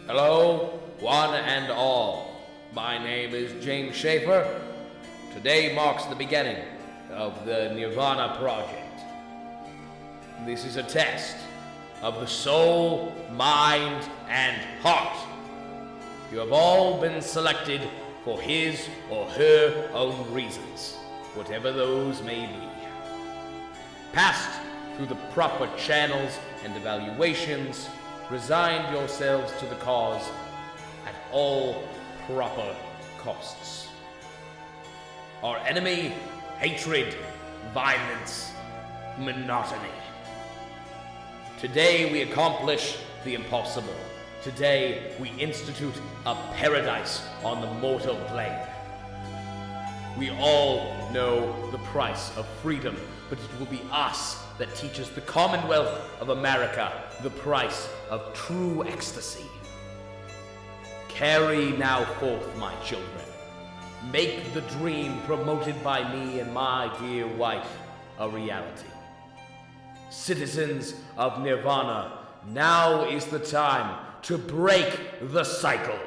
Hello, one and all. My name is James Schaefer. Today marks the beginning of the Nirvana project. This is a test of the soul, mind, and heart. You have all been selected for his or her own reasons, whatever those may be. Passed through the proper channels and evaluations, resigned yourselves to the cause at all proper costs. Our enemy, hatred, violence, monotony. Today we accomplish the impossible. Today we institute a paradise on the mortal plane. We all know the price of freedom, but it will be us that teaches the Commonwealth of America the price of true ecstasy. Carry now forth, my children. Make the dream promoted by me and my dear wife a reality. Citizens of Nirvana, now is the time to break the cycle.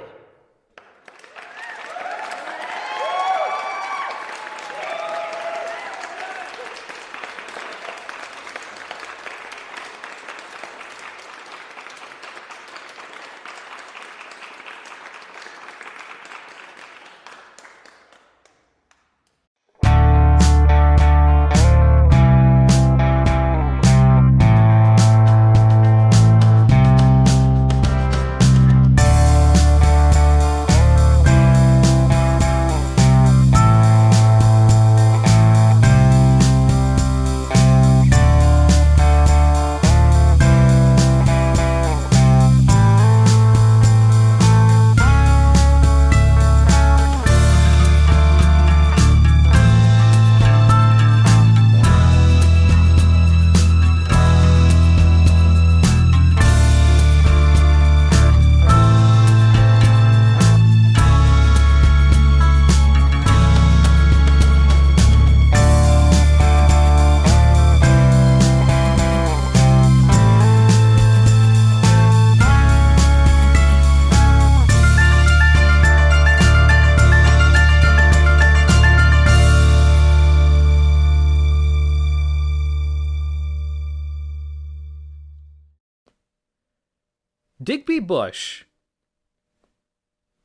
Digby Bush,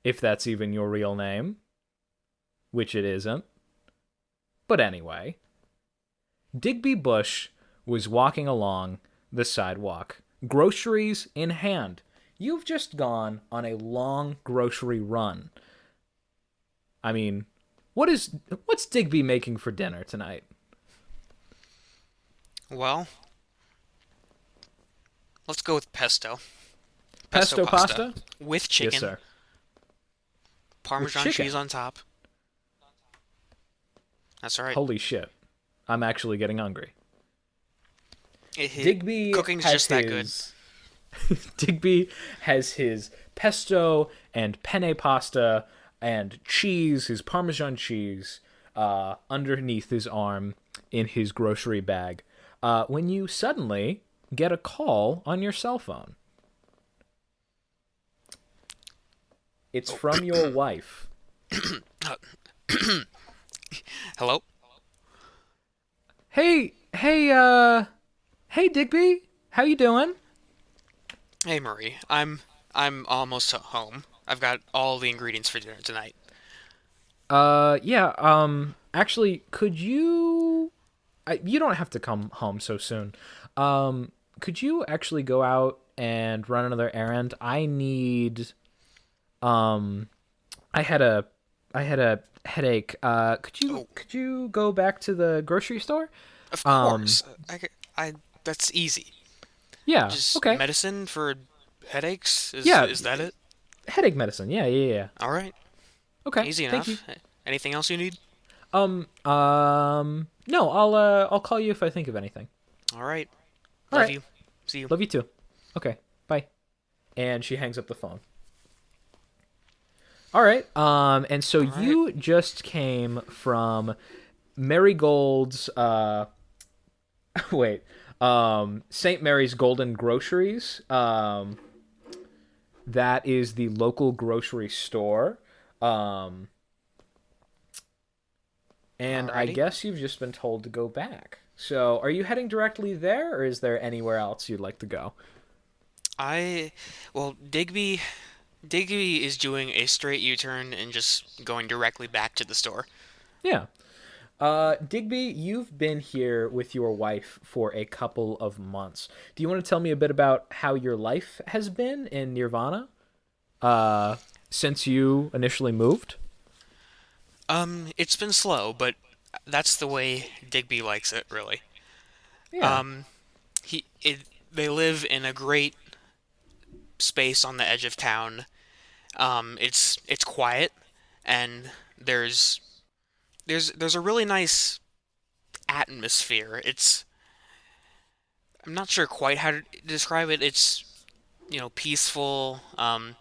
if that's even your real name, which it isn't. But anyway, Digby Bush was walking along the sidewalk, groceries in hand. You've just gone on a long grocery run. I mean, what's Digby making for dinner tonight? Well, let's go with pesto. Pesto pasta? With chicken. Yes, sir. Parmesan With chicken. cheese on top. That's all right. Holy shit. I'm actually getting hungry. Digby cooking's just that good. Digby has his pesto and penne pasta and cheese, his Parmesan cheese, underneath his arm in his grocery bag, when you suddenly get a call on your cell phone. It's from your wife. Hello? Hey, Digby, how you doing? Hey, Marie. I'm almost home. I've got all the ingredients for dinner tonight. Actually, could you... you don't have to come home so soon. Could you actually go out and run another errand? I need... I had a headache. Could you go back to the grocery store? Of course. That's easy. Yeah. Just okay. medicine for headaches? Is that it? Headache medicine. Yeah. All right. Okay. Easy thank enough. You. Anything else you need? No, I'll call you if I think of anything. All right. All Love right. you. See you. Love you too. Okay. Bye. And she hangs up the phone. All right. And so you just came from Marigold's St. Mary's Golden Groceries That is the local grocery store. And I Alrighty. guess you've just been told to go back. So, are you heading directly there, or is there anywhere else you'd like to go? Well, Digby is doing a straight U-turn and just going directly back to the store. Yeah. Digby, you've been here with your wife for a couple of months. Do you want to tell me a bit about how your life has been in Nirvana since you initially moved? It's been slow, but that's the way Digby likes it, really. Yeah. Um, they live in a great space on the edge of town. It's quiet, and there's a really nice atmosphere. I'm not sure quite how to describe it. It's peaceful. Hmm.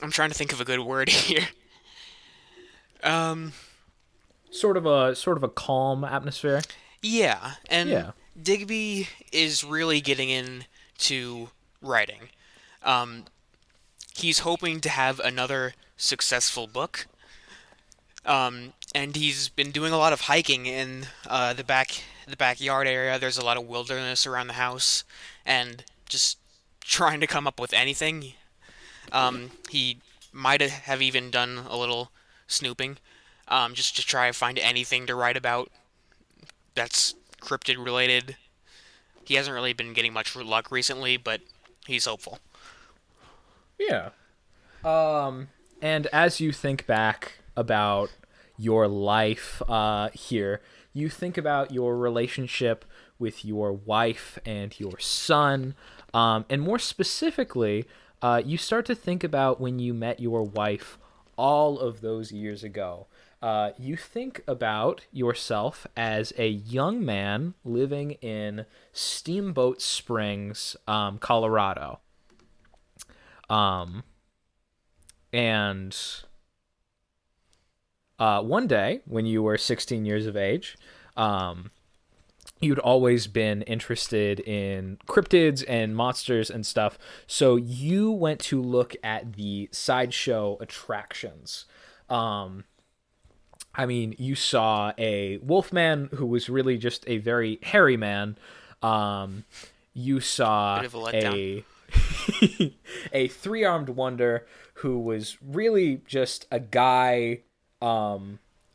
I'm trying to think of a good word here. Um, Sort of a calm atmosphere. yeah, and Yeah. Digby is really getting into writing. Um, he's hoping to have another successful book. And he's been doing a lot of hiking in the backyard area. There's a lot of wilderness around the house, and just trying to come up with anything. He might have even done a little snooping, just to try to find anything to write about that's cryptid related. He hasn't really been getting much luck recently, but he's hopeful. Yeah. And as you think back about your life here, you think about your relationship with your wife and your son, and more specifically, you start to think about when you met your wife all of those years ago. You think about yourself as a young man living in Steamboat Springs, Colorado. Um, and one day, when you were 16 years of age, you'd always been interested in cryptids and monsters and stuff. So you went to look at the sideshow attractions. You saw a wolfman who was really just a very hairy man. You saw Bit of a letdown. a three-armed wonder who was really just a guy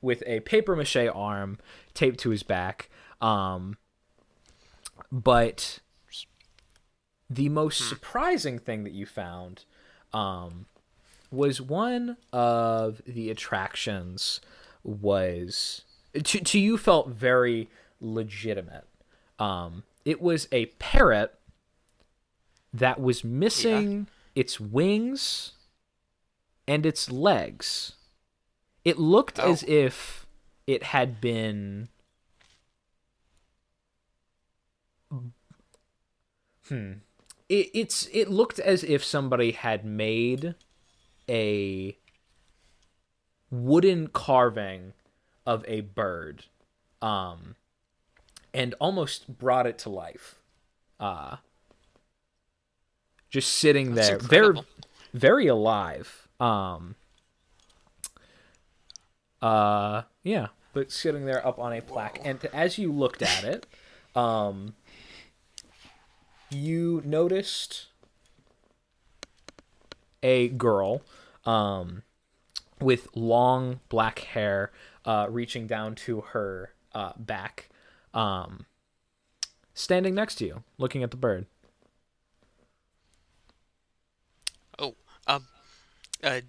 with a paper mache arm taped to his back. But the most surprising thing that you found was one of the attractions was to you felt very legitimate. It was a parrot that was missing its wings and its legs. It looked as if it had been it looked as if somebody had made a wooden carving of a bird and almost brought it to life. Just sitting That's there, very incredible. very alive. Yeah, but sitting there up on a plaque. And as you looked at it, you noticed a girl with long black hair reaching down to her back, standing next to you, looking at the bird. Oh, um, uh,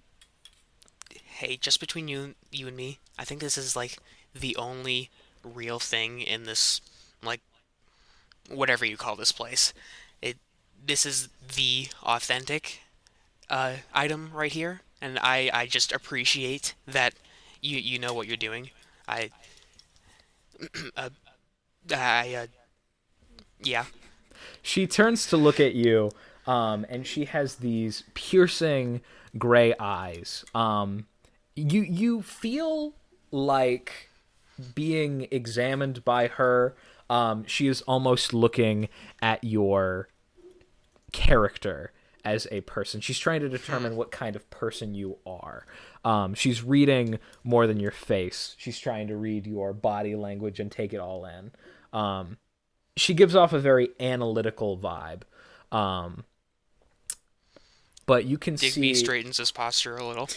hey, just between you and me, I think this is like the only real thing in this, like, whatever you call this place. It This is the authentic item right here, and I just appreciate that you know what you're doing. I uh, I yeah. She turns to look at you, and she has these piercing gray eyes. You feel like being examined by her. She is almost looking at your character as a person. She's trying to determine what kind of person you are. She's reading more than your face. She's trying to read your body language and take it all in. She gives off a very analytical vibe. But you can Digby see straightens his posture a little.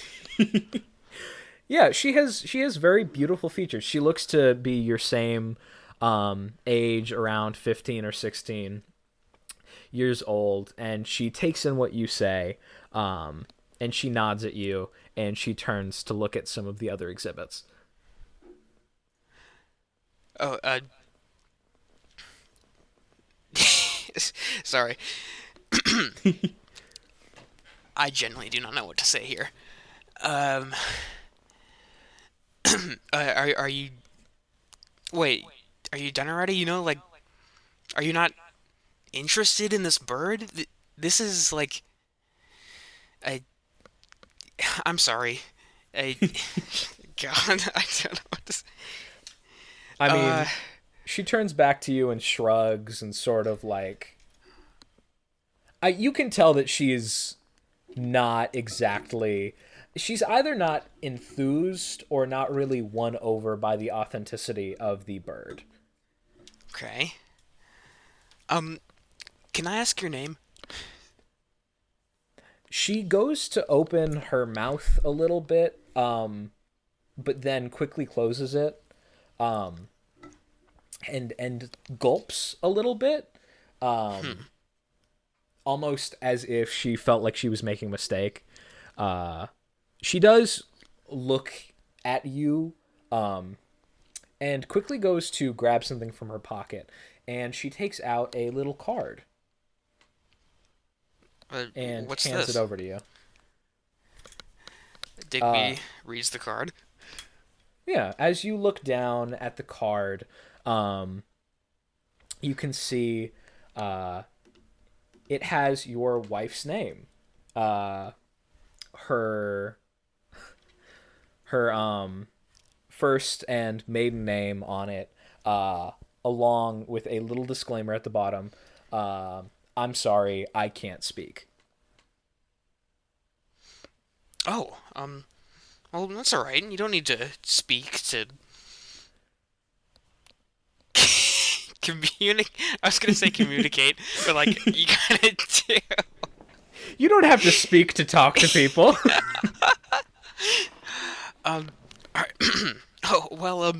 Yeah, she has very beautiful features. She looks to be your same age, around 15 or 16 years old, and she takes in what you say, and she nods at you, and she turns to look at some of the other exhibits. Oh, sorry. I genuinely do not know what to say here. Are you... Wait, are you done already? You know, like, are you not interested in this bird? This is, like... I'm sorry. God, I don't know what to say. I mean, she turns back to you and shrugs and sort of like... you can tell that she's not exactly... She's either not enthused or not really won over by the authenticity of the bird. Okay. Can I ask your name? She goes to open her mouth a little bit, but then quickly closes it, and gulps a little bit, almost as if she felt like she was making a mistake. She does look at you, and quickly goes to grab something from her pocket, and she takes out a little card. And what's hands this? it over to you. Digby reads the card. Yeah, as you look down at the card, you can see it has your wife's name. Her first and maiden name on it, along with a little disclaimer at the bottom. I'm sorry, I can't speak. Oh, well, that's all right. You don't need to speak to communicate. I was gonna say communicate, but like you kind of do. You don't have to speak to talk to people. All right. Oh well,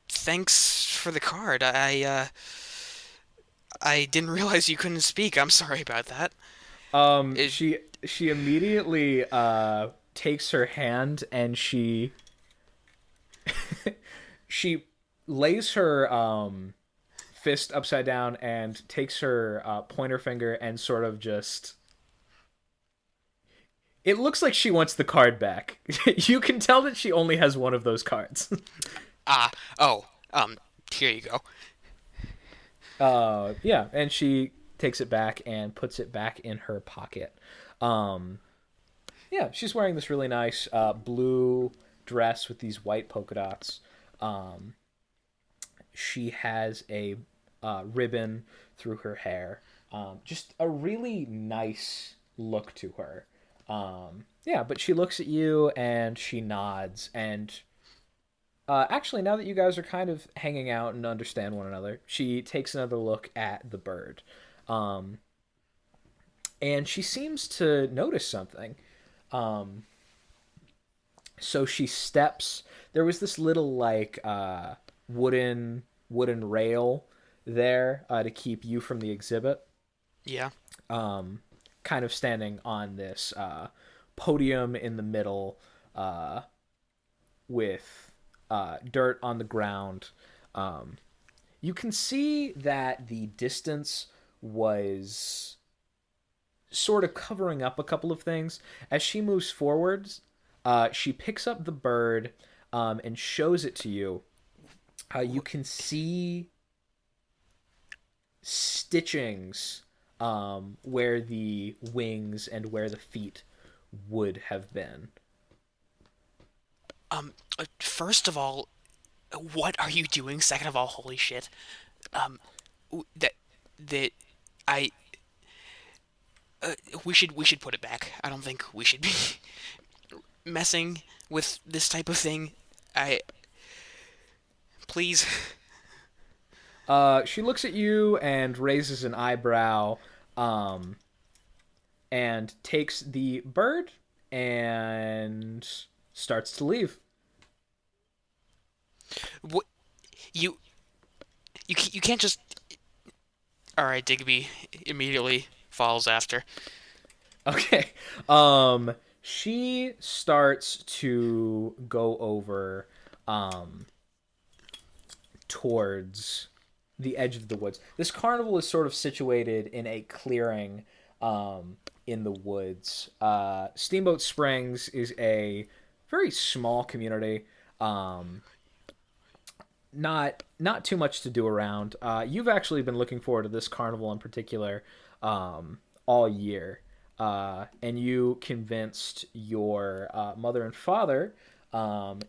thanks for the card. I didn't realize you couldn't speak. I'm sorry about that. She immediately takes her hand and she she lays her fist upside down and takes her pointer finger and sort of just... It looks like she wants the card back. You can tell that she only has one of those cards. Here you go. Yeah, and she takes it back and puts it back in her pocket. Yeah, she's wearing this really nice blue dress with these white polka dots. She has a ribbon through her hair. Just a really nice look to her. Yeah, but she looks at you and she nods, and actually, now that you guys are kind of hanging out and understand one another, she takes another look at the bird. And she seems to notice something. So she steps... There was this little, like, wooden rail there to keep you from the exhibit. Yeah. Kind of standing on this podium in the middle with dirt on the ground. You can see that the distance was sort of covering up a couple of things. As she moves forwards, she picks up the bird and shows it to you. You can see stitchings where the wings and where the feet would have been. First of all, what are you doing? Second of all, holy shit. we should put it back. I don't think we should be messing with this type of thing. I please. She looks at you and raises an eyebrow, and takes the bird and starts to leave. What you you can't just. All right, Digby immediately follows after. Okay. She starts to go over towards the edge of the woods. This carnival is sort of situated in a clearing in the woods. Steamboat Springs is a very small community. Not too much to do around. You've actually been looking forward to this carnival in particular all year. And you convinced your mother and father,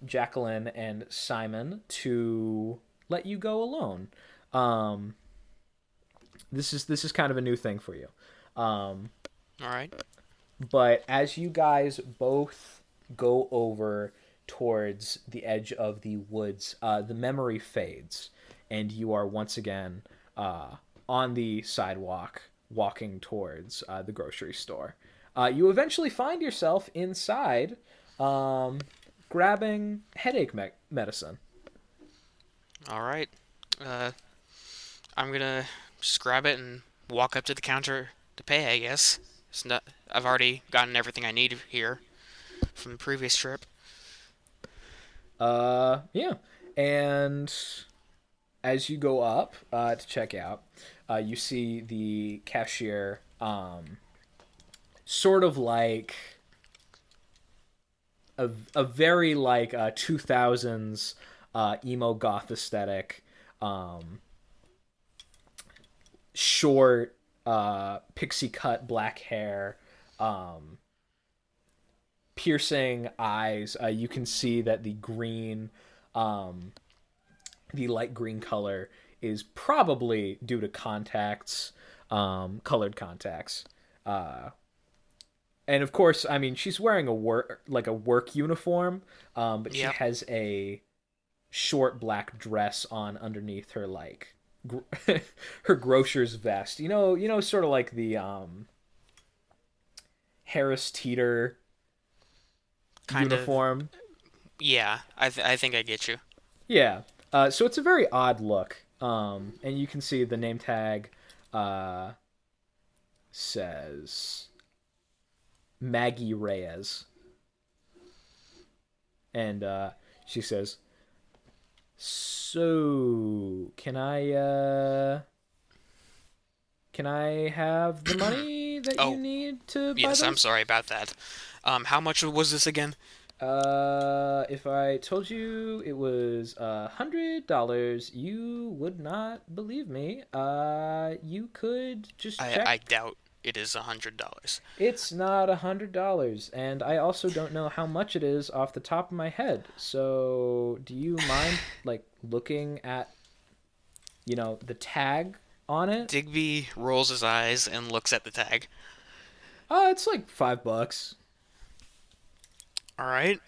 Jacqueline and Simon, to let you go alone. This is kind of a new thing for you. All right. But as you guys both go over towards the edge of the woods, the memory fades, and you are once again on the sidewalk walking towards the grocery store. You eventually find yourself inside grabbing headache medicine. All right. I'm gonna just grab it and walk up to the counter to pay, I guess. It's not, I've already gotten everything I need here from the previous trip. Yeah. And as you go up to check out, you see the cashier sort of like a very like 2000s emo goth aesthetic, short pixie cut black hair, piercing eyes. You can see that the green, the light green color is probably due to contacts, colored contacts. And of course, I mean, she's wearing a work uniform, but she has a short black dress on underneath her her grocer's vest. Sort of like the Harris Teeter Kind uniform. of. Yeah, I think I get you. Yeah. So it's a very odd look. And you can see the name tag says Maggie Reyes. And she says, "So, can I have the money that you need to buy Yes, those?" I'm sorry about that. How much was this again? If I told you it was $100, you would not believe me. You could just check. I doubt it is $100. It's not $100, and I also don't know how much it is off the top of my head. So, do you mind like looking at, the tag on it? Digby rolls his eyes and looks at the tag. It's like $5. All right.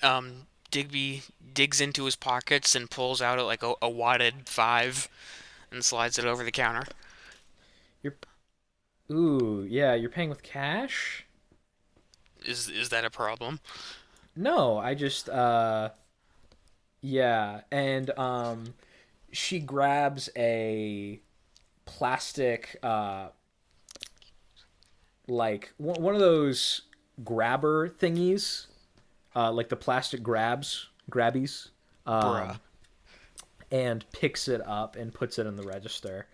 Digby digs into his pockets and pulls out like a wadded 5 and slides it over the counter. Ooh, yeah, you're paying with cash? Is that a problem? No, I just yeah, and she grabs a plastic like one of those grabber thingies, like the plastic grabbies, Bruh. and picks it up and puts it in the register.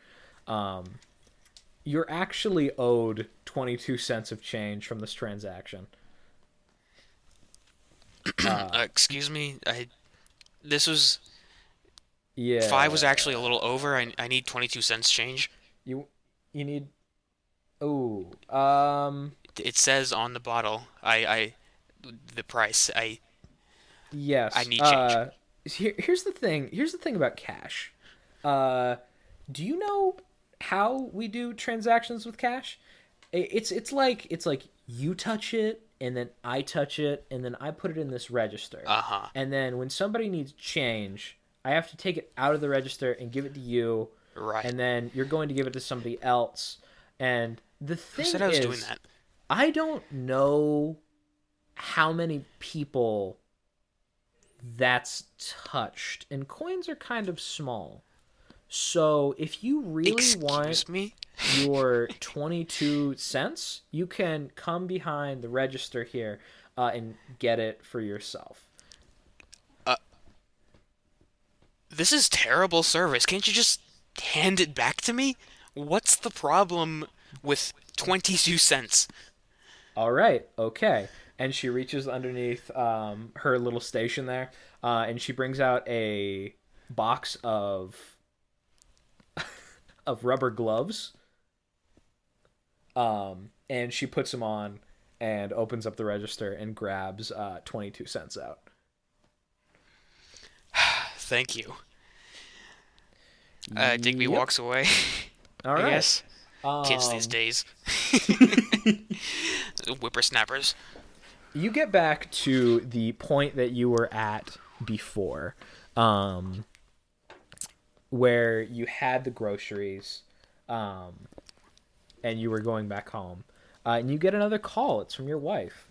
You're actually owed 22 cents of change from this transaction. Excuse me. This was Yeah. 5 was actually a little over. I need 22 cents change. You need. Oh. It says on the bottle. The price. Yes. I need change. Here's the thing. Here's the thing about cash. Do you know how we do transactions with cash? It's like you touch it, and then I touch it, and then I put it in this register. Uh-huh. And then when somebody needs change, I have to take it out of the register and give it to you. Right. And then you're going to give it to somebody else. And the Who thing said I was is, doing that? I don't know how many people that's touched. And coins are kind of small. So if you really want Excuse me? your 22 cents, you can come behind the register here and get it for yourself. This is terrible service. Can't you just hand it back to me? What's the problem with 22 cents? All right, okay. And she reaches underneath her little station there, and she brings out a box of rubber gloves. And she puts them on and opens up the register and grabs 22 cents out. Thank you. Digby walks away. All right. Yes. Kids these days. Whippersnappers. You get back to the point that you were at before, where you had the groceries, and you were going back home. And you get another call. It's from your wife.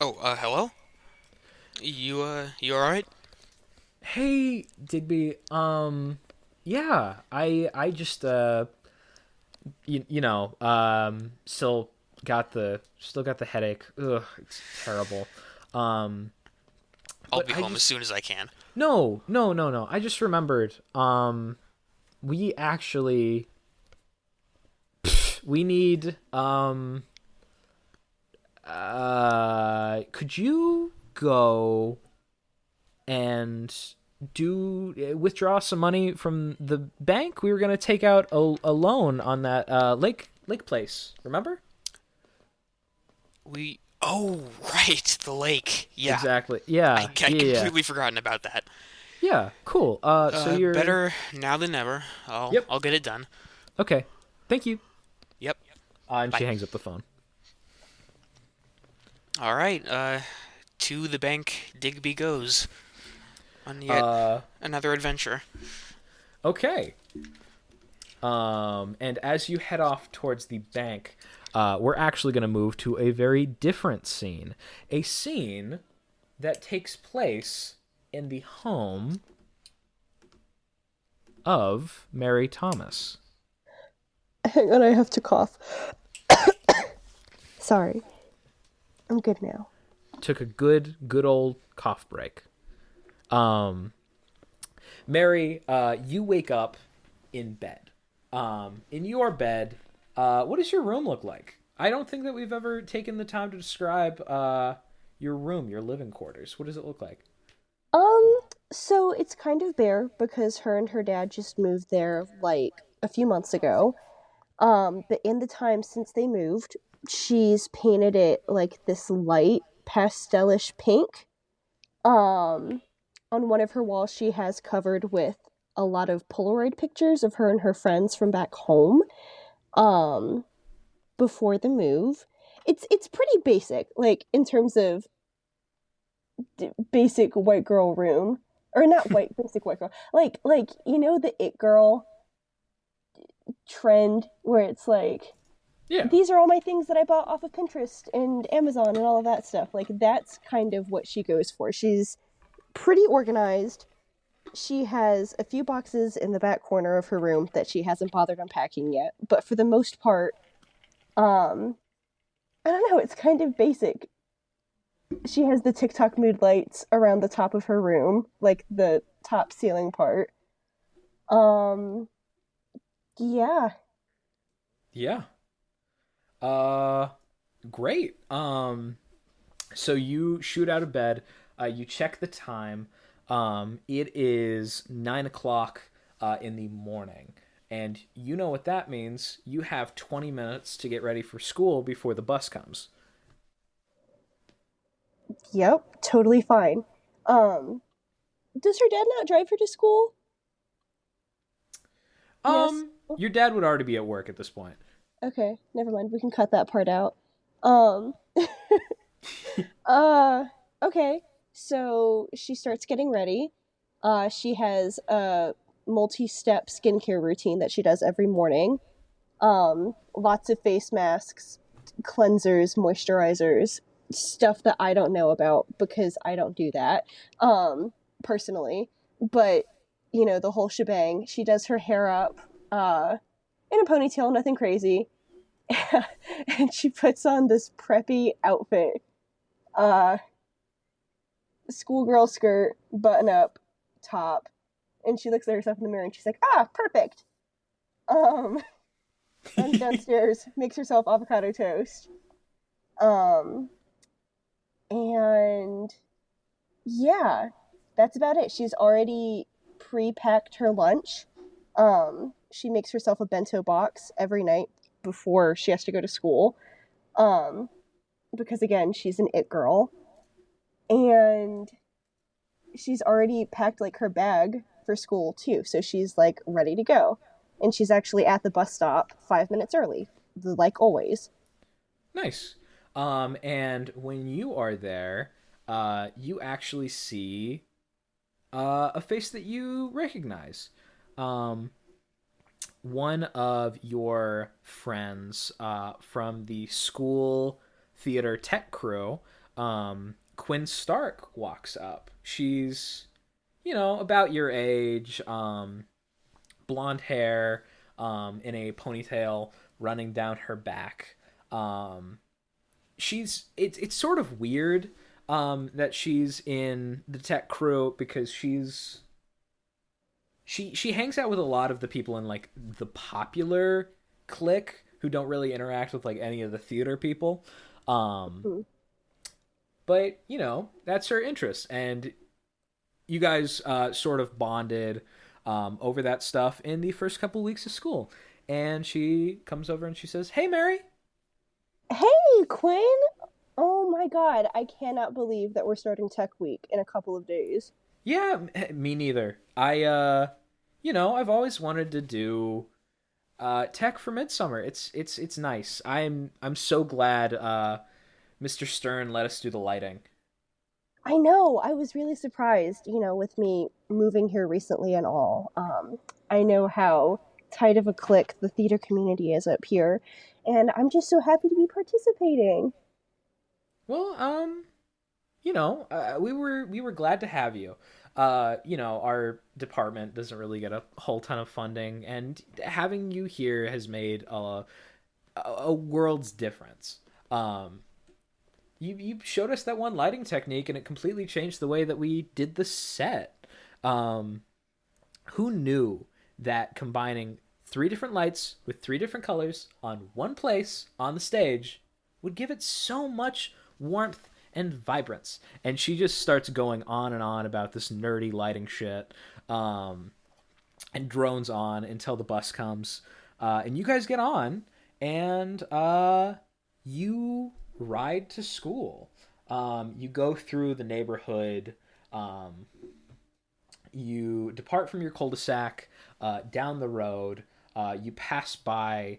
Oh, hello? You alright? Hey, Digby. Yeah, I just still got the headache. Ugh, it's terrible. I'll be home just- as soon as I can. No. I just remembered. We actually we need could you go and withdraw some money from the bank? We were gonna take out a loan on that lake place. Remember? Oh, right, the lake. Yeah. Exactly. Yeah. I completely forgotten about that. Yeah. Cool. So you're better now than ever. I'll get it done. Okay. Thank you. Yep. And Bye. she hangs up the phone. All right. To the bank Digby goes on yet another adventure. Okay. And as you head off towards the bank, we're actually going to move to a very different scene. A scene that takes place in the home of Mary Thomas. Hang on, I have to cough. Sorry. I'm good now. Took a good old cough break. Mary, you wake up in bed. In your bed, what does your room look like? I don't think that we've ever taken the time to describe your room, your living quarters. What does it look like? So it's kind of bare because her and her dad just moved there like a few months ago. But in the time since they moved, she's painted it like this light pastelish pink. On one of her walls, she has covered with a lot of Polaroid pictures of her and her friends from back home. Before the move, it's pretty basic, like in terms of basic white girl room, or not white basic white girl, like the it girl trend where it's like, Yeah. these are all my things that I bought off of Pinterest and Amazon and all of that stuff. Like, that's kind of what she goes for. She's pretty organized. She has a few boxes in the back corner of her room that she hasn't bothered unpacking yet, but for the most part, I don't know, it's kind of basic. She has the TikTok mood lights around the top of her room, like the top ceiling part. Yeah. Yeah. Great. So you shoot out of bed. You check the time. It is 9:00 in the morning, and you know what that means. You have 20 minutes to get ready for school before the bus comes. Yep, totally fine. Does her dad not drive her to school? Yes. Your dad would already be at work at this point. Okay, never mind. We can cut that part out. Um, uh, okay. So she starts getting ready. She has a multi-step skincare routine that she does every morning. Lots of face masks, cleansers, moisturizers, stuff that I don't know about because I don't do that, personally. But, the whole shebang. She does her hair up, in a ponytail, nothing crazy. And she puts on this preppy outfit. Uh, Schoolgirl skirt, button up, top. And she looks at herself in the mirror and she's like, perfect. Um, runs downstairs, makes herself avocado toast. Um, and yeah, that's about it. She's already pre-packed her lunch. She makes herself a bento box every night before she has to go to school. Because again, she's an it girl. And she's already packed like her bag for school too. So she's like ready to go. And she's actually at the bus stop 5 minutes early, like always. Nice. And when you are there, you actually see a face that you recognize. One of your friends from the school theater tech crew, Quinn Stark, walks up. She's, about your age, blonde hair, in a ponytail running down her back. It's sort of weird that she's in the tech crew because she hangs out with a lot of the people in like the popular clique who don't really interact with like any of the theater people. But that's her interest, and you guys sort of bonded over that stuff in the first couple weeks of school. And she comes over and she says, "Hey, Mary." Hey, Quinn! Oh my god, I cannot believe that we're starting Tech Week in a couple of days. Yeah, me neither. I've always wanted to do tech for Midsummer. It's nice. I'm so glad Mr. Stern let us do the lighting. I know, I was really surprised, with me moving here recently and all. I know how tight of a clique the theater community is up here, and I'm just so happy to be participating. Well, we were glad to have you. Our department doesn't really get a whole ton of funding, and having you here has made a world's difference. You showed us that one lighting technique, and it completely changed the way that we did the set. Who knew that combining 3 different lights with 3 different colors on one place on the stage would give it so much warmth and vibrance? And she just starts going on and on about this nerdy lighting shit, and drones on until the bus comes, and you guys get on, and you ride to school. You go through the neighborhood. You depart from your cul-de-sac, down the road. You pass by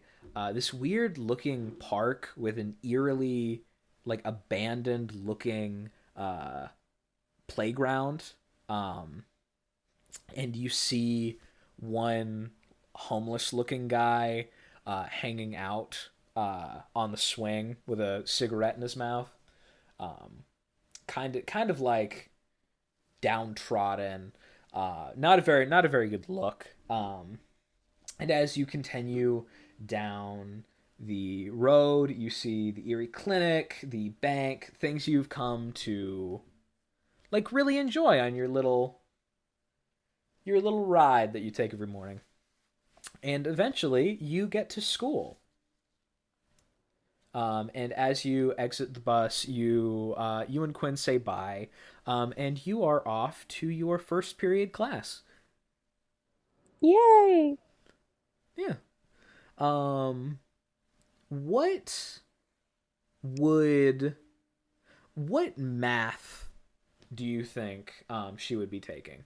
this weird looking park with an eerily like abandoned looking playground, and you see one homeless looking guy hanging out on the swing with a cigarette in his mouth, kind of like downtrodden, not a very good look. And as you continue down the road, you see the Erie Clinic, the bank, things you've come to like really enjoy on your little ride that you take every morning. And eventually you get to school. And as you exit the bus, you and Quinn say bye, and you are off to your first period class. Yay! Yeah. What math do you think she would be taking?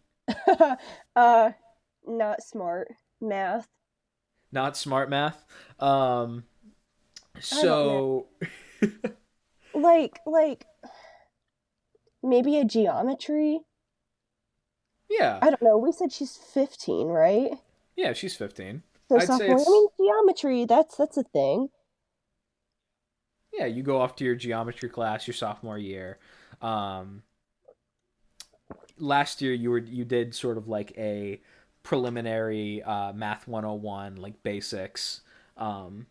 Not smart math. Not smart math. I don't know. So, Like maybe a geometry? yeah. I don't know. We said she's 15, right? Yeah, she's 15. So I'd say sophomore. I it's, mean, geometry. That's a thing. yeah, you go off to your geometry class your sophomore year. Um, Last year you did sort of like a preliminary math 101 like basics um,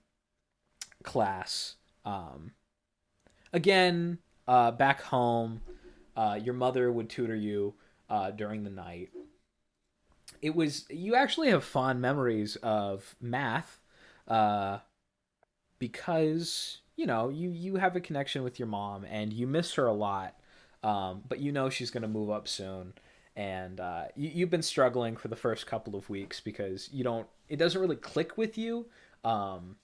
class. Um, Again, back home, your mother would tutor you during the night. It was you actually have fond memories of math uh, because you have a connection with your mom and you miss her a lot, but she's going to move up soon, and you've been struggling for the first couple of weeks because it doesn't really click with you, um,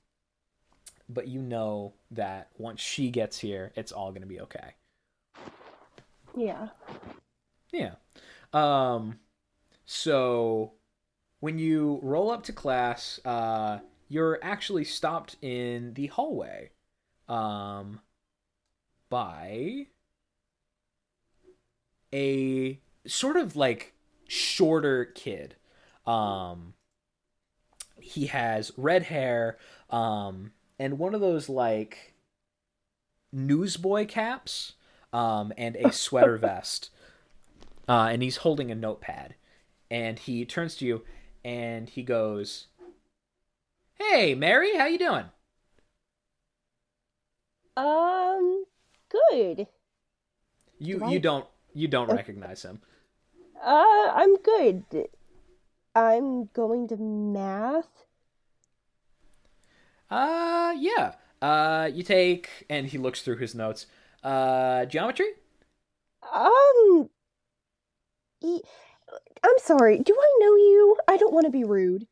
but you know that once she gets here, it's all going to be okay. Yeah. Yeah. Um, so when you roll up to class, you're actually stopped in the hallway um, by a sort of like shorter kid. Um, he has red hair and one of those like newsboy caps and a sweater vest. And he's holding a notepad. And he turns to you and he goes, "Hey, Mary, how you doing?" Um, good. You Do you I? don't you don't recognize him. I'm good. I'm going to math. Yeah. You take, and he looks through his notes. Geometry? Um, e- I'm sorry. Do I know you? I don't want to be rude.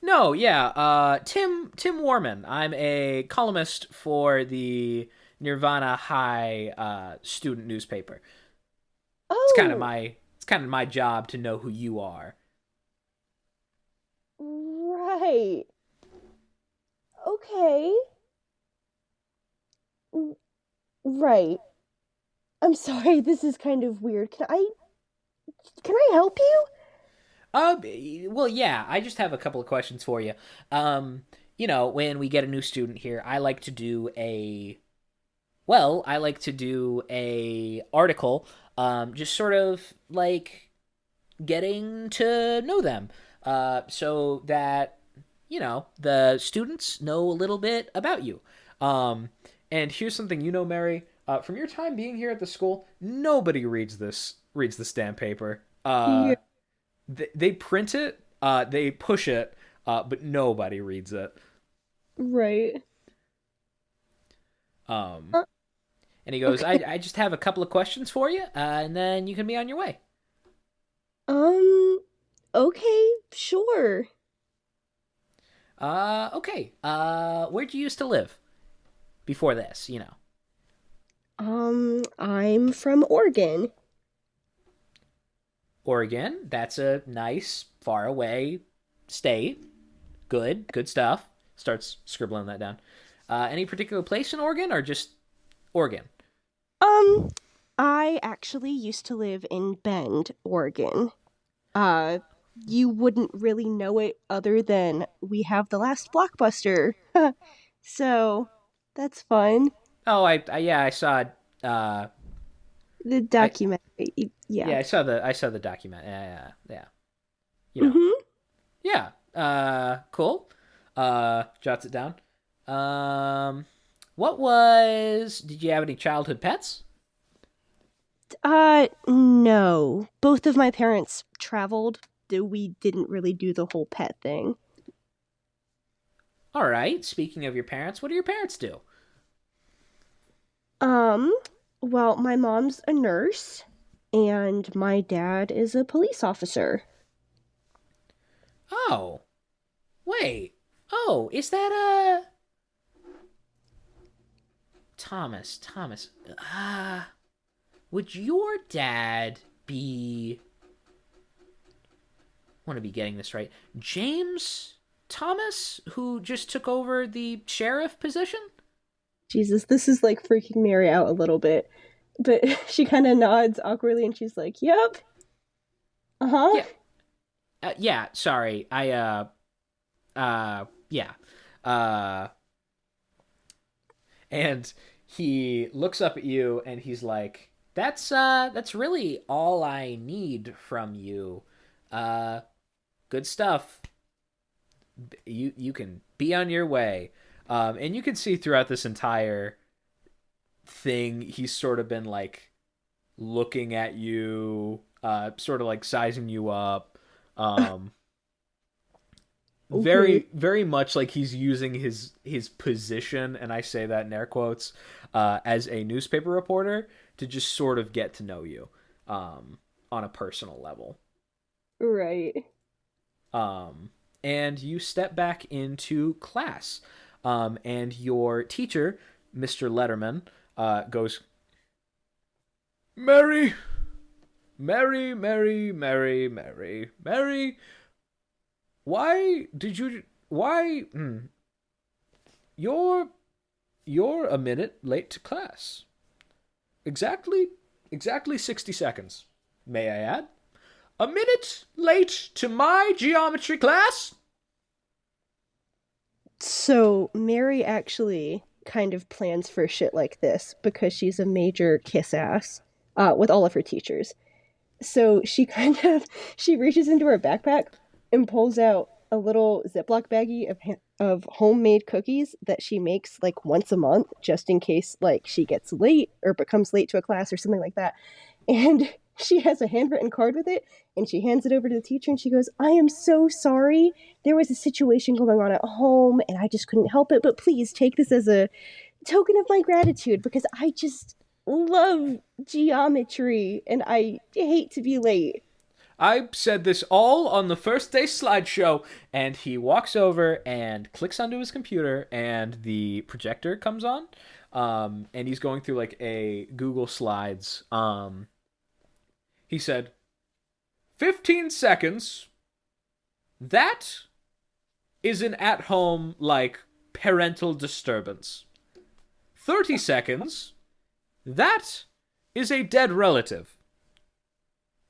No, yeah. Tim Warman. I'm a columnist for the Nirvana High student newspaper. Oh, It's kind of my job to know who you are. right. Okay. Right. I'm sorry. This is kind of weird. Can I help you? Well, yeah. I just have a couple of questions for you. When we get a new student here, I like to do a article, just sort of like getting to know them, so that the students know a little bit about you. Um, and here's something Mary. From your time being here at the school, nobody reads the stamp paper. Yeah. They print it, they push it, but nobody reads it. Right. Um, Uh, and he goes, okay. I just have a couple of questions for you, and then you can be on your way. Um, okay, sure. Okay. Where'd you used to live before this? I'm from Oregon. Oregon. That's a nice, far away state. Good stuff. Starts scribbling that down. Any particular place in Oregon or just Oregon? Um, I actually used to live in Bend, Oregon. Uh, you wouldn't really know it other than we have the last blockbuster. So, that's fun. Oh, yeah, I saw. Uh, The I documentary, yeah. Yeah, I saw the document. Yeah. You know. Mm-hmm. Yeah. Cool. Jots it down. Um, what was? Did you have any childhood pets? No. Both of my parents traveled. We didn't really do the whole pet thing. All right. Speaking of your parents, what do your parents do? Um, well, my mom's a nurse and my dad is a police officer. Oh, wait. Oh, is that Thomas? Thomas. Would your dad be? I want to be getting this right. James Thomas, who just took over the sheriff position? Jesus, this is like freaking Mary out a little bit. But she kind of nods awkwardly and she's like, yep. Uh-huh. Yeah. Yeah, sorry. Yeah. And he looks up at you and he's like, that's really all I need from you. Good stuff. You can be on your way. And you can see throughout this entire thing, he's sort of been like looking at you, sort of like sizing you up. Very, very much like he's using his position, and I say that in air quotes, as a newspaper reporter to just sort of get to know you, on a personal level. Right. And you step back into class, and your teacher, Mr. Letterman, goes, Mary, Mary, Mary, Mary, Mary, Mary, why did you, why, you're a minute late to class. Exactly 60 seconds, may I add. A minute late to my geometry class? So Mary actually kind of plans for shit like this because she's a major kiss ass with all of her teachers. So she she reaches into her backpack and pulls out a little Ziploc baggie of homemade cookies that she makes like once a month, just in case like she gets late or becomes late to a class or something like that. And she has a handwritten card with it, and she hands it over to the teacher, and she goes, I am so sorry. There was a situation going on at home, and I just couldn't help it, but please take this as a token of my gratitude, because I just love geometry, and I hate to be late. I said this all on the first day slideshow, and he walks over and clicks onto his computer, and the projector comes on, and he's going through like a Google Slides. He said, 15 seconds. That is an at-home, like, parental disturbance. 30 seconds. That is a dead relative.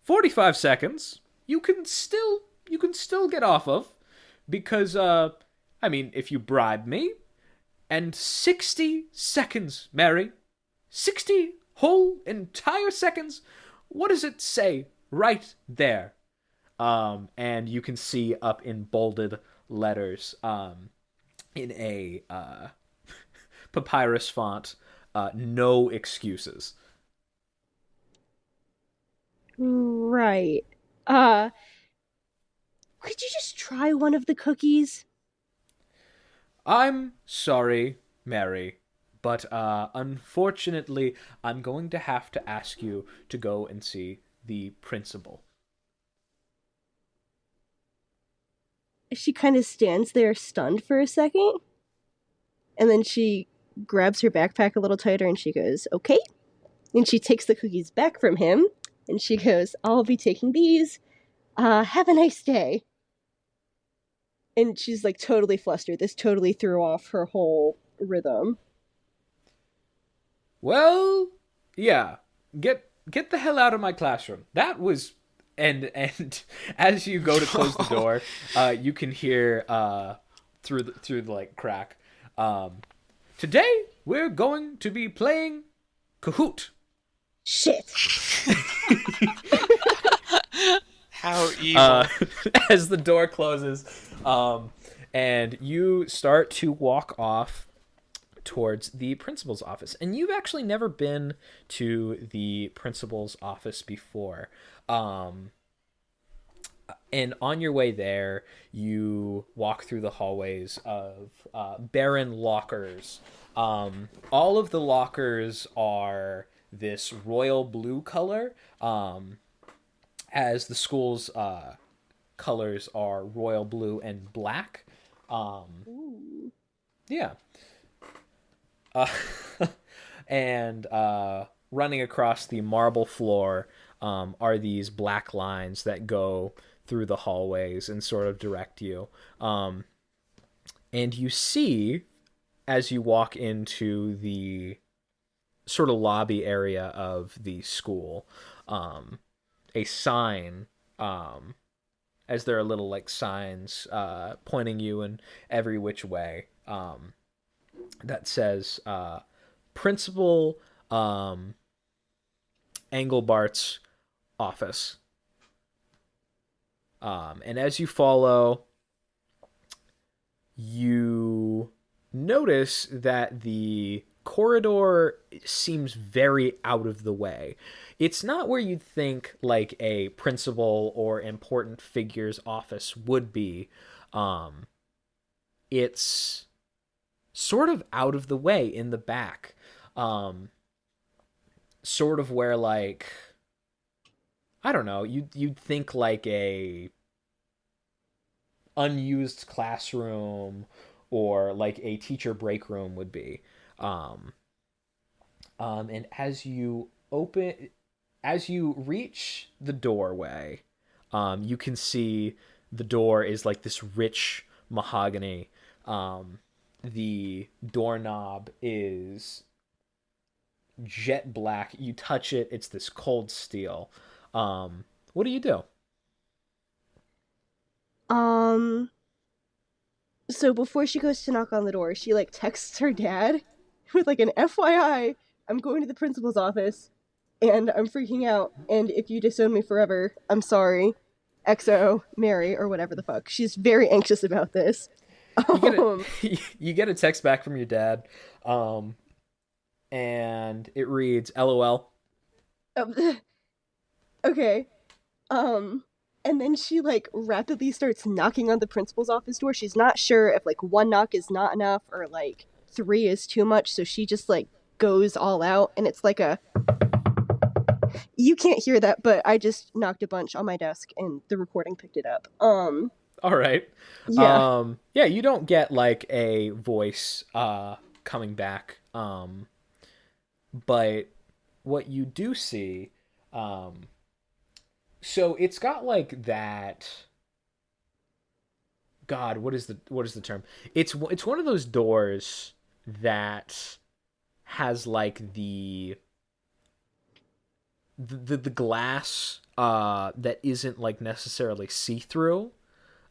45 seconds. You can still get off of, because, I mean, if you bribe me. And 60 seconds, Mary. 60 whole entire seconds. What does it say right there? And you can see up in bolded letters, in a papyrus font, no excuses. Right. Could you just try one of the cookies? I'm sorry, Mary, but unfortunately, I'm going to have to ask you to go and see the principal. She kind of stands there stunned for a second, and then she grabs her backpack a little tighter and she goes, okay. And she takes the cookies back from him, and she goes, I'll be taking these. Have a nice day. And she's like totally flustered. This totally threw off her whole rhythm. Well, yeah. Get the hell out of my classroom. That was and as you go to close the door, you can hear through the like crack. Today we're going to be playing Kahoot. Shit. How evil. As the door closes, and you start to walk off towards the principal's office. And you've actually never been to the principal's office before. And on your way there, you walk through the hallways of barren lockers. All of the lockers are this royal blue color, as the school's colors are royal blue and black. Yeah. And running across the marble floor are these black lines that go through the hallways and sort of direct you. And you see, as you walk into the sort of lobby area of the school, a sign, as there are little like signs pointing you in every which way, that says Principal Engelbart's office. And as you follow, you notice that the corridor seems very out of the way. It's not where you'd think like a principal or important figure's office would be. It's sort of out of the way in the back. Sort of where, like, I don't know, you'd think like a unused classroom or like a teacher break room would be. And as you reach the doorway, you can see the door is like this rich mahogany. The doorknob is jet black. You touch it, it's this cold steel. What do you do? So before she goes to knock on the door, she like texts her dad with like an FYI, I'm going to the principal's office and I'm freaking out, and if you disown me forever, I'm sorry. XO, Mary, or whatever the fuck. She's very anxious about this. You get a text back from your dad, and it reads, LOL. Okay. And then she like rapidly starts knocking on the principal's office door. She's not sure if like one knock is not enough or like 3 is too much, so she just like goes all out, and it's like you can't hear that, but I just knocked a bunch on my desk and the recording picked it up. All right. Yeah. Yeah, you don't get like a voice coming back. But what you do see, so it's got like that. God, what is the term? It's one of those doors that has like the glass that isn't like necessarily see-through,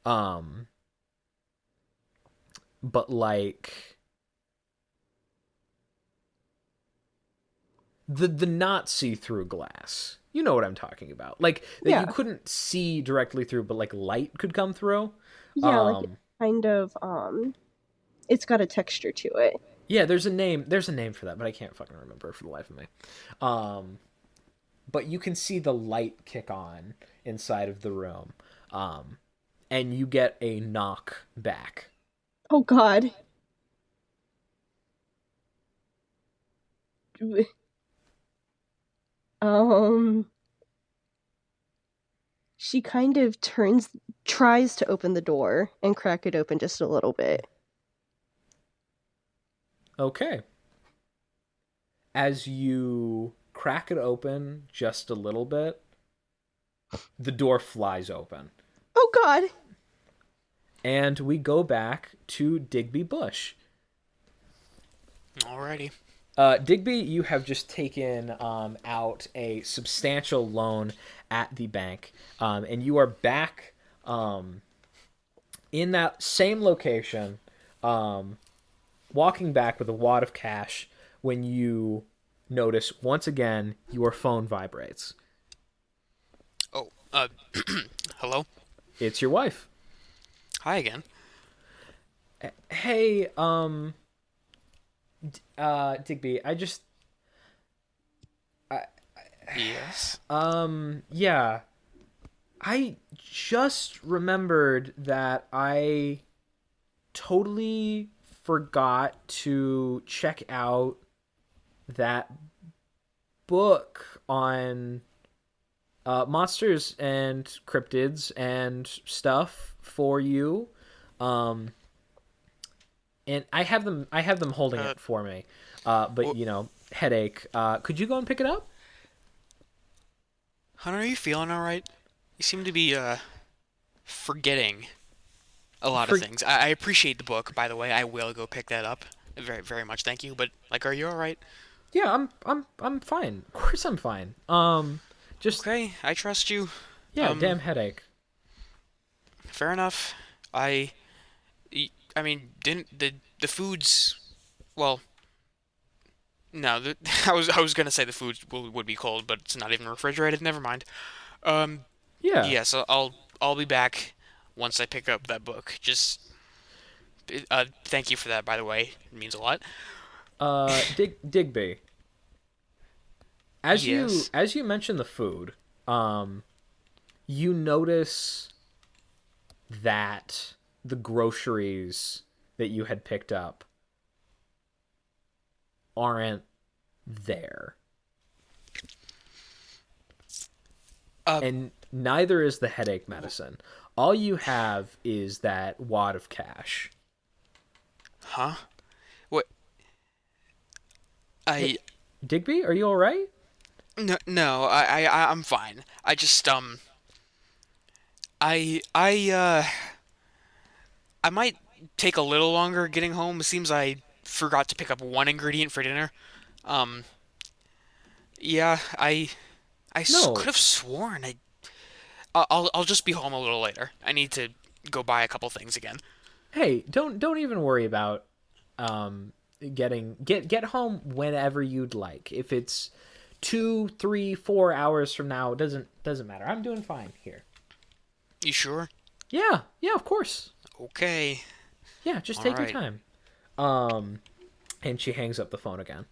but like the not see-through glass. You know what I'm talking about. Like that Yeah. You couldn't see directly through, but like light could come through. Yeah, like kind of it's got a texture to it. Yeah, there's a name for that, but I can't fucking remember for the life of me. But you can see the light kick on inside of the room. And you get a knock back. Oh god. She kind of tries to open the door and crack it open just a little bit. Okay. As you crack it open just a little bit, the door flies open. Oh god. And we go back to Digby Bush. Alrighty. Digby, you have just taken out a substantial loan at the bank, and you are back in that same location, walking back with a wad of cash when you notice, once again, your phone vibrates. Oh, hello? It's your wife. Hi again. Hey, Digby, Yes? yeah. I just remembered that I totally forgot to check out that book on monsters and cryptids and stuff for you. And I have them holding it for me. But you know, headache. Could you go and pick it up? Hunter, are you feeling alright? You seem to be, forgetting a lot For of things. I appreciate the book, by the way. I will go pick that up. Very, very much. Thank you. But like, are you all right? yeah, I'm fine. Of course I'm fine. Just Okay, I trust you. yeah, damn headache. Fair enough. I, I mean, didn't the foods? Well, no. I was gonna say the foods would be cold, but it's not even refrigerated. Never mind. Um, Yeah. yes, I'll be back once I pick up that book. Just thank you for that, by the way. It means a lot. Digby. Yes. As you mentioned the food, you notice that the groceries that you had picked up aren't there. Uh, And neither is the headache medicine. All you have is that wad of cash. huh? What? I Digby, are you all right? no. I'm fine. I just I might take a little longer getting home. It seems I forgot to pick up one ingredient for dinner. Um, yeah, could No. have sworn I'll just be home a little later. I need to go buy a couple things again. Hey, don't even worry about get home whenever you'd like. If it's 2, 3, 4 hours from now, it doesn't matter. I'm doing fine here. You sure? Yeah, of course. Okay. Yeah, just All take your right. time. And she hangs up the phone again.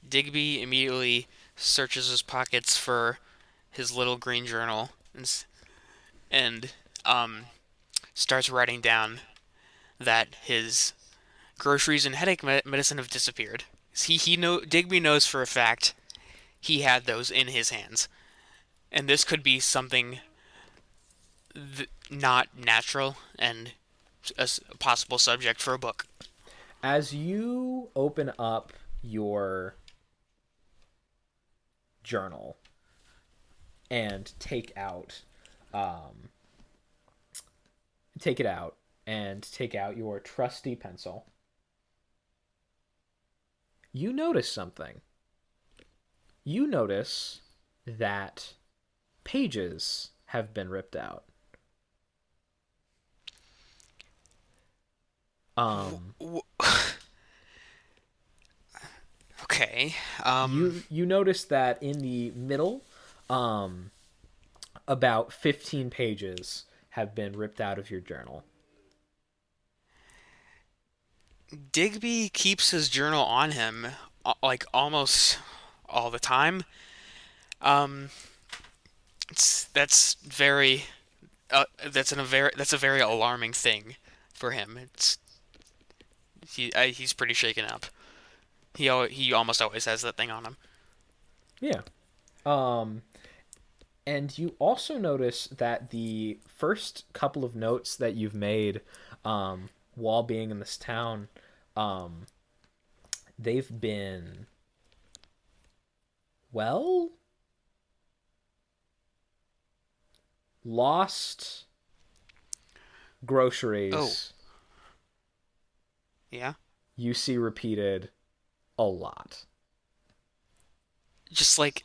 Digby immediately searches his pockets for his little green journal and starts writing down that his groceries and headache medicine have disappeared. Digby knows for a fact he had those in his hands, and this could be something not natural and a possible subject for a book. As you open up your journal and take it out and take out your trusty pencil, you notice something. You notice that pages have been ripped out. Okay. You notice that in the middle, about 15 pages have been ripped out of your journal. Digby keeps his journal on him, like almost all the time. Um, that's very that's a very alarming thing for him. He's pretty shaken up. He almost always has that thing on him. Yeah. Um, and you also notice that the first couple of notes that you've made while being in this town, um, they've been, well, lost groceries. Oh. Yeah. You see repeated a lot. Just like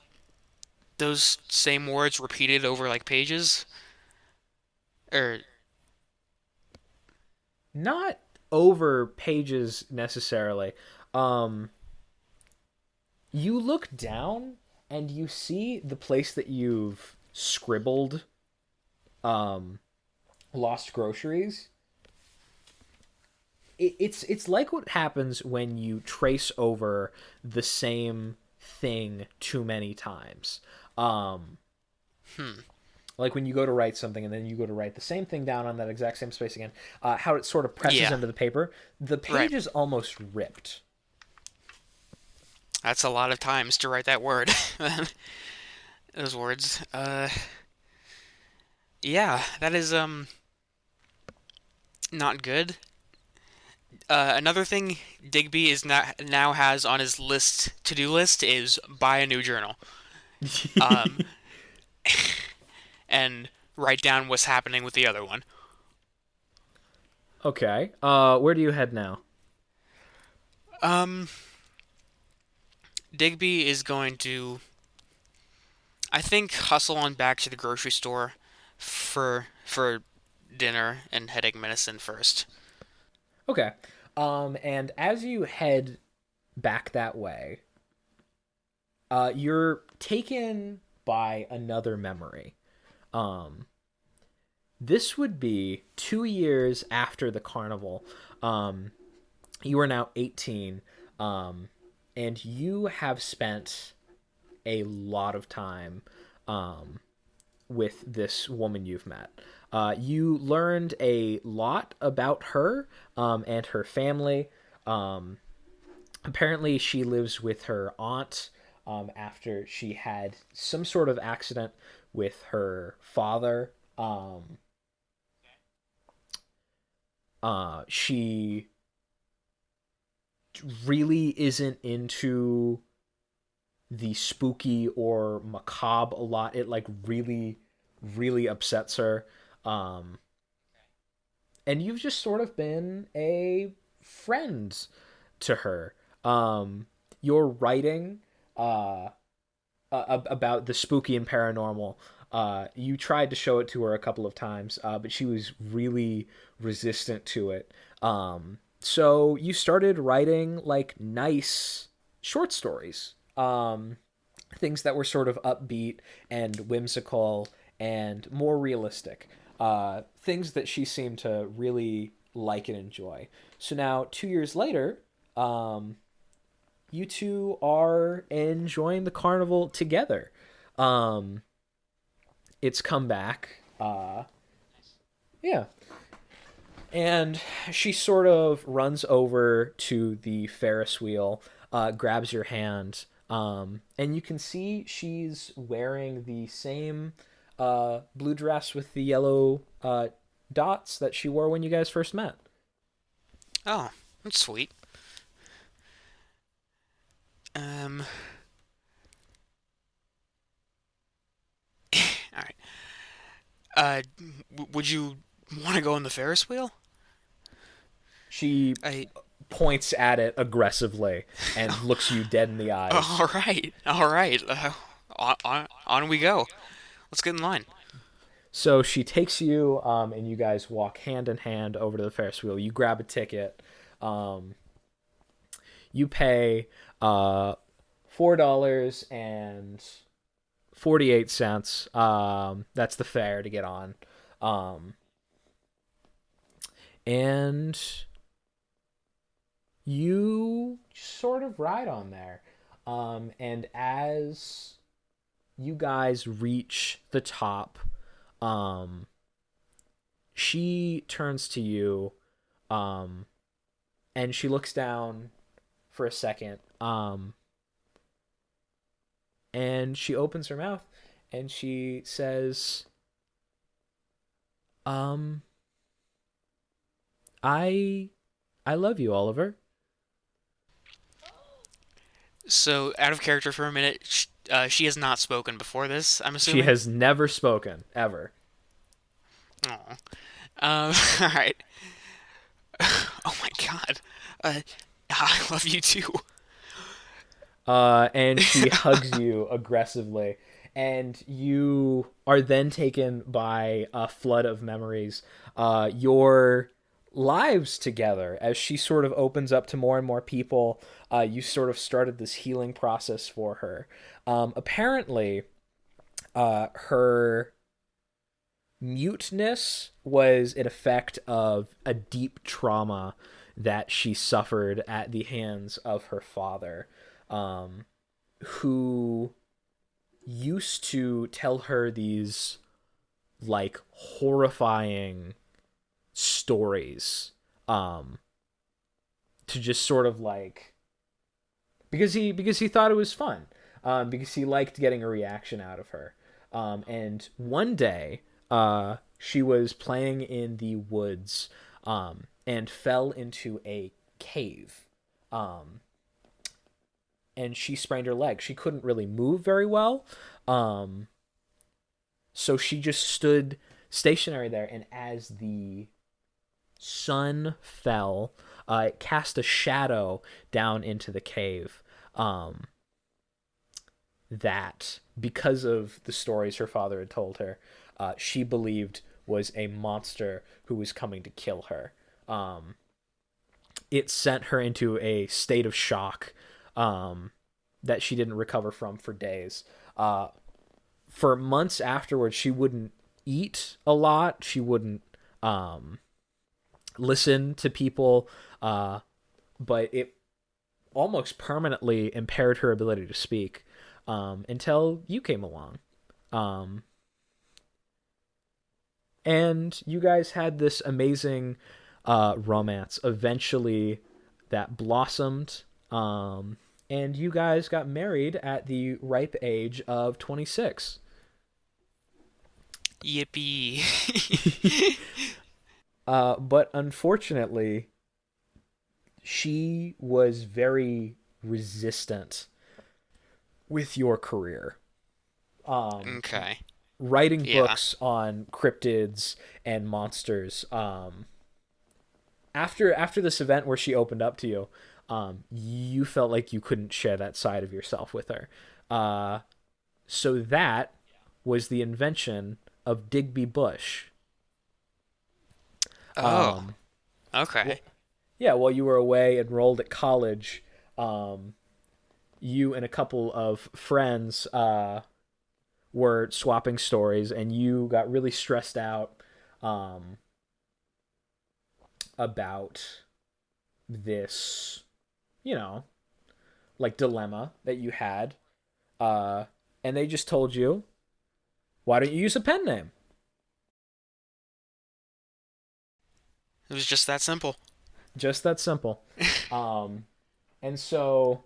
those same words repeated over like pages, or Not over pages necessarily. You look down and you see the place that you've scribbled lost groceries. It's like what happens when you trace over the same thing too many times. Like when you go to write something and then you go to write the same thing down on that exact same space again, how it sort of presses Yeah. into the paper. The page Right. is almost ripped. that's a lot of times to write that word. Those words. Yeah, that is not good. Another thing Digby is not now has on his to-do list is buy a new journal. Um, and write down what's happening with the other one. Okay. Where do you head now? Um, Digby is going to, I think, hustle on back to the grocery store for dinner and headache medicine first. Okay. And as you head back that way, you're taken by another memory. Um, this would be 2 years after the carnival. You are now 18, and you have spent a lot of time with this woman you've met. You learned a lot about her and her family. Apparently, she lives with her aunt after she had some sort of accident with her father. She really isn't into the spooky or macabre a lot. It like really, really upsets her. Um, and you've just sort of been a friend to her. Your writing about the spooky and paranormal. You tried to show it to her a couple of times, but she was really resistant to it. So you started writing like nice short stories, things that were sort of upbeat and whimsical and more realistic, things that she seemed to really like and enjoy. So now, 2 years later, you two are enjoying the carnival together. Um, it's come back. Yeah. And she sort of runs over to the Ferris wheel, grabs your hand, and you can see she's wearing the same blue dress with the yellow dots that she wore when you guys first met. Oh, that's sweet. Um, all right. Would you want to go on the Ferris wheel? She I. points at it aggressively and looks you dead in the eyes. All right, all right. On we go. Let's get in line. So she takes you, and you guys walk hand in hand over to the Ferris wheel. You grab a ticket. You pay $4.48. That's the fare to get on. And you sort of ride on there. And as you guys reach the top, she turns to you, and she looks down for a second, and she opens her mouth, and she says, I love you, Oliver. So, out of character for a minute, she has not spoken before this, I'm She assuming? has never spoken, ever. Aw. All right. Oh my god. I love you too. And she hugs you aggressively, and you are then taken by a flood of memories. Your lives together, as she sort of opens up to more and more people. You sort of started this healing process for her. Apparently, her muteness was an effect of a deep trauma that she suffered at the hands of her father, who used to tell her these like horrifying stories, to just sort of like, because he thought it was fun, because he liked getting a reaction out of her. And one day, she was playing in the woods, and fell into a cave. And she sprained her leg. She couldn't really move very well. So she just stood stationary there, and as the sun fell. It cast a shadow down into the cave. That, because of the stories her father had told her, she believed was a monster who was coming to kill her. It sent her into a state of shock that she didn't recover from for days. For months afterwards, she wouldn't eat a lot. She wouldn't listen to people, but it almost permanently impaired her ability to speak until you came along. And you guys had this amazing romance eventually that blossomed, and you guys got married at the ripe age of 26. Yippee. But unfortunately, she was very resistant with your career. Okay. Writing books on cryptids and monsters. After this event where she opened up to you, you felt like you couldn't share that side of yourself with her. So that was the invention of Digby Bush. Oh. Okay. While you were away enrolled at college, you and a couple of friends were swapping stories, and you got really stressed out about this, dilemma that you had. And they just told you, why don't you use a pen name? It was just that simple. Just that simple. And so,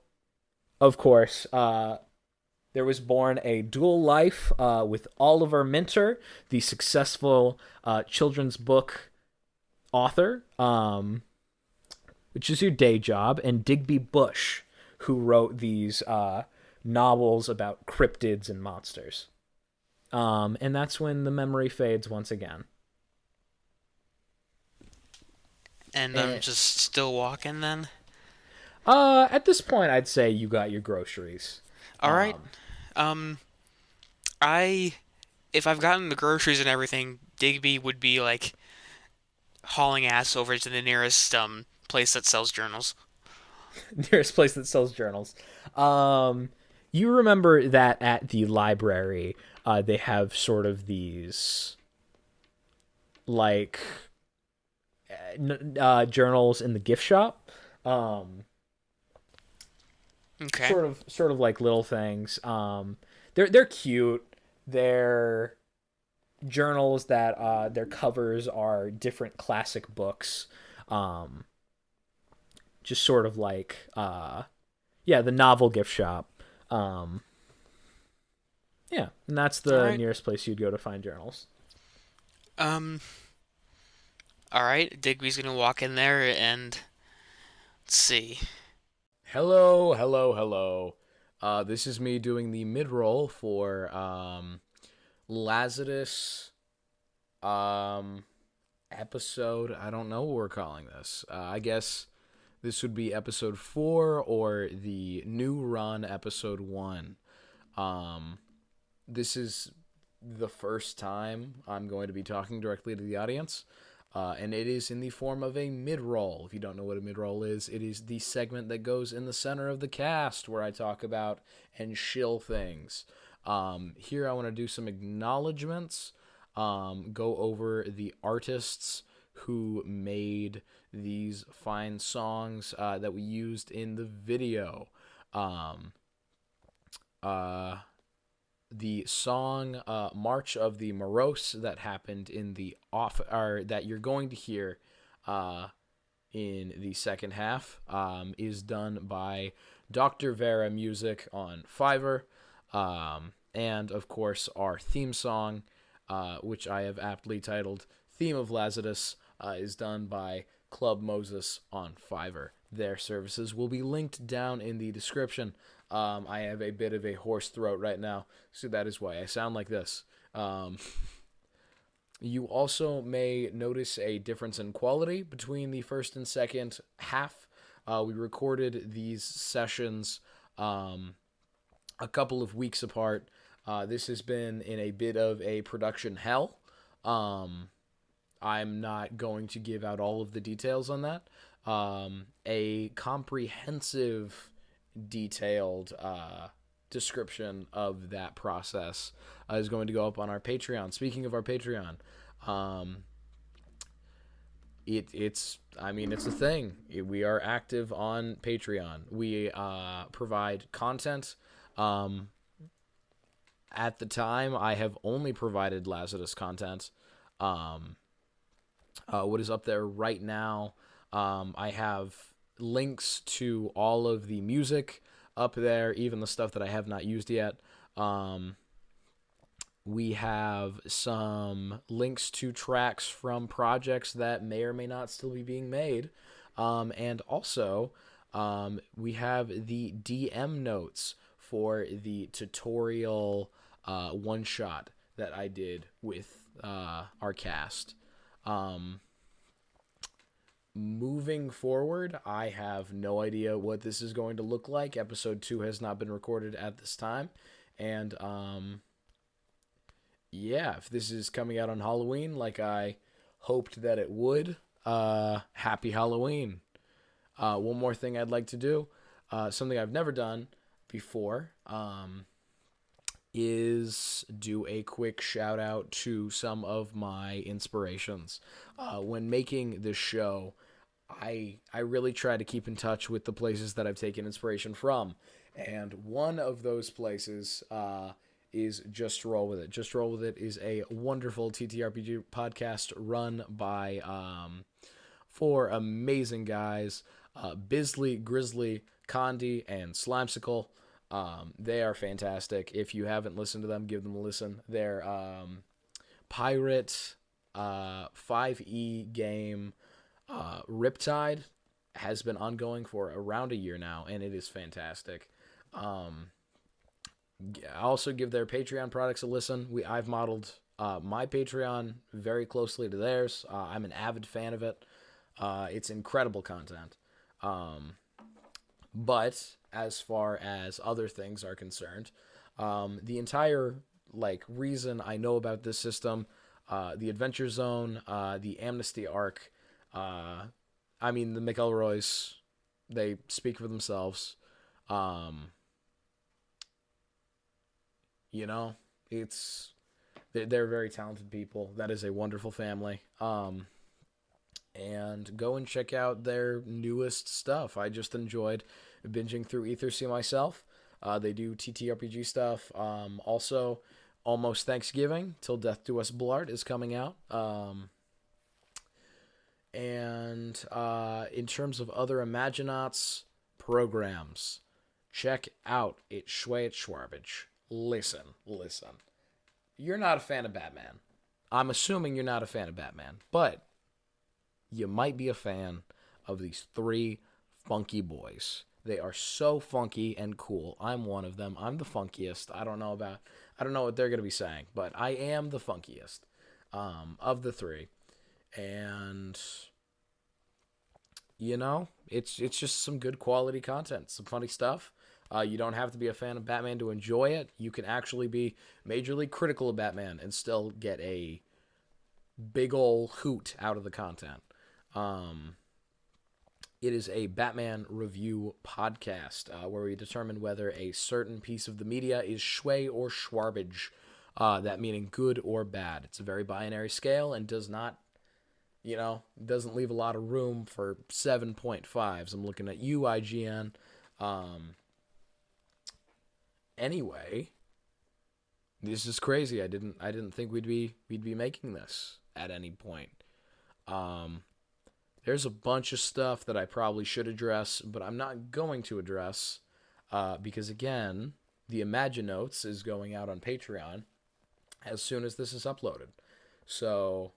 of course, there was born a dual life with Oliver Minter, the successful children's book author, which is your day job, and Digby Bush, who wrote these novels about cryptids and monsters. And that's when the memory fades once again. And I'm just still walking then? At this point, I'd say you got your groceries. All right. If I've gotten the groceries and everything, Digby would be like hauling ass over to the nearest place that sells journals. Nearest place that sells journals. You remember that at the library, they have sort of these like journals in the gift shop. Okay. Sort of like little things. They're cute. They're journals that their covers are different classic books. Just sort of like the novel gift shop. And that's the nearest place you'd go to find journals. All right, Digby's gonna walk in there and let's see. Hello. This is me doing the mid-roll for Lazitus episode. I don't know what we're calling this. I guess this would be episode 4 or the new run episode 1. This is the first time I'm going to be talking directly to the audience. And it is in the form of a mid-roll. If you don't know what a mid-roll is, it is the segment that goes in the center of the cast where I talk about and shill things. Here I want to do some acknowledgements, go over the artists who made these fine songs that we used in the video. The song March of the Morose that happened in the that you're going to hear in the second half is done by Drveramusic on Fiverr. And of course our theme song, which I have aptly titled Theme of Lazitus, is done by Clubmosses on Fiverr. Their services will be linked down in the description. I have a bit of a hoarse throat right now, so that is why I sound like this. You also may notice a difference in quality between the first and second half. We recorded these sessions a couple of weeks apart. This has been in a bit of a production hell. I'm not going to give out all of the details on that. A comprehensive, detailed description of that process is going to go up on our Patreon. Speaking of our Patreon, it's a thing. We are active on Patreon. We provide content. At the time, I have only provided Lazitus content. What is up there right now? I have links to all of the music up there, even the stuff that I have not used yet. We have some links to tracks from projects that may or may not still be being made. And also, we have the DM notes for the tutorial one-shot that I did with our cast. Moving forward, I have no idea what this is going to look like. Episode 2 has not been recorded at this time. And, yeah, if this is coming out on Halloween like I hoped that it would, happy Halloween. One more thing I'd like to do, something I've never done before, is do a quick shout out to some of my inspirations. When making this show, I really try to keep in touch with the places that I've taken inspiration from. And one of those places is Just Roll With It. Just Roll With It is a wonderful TTRPG podcast run by 4 amazing guys, Bisley, Grizzly, Condi, and Slimesicle. They are fantastic. If you haven't listened to them, give them a listen. Their pirate 5e game, Riptide, has been ongoing for around a year now, and it is fantastic. I also give their Patreon products a listen. I've modeled my Patreon very closely to theirs. I'm an avid fan of it. It's incredible content. But as far as other things are concerned, the entire reason I know about this system, the Adventure Zone, the Amnesty arc, the McElroys, they speak for themselves. They're very talented people. That is a wonderful family. And go and check out their newest stuff. I just enjoyed binging through Ethersea myself. They do TTRPG stuff. Also, Almost Thanksgiving, Till Death Do Us Blart is coming out. And in terms of other Imaginauts programs, check out It's Schway Schwarbage. Listen. You're not a fan of Batman. I'm assuming you're not a fan of Batman, but you might be a fan of these 3 funky boys. They are so funky and cool. I'm one of them. I'm the funkiest. I don't know what they're going to be saying, but I am the funkiest of the 3. And it's just some good quality content, some funny stuff. You don't have to be a fan of Batman to enjoy it. You can actually be majorly critical of Batman and still get a big ol' hoot out of the content. It is a Batman review podcast where we determine whether a certain piece of the media is schway or schwarbage, that meaning good or bad. It's a very binary scale and does not, doesn't leave a lot of room for 7.5s. I'm looking at you, IGN. Anyway, this is crazy. I didn't think we'd be making this at any point. There's a bunch of stuff that I probably should address, but I'm not going to address because, again, the Imaginotes is going out on Patreon as soon as this is uploaded. So,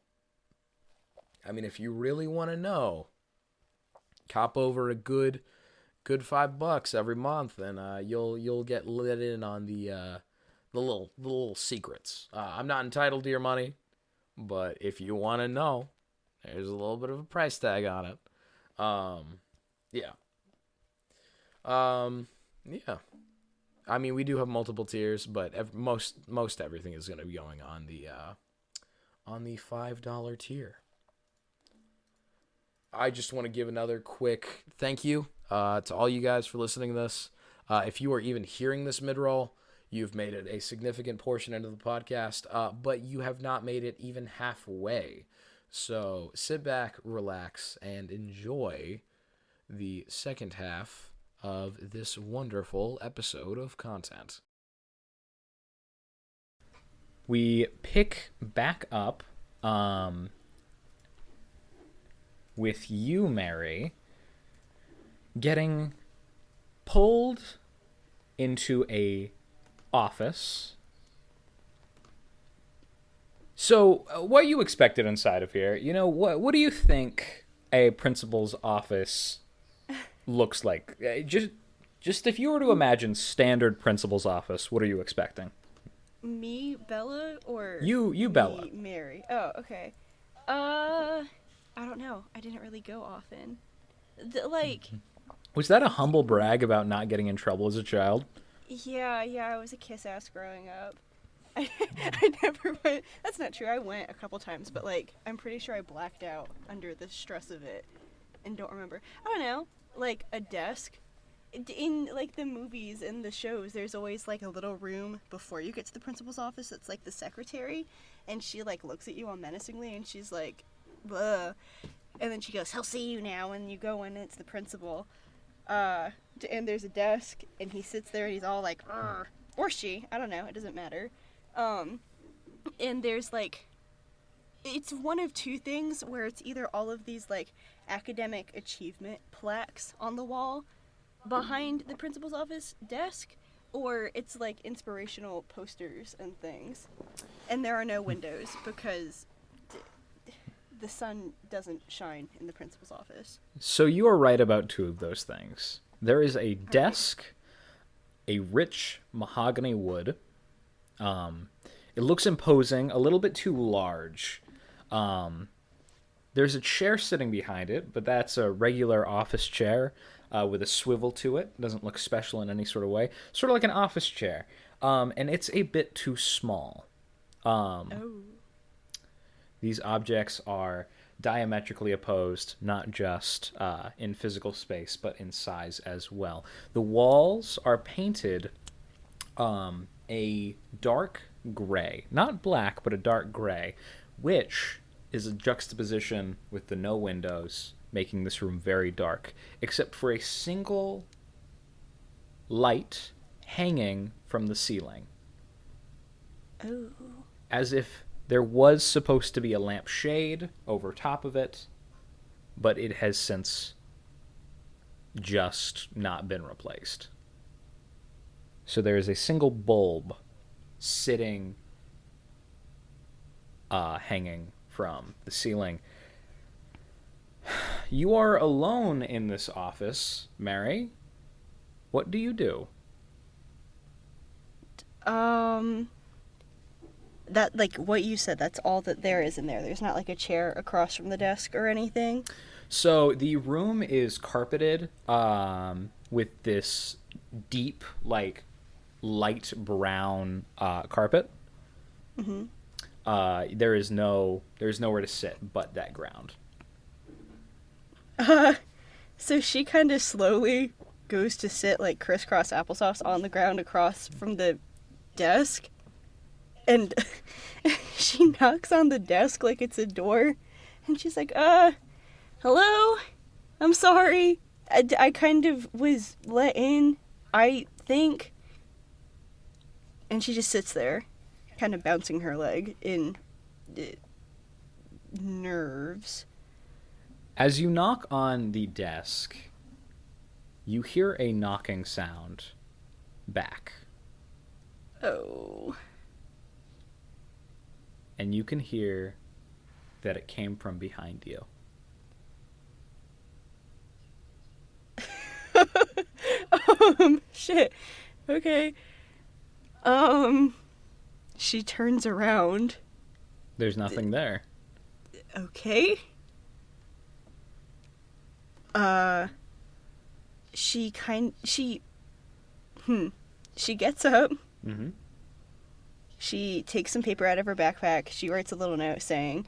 if you really want to know, cop over a good $5 every month, and you'll get let in on the little secrets. I'm not entitled to your money, but if you want to know, there's a little bit of a price tag on it. Yeah. Yeah. I mean, we do have multiple tiers, but most everything is going to be going on the $5 tier. I just want to give another quick thank you to all you guys for listening to this. If you are even hearing this mid-roll, you've made it a significant portion into the podcast, but you have not made it even halfway. So sit back, relax, and enjoy the second half of this wonderful episode of content. We pick back up with you, Mary, getting pulled into a office. So, what you expected inside of here? You know, what do you think a principal's office looks like? Just if you were to imagine standard principal's office, what are you expecting? Me, Bella, or you, Bella. me, Mary? Oh, okay. I don't know. I didn't really go often. Was that a humble brag about not getting in trouble as a child? Yeah, I was a kiss ass growing up. I never went. That's not true. I went a couple times, but like I'm pretty sure I blacked out under the stress of it and don't remember. I don't know. Like a desk in like the movies and the shows, there's always like a little room before you get to the principal's office that's like the secretary, and she like looks at you all menacingly and she's like, "Bleh," and then she goes, "He'll see you now," and you go in and it's the principal. And there's a desk and he sits there and he's all like, "Arr," or she, I don't know, it doesn't matter. And there's like, it's one of two things where it's either all of these like academic achievement plaques on the wall behind the principal's office desk, or it's like inspirational posters and things. And there are no windows because the sun doesn't shine in the principal's office. So you are right about two of those things. There is a desk, a rich mahogany wood. It looks imposing, a little bit too large. There's a chair sitting behind it, but that's a regular office chair with a swivel to it. It doesn't look special in any sort of way. Sort of like an office chair. And it's a bit too small. These objects are diametrically opposed, not just in physical space, but in size as well. The walls are painted a dark gray. Not black, but a dark gray, which is a juxtaposition with the no windows, making this room very dark, except for a single light hanging from the ceiling. Oh. As if there was supposed to be a lampshade over top of it, but it has since just not been replaced. So there is a single bulb sitting, hanging from the ceiling. You are alone in this office, Mary. What do you do? That, like, what you said, that's all that there is in there. There's not, like, a chair across from the desk or anything? So the room is carpeted with this deep, like, light brown carpet. Mm-hmm. There's nowhere to sit but that ground. So she kind of slowly goes to sit, like, crisscross applesauce on the ground across from the desk. And she knocks on the desk like it's a door. And she's like, hello? I'm sorry. I kind of was let in, I think. And she just sits there, kind of bouncing her leg in nerves. As you knock on the desk, you hear a knocking sound back. Oh. And you can hear that it came from behind you. Shit. Okay. She turns around There's nothing there. Okay. She gets up. Mm-hmm. She takes some paper out of her backpack. She writes a little note saying,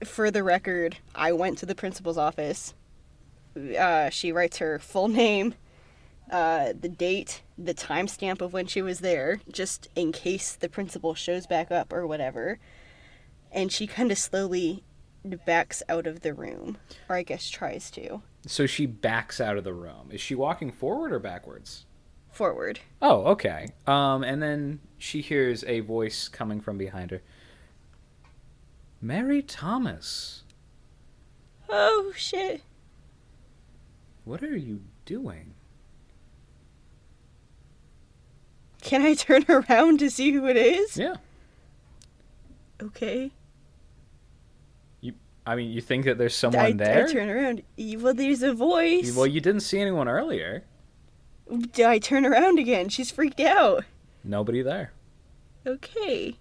"For the record, I went to the principal's office." She writes her full name, the date, the timestamp of when she was there, just in case the principal shows back up or whatever. And she kind of slowly backs out of the room, or I guess tries to. So she backs out of the room. Is she walking forward or backwards? Forward. Oh, okay. And then she hears a voice coming from behind her. Mary Thomas, Oh, shit. what are you doing? Can I turn around to see who it is? Yeah. Okay. You think that there's someone there? I turn around. Well, there's a voice. Well, you didn't see anyone earlier. I turn around again. She's freaked out. Nobody there. Okay.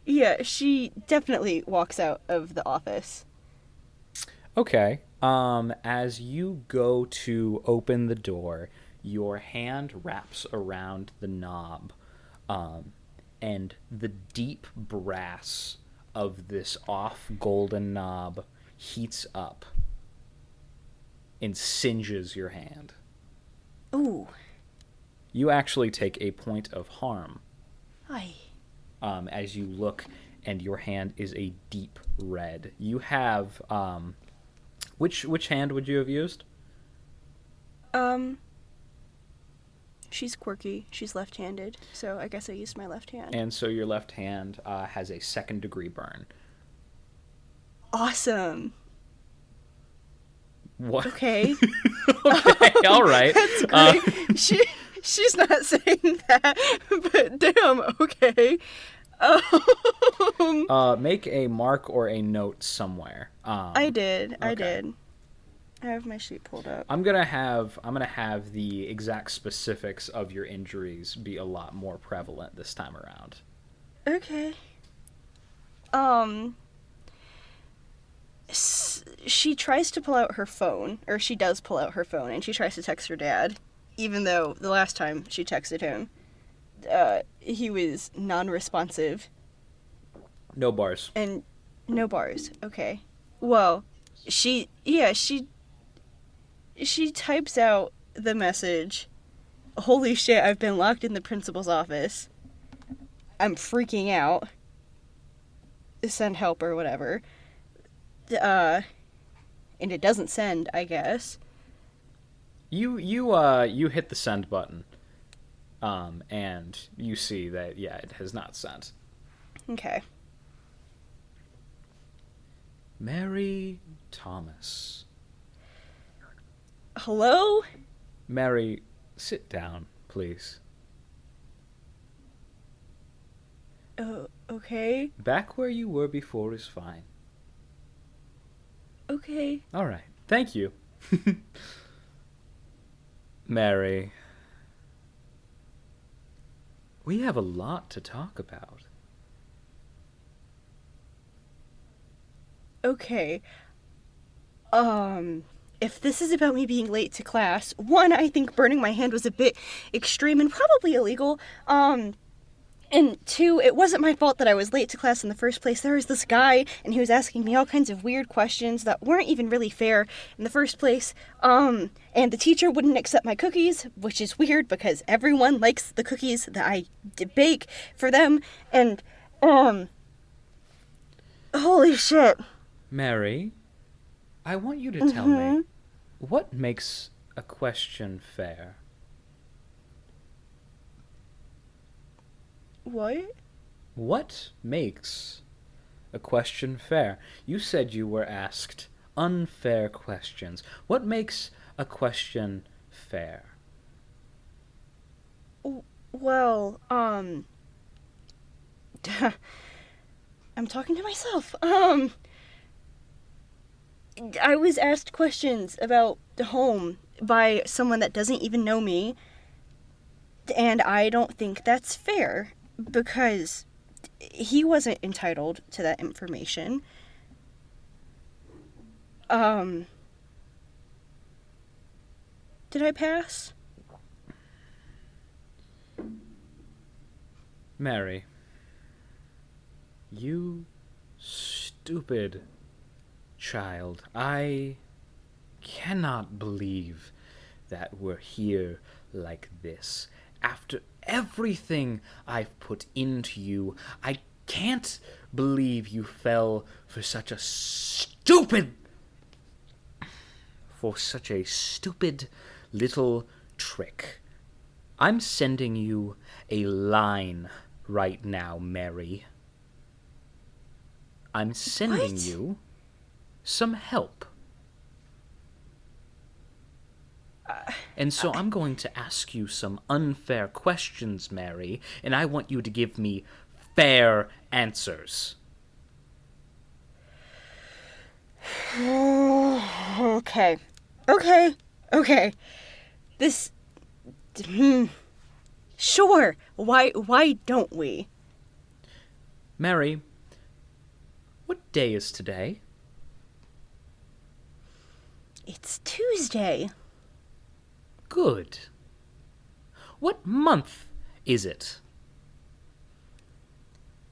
Yeah, she definitely walks out of the office. Okay. As you go to open the door, your hand wraps around the knob, and the deep brass of this off golden knob heats up and singes your hand. Ooh. You actually take a point of harm. Aye. As you look, and your hand is a deep red. You have which hand would you have used? She's quirky. She's left-handed, so I guess I used my left hand. And so your left hand has a 2nd-degree burn. Awesome. What? Okay. Okay, all right. That's great. She's not saying that, but damn, okay. Make a mark or a note somewhere. I did. okay. I have my sheet pulled up. I'm gonna have the exact specifics of your injuries be a lot more prevalent this time around. Okay. She tries to pull out her phone, or she does pull out her phone, and she tries to text her dad, even though the last time she texted him, he was non-responsive. No bars. And no bars. Okay. Well, she types out the message, "Holy shit, I've been locked in the principal's office. I'm freaking out. Send help," or whatever. And it doesn't send, I guess. You hit the send button. And you see that it has not sent. Okay. Mary Thomas. Hello? Mary, sit down, please. Okay. Back where you were before is fine. Okay. All right. Thank you. Mary, we have a lot to talk about. Okay. If this is about me being late to class, one, I think burning my hand was a bit extreme and probably illegal. And two, it wasn't my fault that I was late to class in the first place. There was this guy, and he was asking me all kinds of weird questions that weren't even really fair in the first place. And the teacher wouldn't accept my cookies, which is weird because everyone likes the cookies that I bake for them. And, holy shit. Mary, I want you to tell me, what makes a question fair? What? What makes a question fair? You said you were asked unfair questions. What makes a question fair? Well, I'm talking to myself. I was asked questions about the home by someone that doesn't even know me, and I don't think that's fair Because he wasn't entitled to that information. Did I pass? Mary, you stupid child. I cannot believe that we're here like this. After everything I've put into you, I can't believe you fell for such a stupid little trick. I'm sending you a line right now, Mary. I'm sending you some help. And so I'm going to ask you some unfair questions, Mary, and I want you to give me fair answers. Okay. This... Sure. Why don't we? Mary, what day is today? It's Tuesday. Good. What month is it?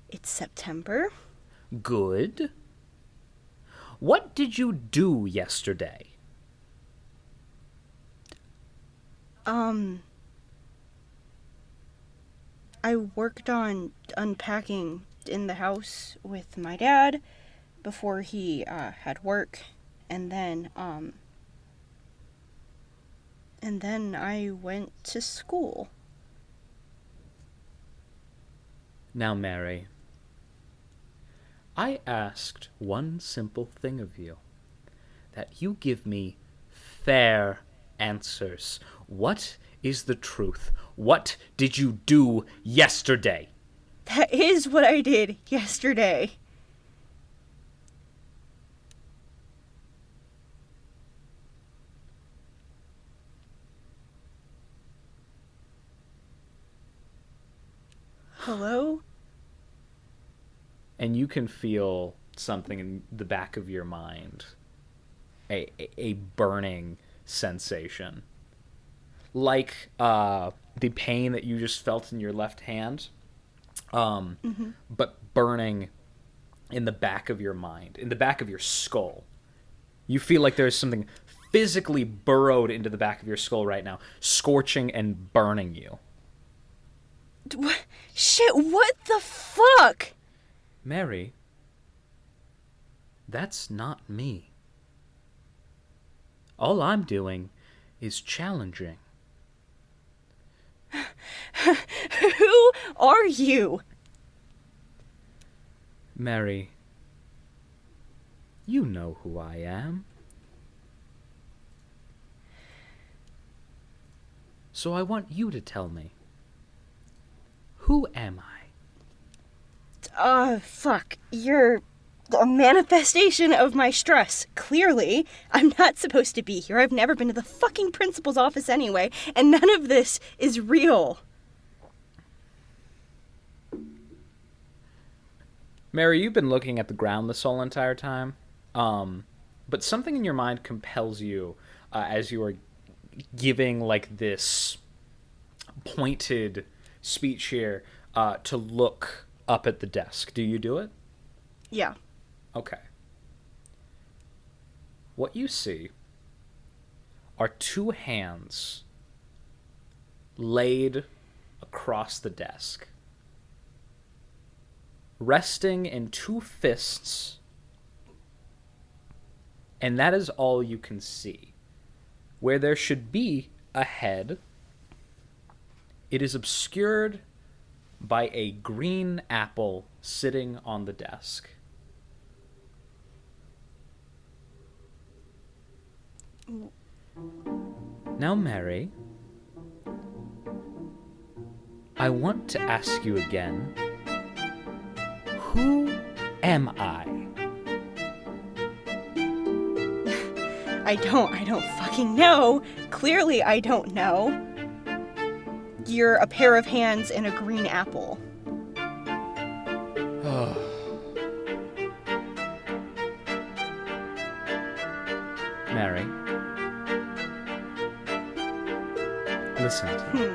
It's September. Good. What did you do yesterday? I worked on unpacking in the house with my dad before he had work, and then I went to school. Now, Mary, I asked one simple thing of you, that you give me fair answers. What is the truth? What did you do yesterday? That is what I did yesterday. Hello? And you can feel something in the back of your mind. A burning sensation. Like the pain that you just felt in your left hand, but burning in the back of your mind, in the back of your skull. You feel like there's something physically burrowed into the back of your skull right now, scorching and burning you. Shit, what the fuck? Mary, that's not me. All I'm doing is challenging. Who are you? Mary, you know who I am. So I want you to tell me. Who am I? Fuck. You're a manifestation of my stress. Clearly, I'm not supposed to be here. I've never been to the fucking principal's office anyway, and none of this is real. Mary, you've been looking at the ground this whole entire time, but something in your mind compels you as you are giving like this pointed speech here to look up at the desk. Do you do it? Yeah. Okay. What you see are two hands laid across the desk, resting in two fists, and that is all you can see. Where there should be a head, it is obscured by a green apple sitting on the desk. Now, Mary, I want to ask you again, who am I? I don't fucking know. Clearly, I don't know. You're a pair of hands and a green apple. Mary, listen to me.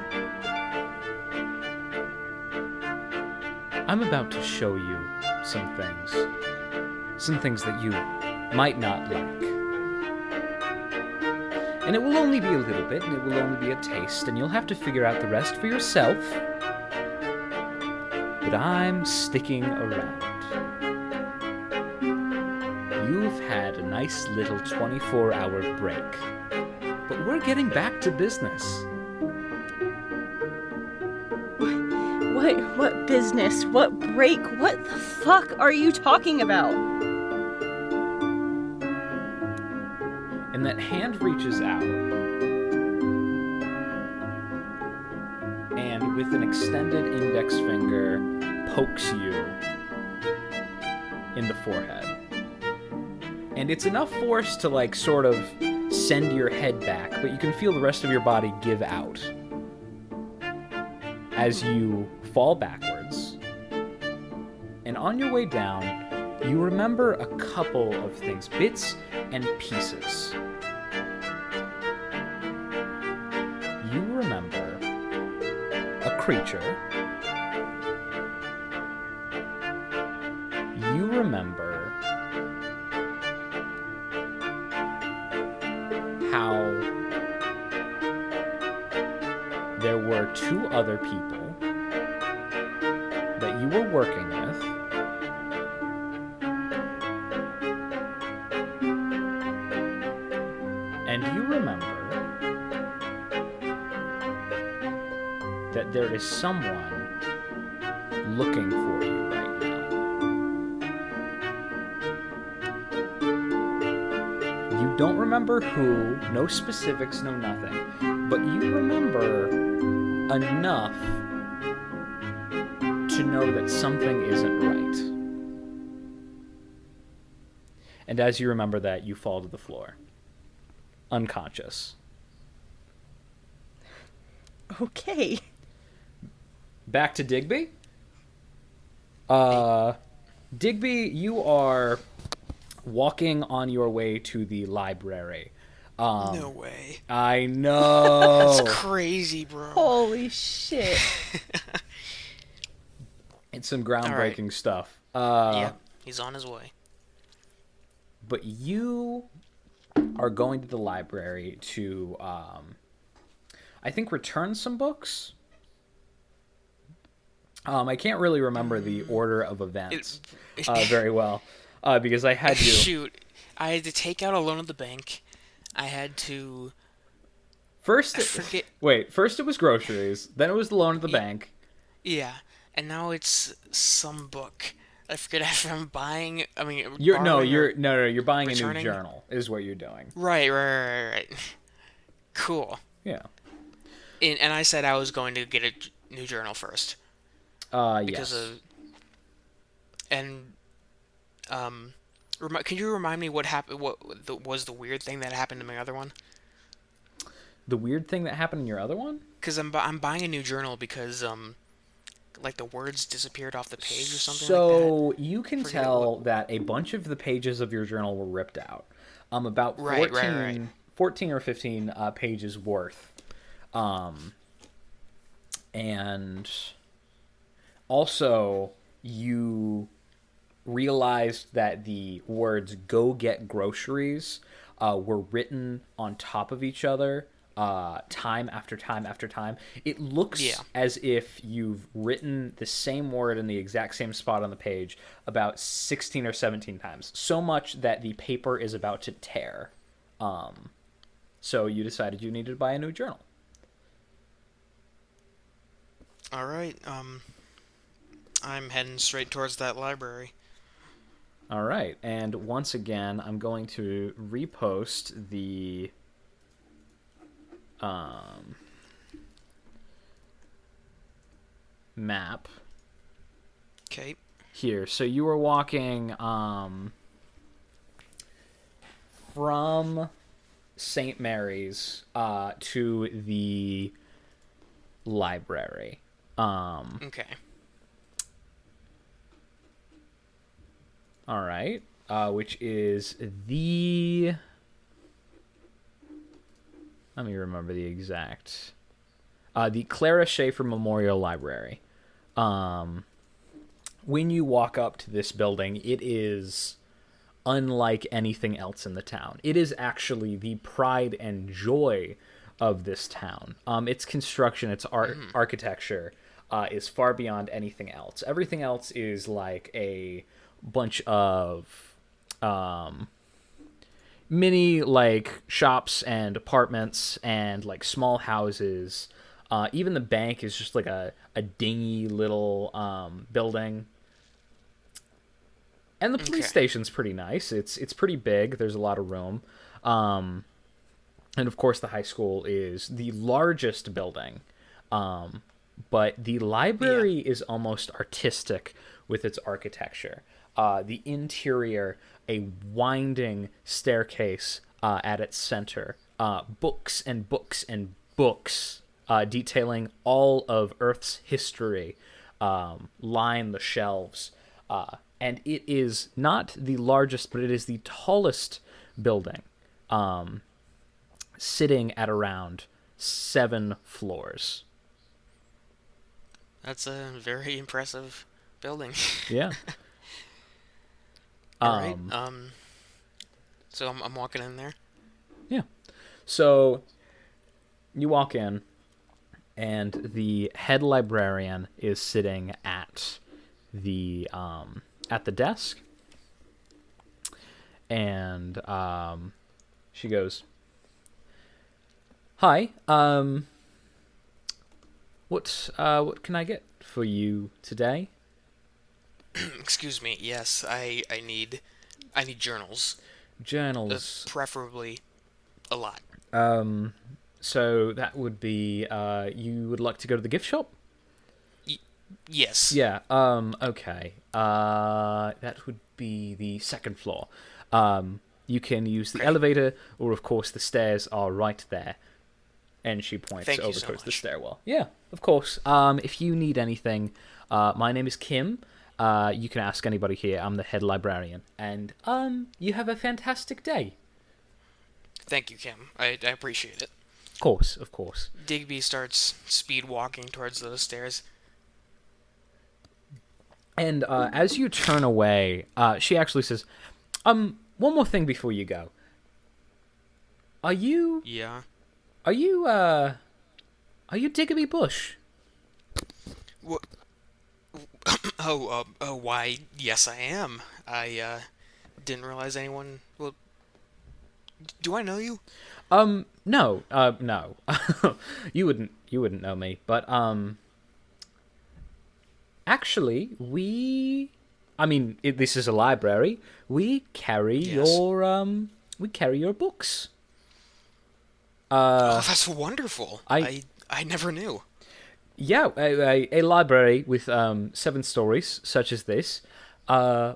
I'm about to show you some things that you might not like. And it will only be a little bit, and it will only be a taste, and you'll have to figure out the rest for yourself. But I'm sticking around. You've had a nice little 24-hour break, but we're getting back to business. What business? What break? What the fuck are you talking about? And that hand reaches out, and with an extended index finger, pokes you in the forehead. And it's enough force to, like, sort of send your head back, but you can feel the rest of your body give out as you fall backwards. And on your way down, you remember a couple of things, bits and pieces. You remember a creature. You remember how there were two other people that you were working with, and you remember that there is someone looking for you right now. You don't remember who, no specifics, no nothing, but you remember enough to know that something isn't right. And as you remember that, you fall to the floor, unconscious. Okay. Back to Digby. Digby, you are walking on your way to the library. No way. I know. That's crazy, bro. Holy shit. It's some groundbreaking stuff. Yeah, he's on his way. But you are going to the library to, I think, return some books. I can't really remember the order of events very well because I had you. Shoot, I had to take out a loan at the bank. I had to. First, forget. Wait. First, it was groceries. Then it was the loan at the bank. Yeah, and now it's some book. I forget if I'm buying. I mean, You're borrowing or you're buying returning? a new journal. Is what you're doing. Right. Cool. Yeah. And I said I was going to get a new journal first. Because yes. of. And, can you remind me what happened? What was the weird thing that happened in my other one? The weird thing that happened in your other one? Because I'm buying a new journal because like the words disappeared off the page or something so like that. So you can tell that a bunch of the pages of your journal were ripped out. About 14 or 15 pages worth. And also you realized that the words "go get groceries" were written on top of each other. Time after time after time. It looks as if you've written the same word in the exact same spot on the page about 16 or 17 times. So much that the paper is about to tear. So you decided you needed to buy a new journal. All right. I'm heading straight towards that library. All right. And once again, I'm going to repost the map. Okay. Here. So you were walking from St. Mary's to the library. Okay. All right. Which is the... Let me remember the exact... the Clara Schaefer Memorial Library. When you walk up to this building, it is unlike anything else in the town. It is actually the pride and joy of this town. Its construction, its architecture is far beyond anything else. Everything else is like a bunch of mini like shops and apartments and like small houses. Even the bank is just like a dingy little building. And the police station's pretty nice. It's pretty big. There's a lot of room. And of course the high school is the largest building. But the library is almost artistic with its architecture. The interior, a winding staircase at its center. Books and books and books detailing all of Earth's history line the shelves. And it is not the largest, but it is the tallest building, sitting at around 7 floors. That's a very impressive building. Yeah. All right. So I'm walking in there. Yeah. So you walk in, and the head librarian is sitting at the desk, and she goes, "Hi, what can I get for you today?" Excuse me. Yes, I need journals. Journals. Preferably a lot. So that would be you would like to go to the gift shop? Yes. Yeah. Okay. That would be the second floor. You can use the elevator, or of course the stairs are right there. And she points over towards the stairwell. Yeah, of course. If you need anything, my name is Kim. You can ask anybody here. I'm the head librarian. And you have a fantastic day. Thank you, Kim. I appreciate it. Of course. Digby starts speed walking towards those stairs. And as you turn away, she actually says, one more thing before you go. Yeah. Are you Digby Bush? What? Why, yes, I am. I didn't realize anyone... Well, do I know you? No. No. You wouldn't know me, but, actually, this is a library. We carry your books. Oh, that's wonderful. I never knew. Yeah, a library with 7 stories, such as this.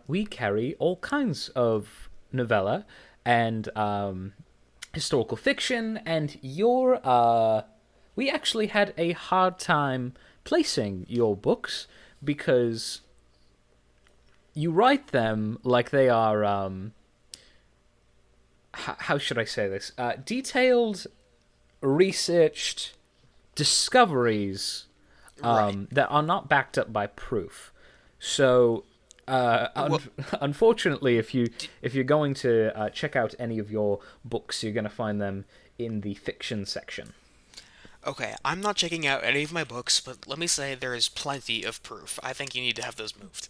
We carry all kinds of novella and historical fiction, and we actually had a hard time placing your books because you write them like they are, how should I say this? Detailed, researched discoveries that are not backed up by proof. So, unfortunately, if you're going to check out any of your books, you're going to find them in the fiction section. Okay, I'm not checking out any of my books, but let me say there is plenty of proof. I think you need to have those moved.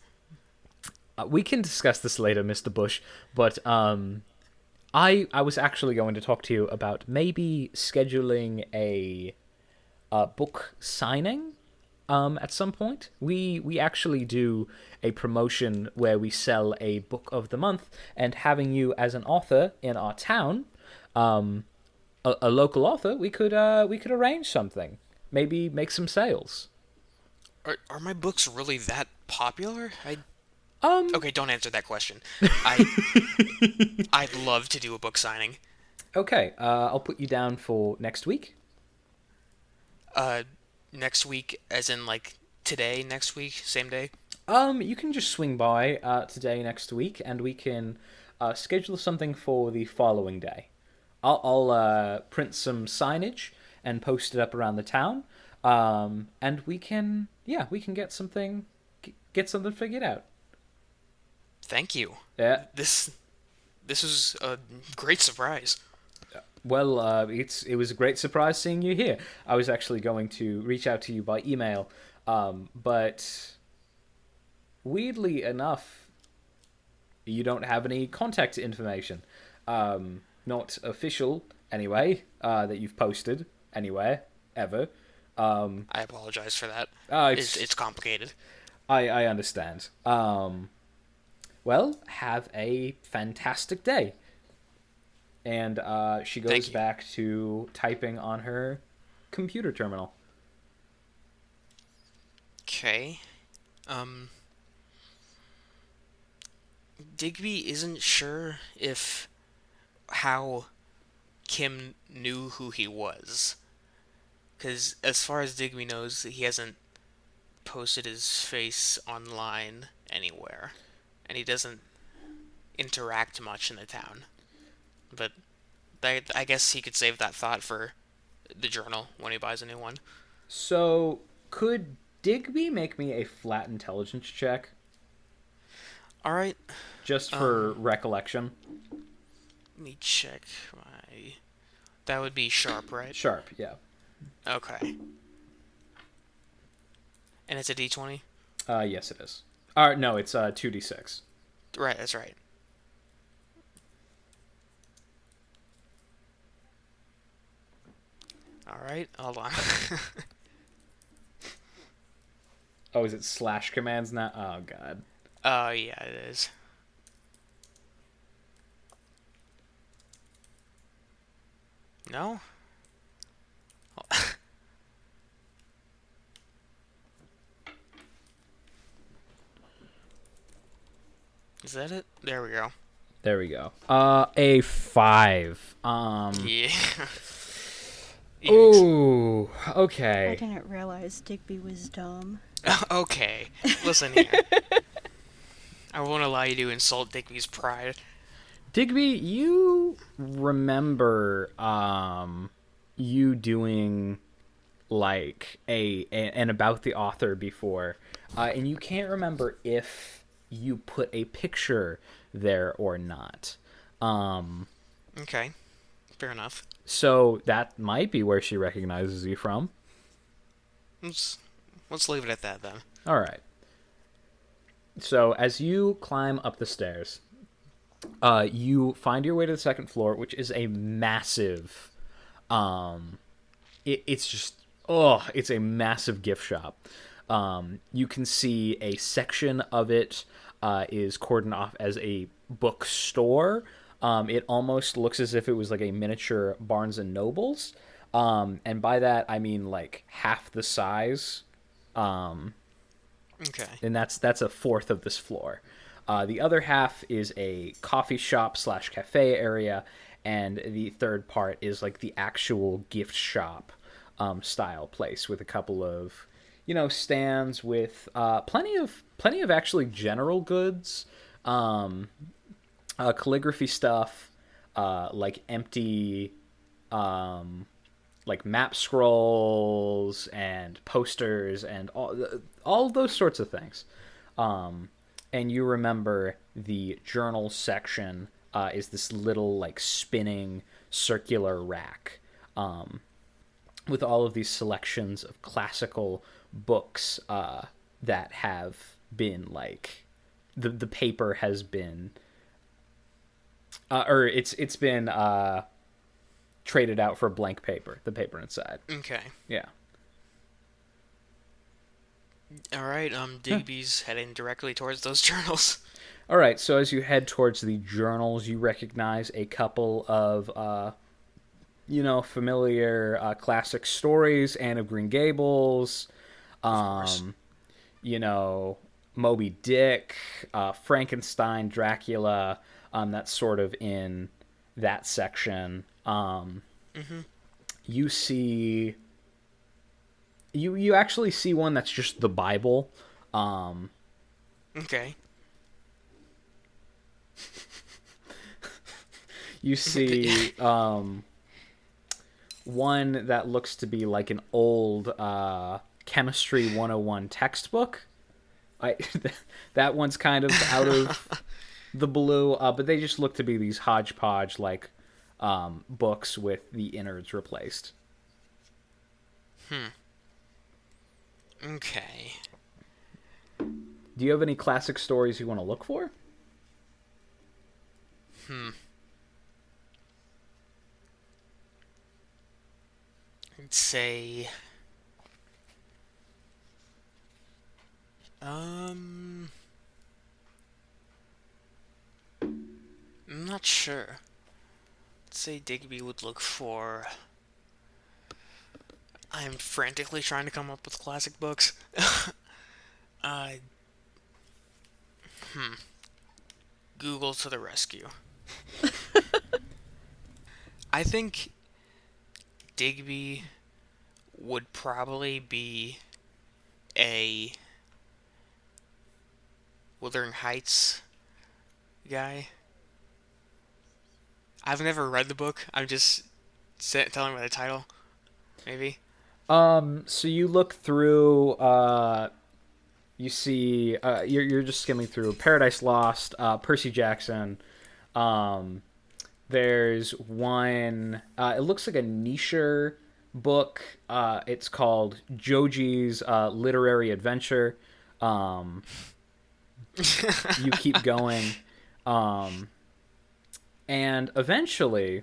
We can discuss this later, Mr. Bush, but I was actually going to talk to you about maybe scheduling a book signing at some point. We actually do a promotion where we sell a book of the month, and having you as an author in our town, a local author, we could arrange something. Maybe make some sales. Are my books really that popular? Okay, don't answer that question. I'd love to do a book signing. Okay, I'll put you down for next week. Next week, as in like today, next week, same day? You can just swing by today, next week, and we can schedule something for the following day. I'll print some signage and post it up around the town, and we can get something figured out. Thank you. Yeah. This was a great surprise. Well, it was a great surprise seeing you here. I was actually going to reach out to you by email, but weirdly enough, you don't have any contact information. Not official, anyway, that you've posted anywhere, ever. I apologize for that. It's complicated. I understand. Well, have a fantastic day. And she goes back to typing on her computer terminal. Okay. Digby isn't sure if how Kim knew who he was. Because as far as Digby knows, he hasn't posted his face online anywhere. And he doesn't interact much in the town. But I guess he could save that thought for the journal when he buys a new one. So, could Digby make me a flat intelligence check? Alright. Just for recollection? Let me check my... That would be sharp, right? Sharp, yeah. Okay. And it's a d20? Yes, it is. No, it's 2d6. Right, that's right. Alright, hold on. Oh, is it slash commands now? Oh, God. Yeah, it is. No? Is that it? There we go. There we go. A 5. Yeah. Ooh, I okay. didn't realize Digby was dumb. Okay, listen here. I won't allow you to insult Digby's pride. Digby, you remember you doing like an about the author before, and you can't remember if you put a picture there or not. Okay, fair enough. So that might be where she recognizes you from. Let's leave it at that then. All right. So as you climb up the stairs, you find your way to the second floor, which is a massive. It's a massive gift shop. You can see a section of it is cordoned off as a bookstore. It almost looks as if it was like a miniature Barnes and Nobles. And by that, I mean like half the size. Okay. And that's a fourth of this floor. The other half is a coffee shop / cafe area, and the third part is like the actual gift shop style place with a couple of stands with plenty of actually general goods, calligraphy stuff, like empty like map scrolls and posters and all those sorts of things. And you remember the journal section is this little like spinning circular rack with all of these selections of classical books that have been like the paper has been or it's been traded out for blank paper, the paper inside. Okay. Yeah. All right. Digby's heading directly towards those journals. All right. So as you head towards the journals, you recognize a couple of, familiar classic stories: Anne of Green Gables, Moby Dick, Frankenstein, Dracula. That's sort of in that section. You see. You actually see one that's just the Bible, Okay. You see one that looks to be like an old Chemistry 101 textbook. That one's kind of out of the blue, but they just look to be these hodgepodge like books with the innards replaced. Okay. Do you have any classic stories you want to look for? I'd say... I'm not sure. I'd say Digby would look for... I'm frantically trying to come up with classic books. uh, Google to the rescue. I think Digby would probably be a Wuthering Heights guy. I've never read the book. I'm just telling by the title. Maybe. So you look through. You see. You're just skimming through Paradise Lost, Percy Jackson. There's one. It looks like a nicher book. It's called Joji's Literary Adventure. You keep going, and eventually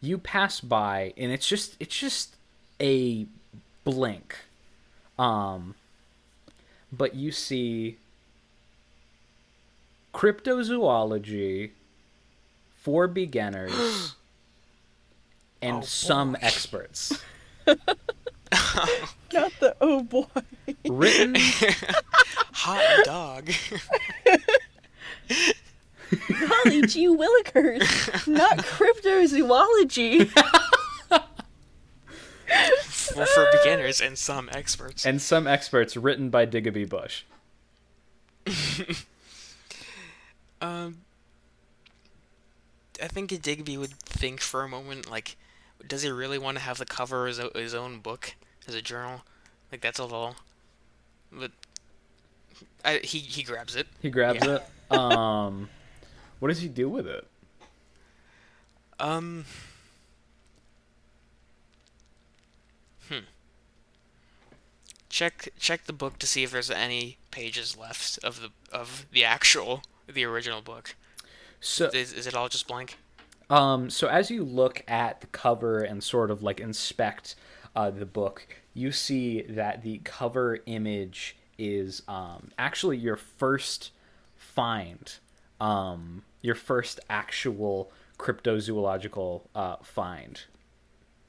you pass by, and it's just a blink. But you see cryptozoology for beginners and some experts. Not the oh boy. Written Hot dog. Golly gee willikers, not cryptozoology. Well, for beginners and some experts. and some experts, written by Digby Bush. I think Digby would think for a moment, like, does he really want to have the cover as his own book, as a journal? Like, that's a little... But he grabs it. He grabs it. What does he do with it? Check the book to see if there's any pages left of the original book. So Is it all just blank? So as you look at the cover and sort of like inspect the book, you see that the cover image is actually your first find, your first actual cryptozoological find,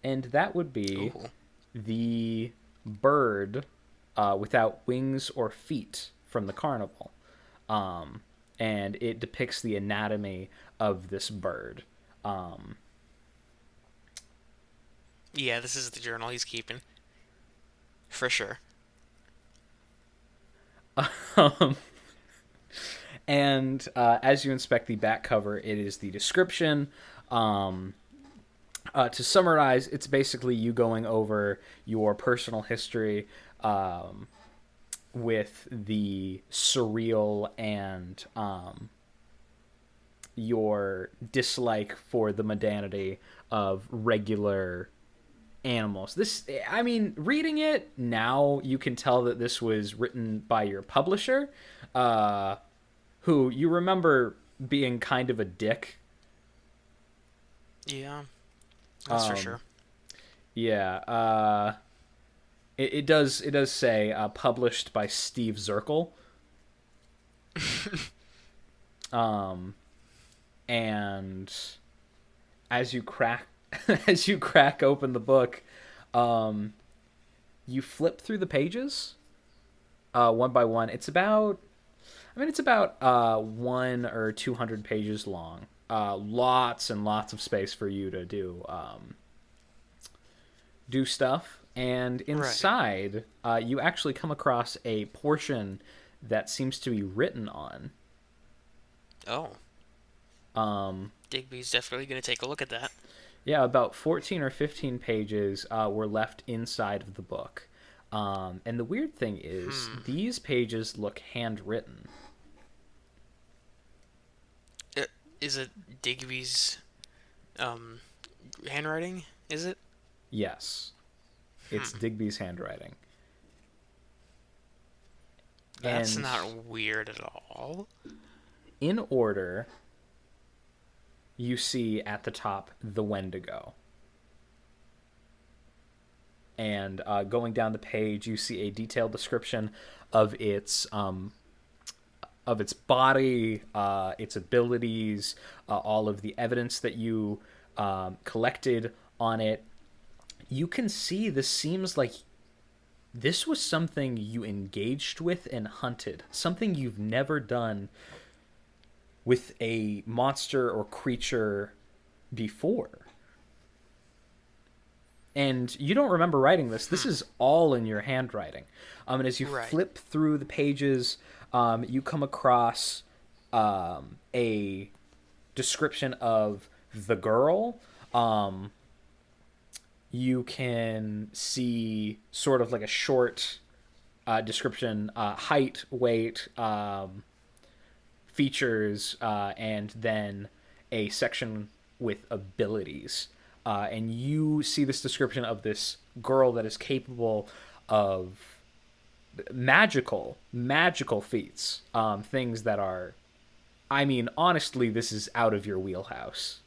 and that would be the bird without wings or feet from the carnival, and it depicts the anatomy of this bird. Yeah, this is the journal he's keeping. For sure. And as you inspect the back cover, it is the description. To summarize, it's basically you going over your personal history with the surreal and your dislike for the mundanity of regular animals. Reading it now, you can tell that this was written by your publisher, who you remember being kind of a dick. Yeah, that's for sure. Yeah, it does say published by Steve Zirkle. And as you crack open the book, you flip through the pages one by one. It's about 100 or 200 pages long. Lots and lots of space for you to do stuff. And inside, you actually come across a portion that seems to be written on. Oh. Digby's definitely going to take a look at that. Yeah, about 14 or 15 pages were left inside of the book. And the weird thing is, these pages look handwritten. Is it Digby's handwriting? Is it? Yes. It's Digby's handwriting. That's And not weird at all. in order, you see at the top the Wendigo. And going down the page, you see a detailed description of its body, its abilities, all of the evidence that you collected on it. You can see this seems like this was something you engaged with and hunted, something you've never done with a monster or creature before. And you don't remember writing this. This is all in your handwriting. And as you flip through the pages, you come across a description of the girl. You can see sort of like a short description, height, weight, features, and then a section with abilities. And you see this description of this girl that is capable of magical feats, things that are, I mean, honestly, this is out of your wheelhouse.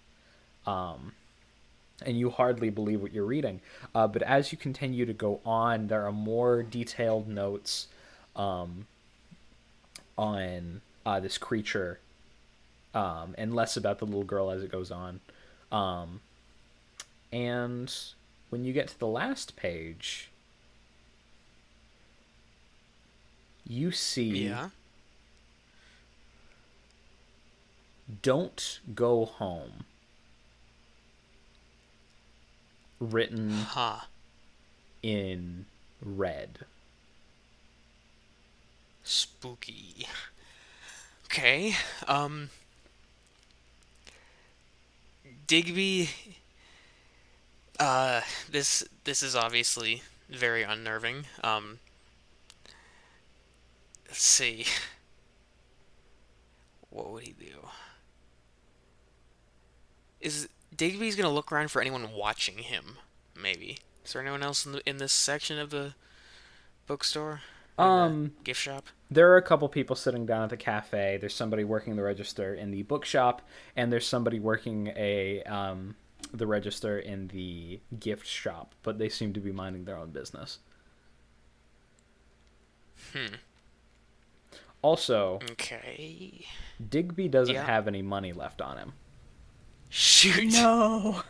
And you hardly believe what you're reading. But as you continue to go on, there are more detailed notes on this creature, and less about the little girl as it goes on. And when you get to the last page, you see... Yeah. Don't go home. Written in red. Spooky. Okay. Digby. This is obviously very unnerving. Let's see. What would he do? Is Digby's gonna look around for anyone watching him? Maybe. Is there anyone else in this section of the bookstore? Gift shop? There are a couple people sitting down at the cafe. There's somebody working the register in the bookshop, and there's somebody working the register in the gift shop, but they seem to be minding their own business. Also, okay. Digby doesn't have any money left on him. Shoot. No.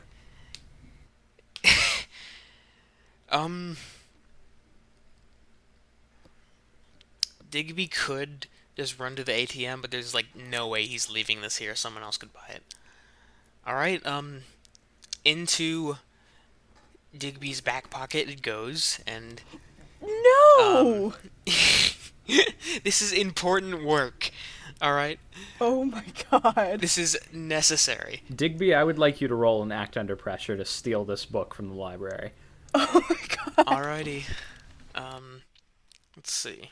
Digby could just run to the ATM, but there's like no way he's leaving this here. Someone else could buy it. All right. Into Digby's back pocket it goes, and No. this is important work. All right. Oh my god. This is necessary. Digby, I would like you to roll and act under pressure to steal this book from the library. Oh my god. Alrighty. Let's see.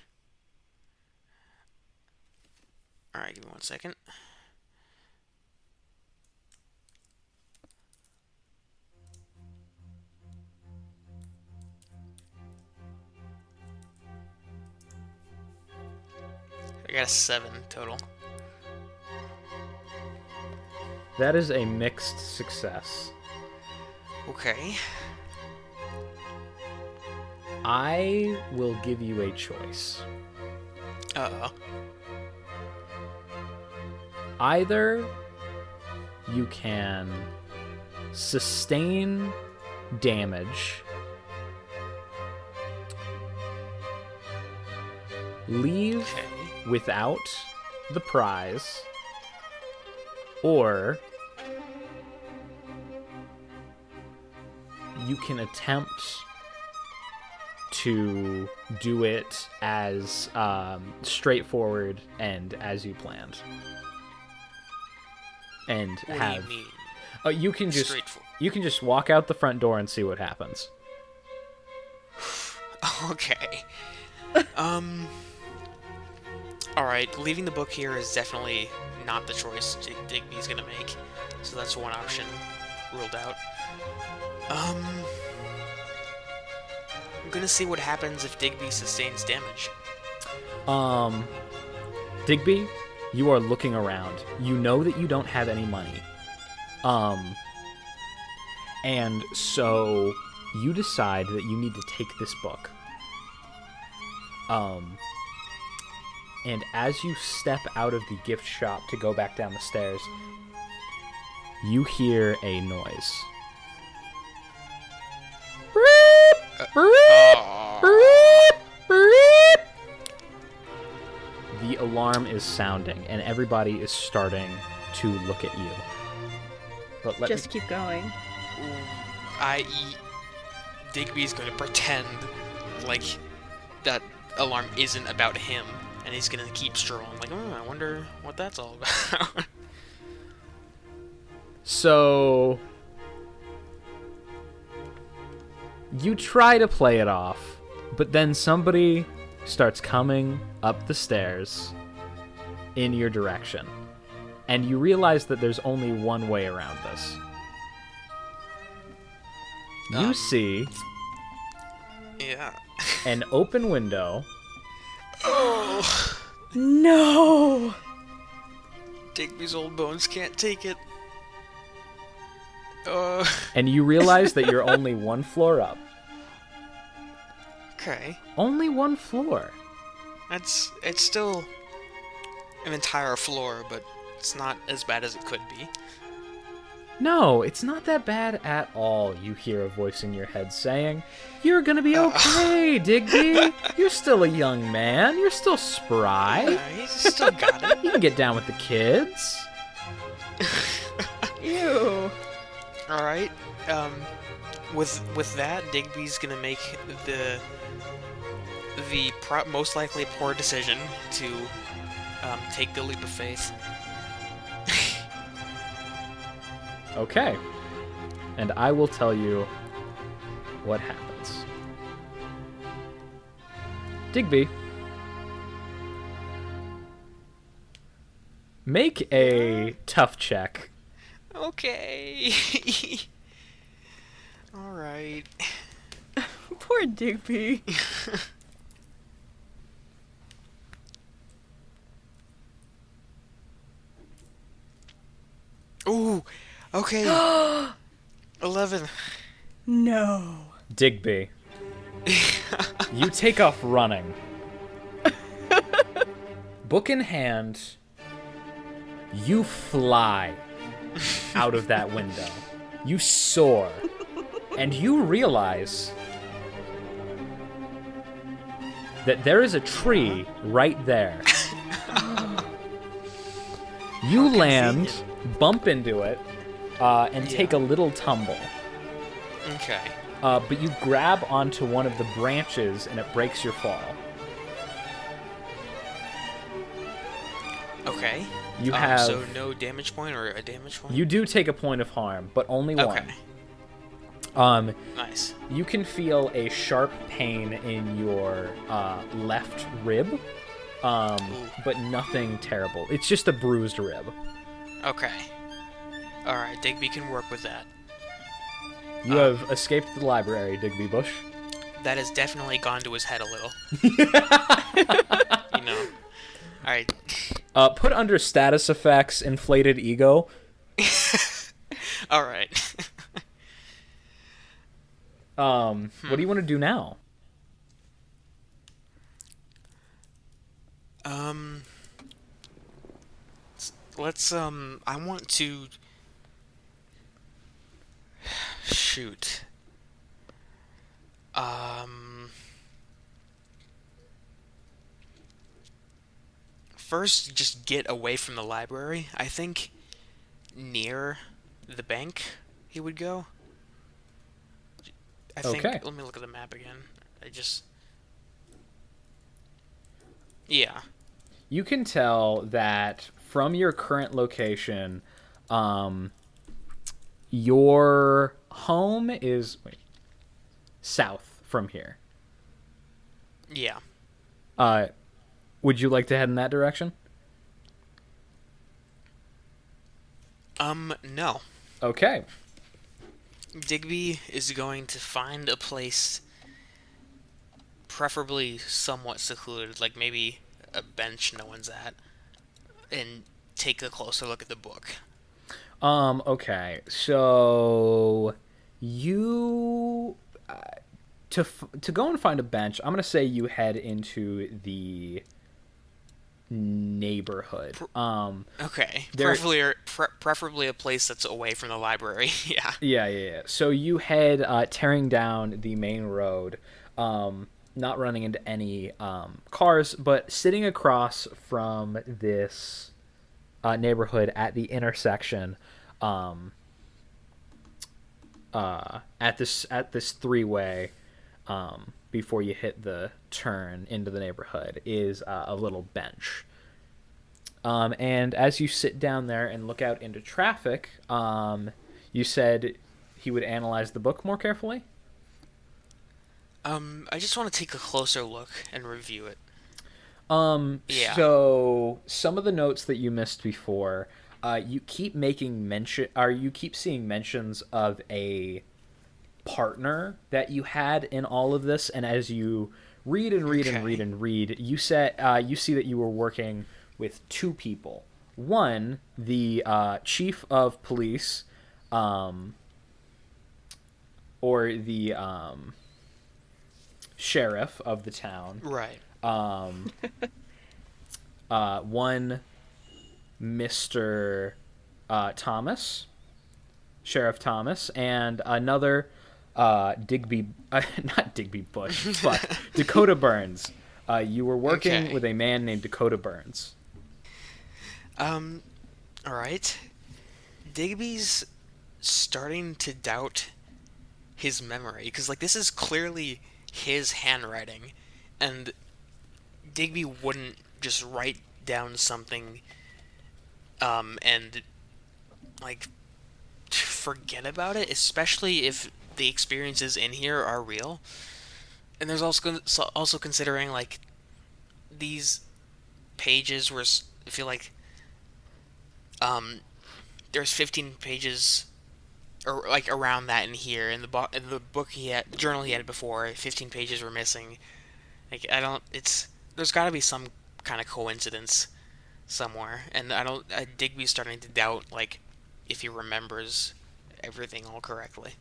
Alright, give me 1 second. I got a 7 total. That is a mixed success. Okay. I will give you a choice. Uh-oh. Either you can sustain damage, leave without the prize, or you can attempt to do it as straightforward and as you planned. And What have do you mean? you can just walk out the front door and see what happens. Okay. Alright, leaving the book here is definitely not the choice Digby's gonna make. So that's one option ruled out. I'm gonna see what happens if Digby sustains damage. Digby, you are looking around. You know that you don't have any money. And so you decide that you need to take this book. And as you step out of the gift shop to go back down the stairs, you hear a noise. The alarm is sounding, and everybody is starting to look at you. But Just keep going. Digby's gonna pretend like that alarm isn't about him, and he's gonna keep strolling. Like, I wonder what that's all about. So you try to play it off, but then somebody starts coming up the stairs in your direction, and you realize that there's only one way around this. You see Yeah. an open window. Oh, No! Digby's old bones can't take it. And you realize that you're only one floor up. Okay. Only one floor. It's still an entire floor, but it's not as bad as it could be. No, it's not that bad at all, you hear a voice in your head saying. You're gonna be okay, Digby. You're still a young man. You're still spry. Yeah, he's still got it. You can get down with the kids. Ew. All right. With that, Digby's gonna make the most likely poor decision to take the leap of faith. Okay. And I will tell you what happens. Digby, make a tough check. Okay. All right. Poor Digby. Ooh. Okay. 11. No. Digby, you take off running. Book in hand, you fly out of that window. You soar, and you realize that there is a tree right there. You land, bump into it, and take a little tumble. Okay. But you grab onto one of the branches, and it breaks your fall. Okay. You have... So no damage point or a damage point? You do take a point of harm, but only one. Okay. Nice. You can feel a sharp pain in your left rib, but nothing terrible. It's just a bruised rib. Okay. Alright, Digby can work with that. You have escaped the library, Digby Bush. That has definitely gone to his head a little. You know. Alright. Put under status effects, inflated ego. Alright. What do you want to do now? Let's, I want to... Shoot. First, just get away from the library. I think near the bank he would go. I think, Okay. let me look at the map again. I just... Yeah. You can tell that from your current location, your home is south from here. Yeah. Would you like to head in that direction? No. Okay. Digby is going to find a place, preferably somewhat secluded, like maybe a bench no one's at, and take a closer look at the book. Okay. So you to go and find a bench, I'm gonna say you head into the neighborhood. Okay. There- Preferably a place that's away from the library. Yeah. Yeah. So you head tearing down the main road, not running into any cars, but sitting across from this neighborhood at the intersection, at this three-way, before you hit the turn into the neighborhood, is a little bench. And as you sit down there and look out into traffic, you said he would analyze the book more carefully? I just want to take a closer look and review it. Yeah. So some of the notes that you missed before, you keep you keep seeing mentions of a partner that you had in all of this, and as you read and read and read and read, you see that you were working with two people. One, the chief of police, or the sheriff of the town. Right. One, Mr. Thomas, Sheriff Thomas, and another Digby, not Digby Bush, but Dakota Burns. You were working with a man named Dakota Burns. All right. Digby's starting to doubt his memory, because like this is clearly his handwriting, and Digby wouldn't just write down something and like forget about it, especially if the experiences in here are real. And there's also considering like these pages were, I feel like there's 15 pages or like around that in here, in the book the journal he had before, 15 pages were missing. Like there's got to be some kind of coincidence somewhere, and Digby's starting to doubt like if he remembers everything all correctly.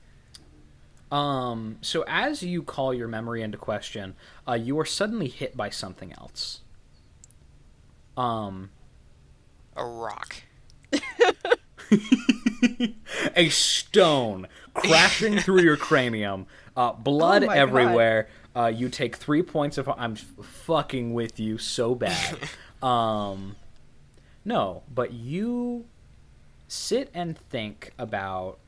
So as you call your memory into question, you are suddenly hit by something else. A rock. A stone crashing through your cranium, blood everywhere. You take 3 points of... I'm fucking with you so bad. No, but you sit and think about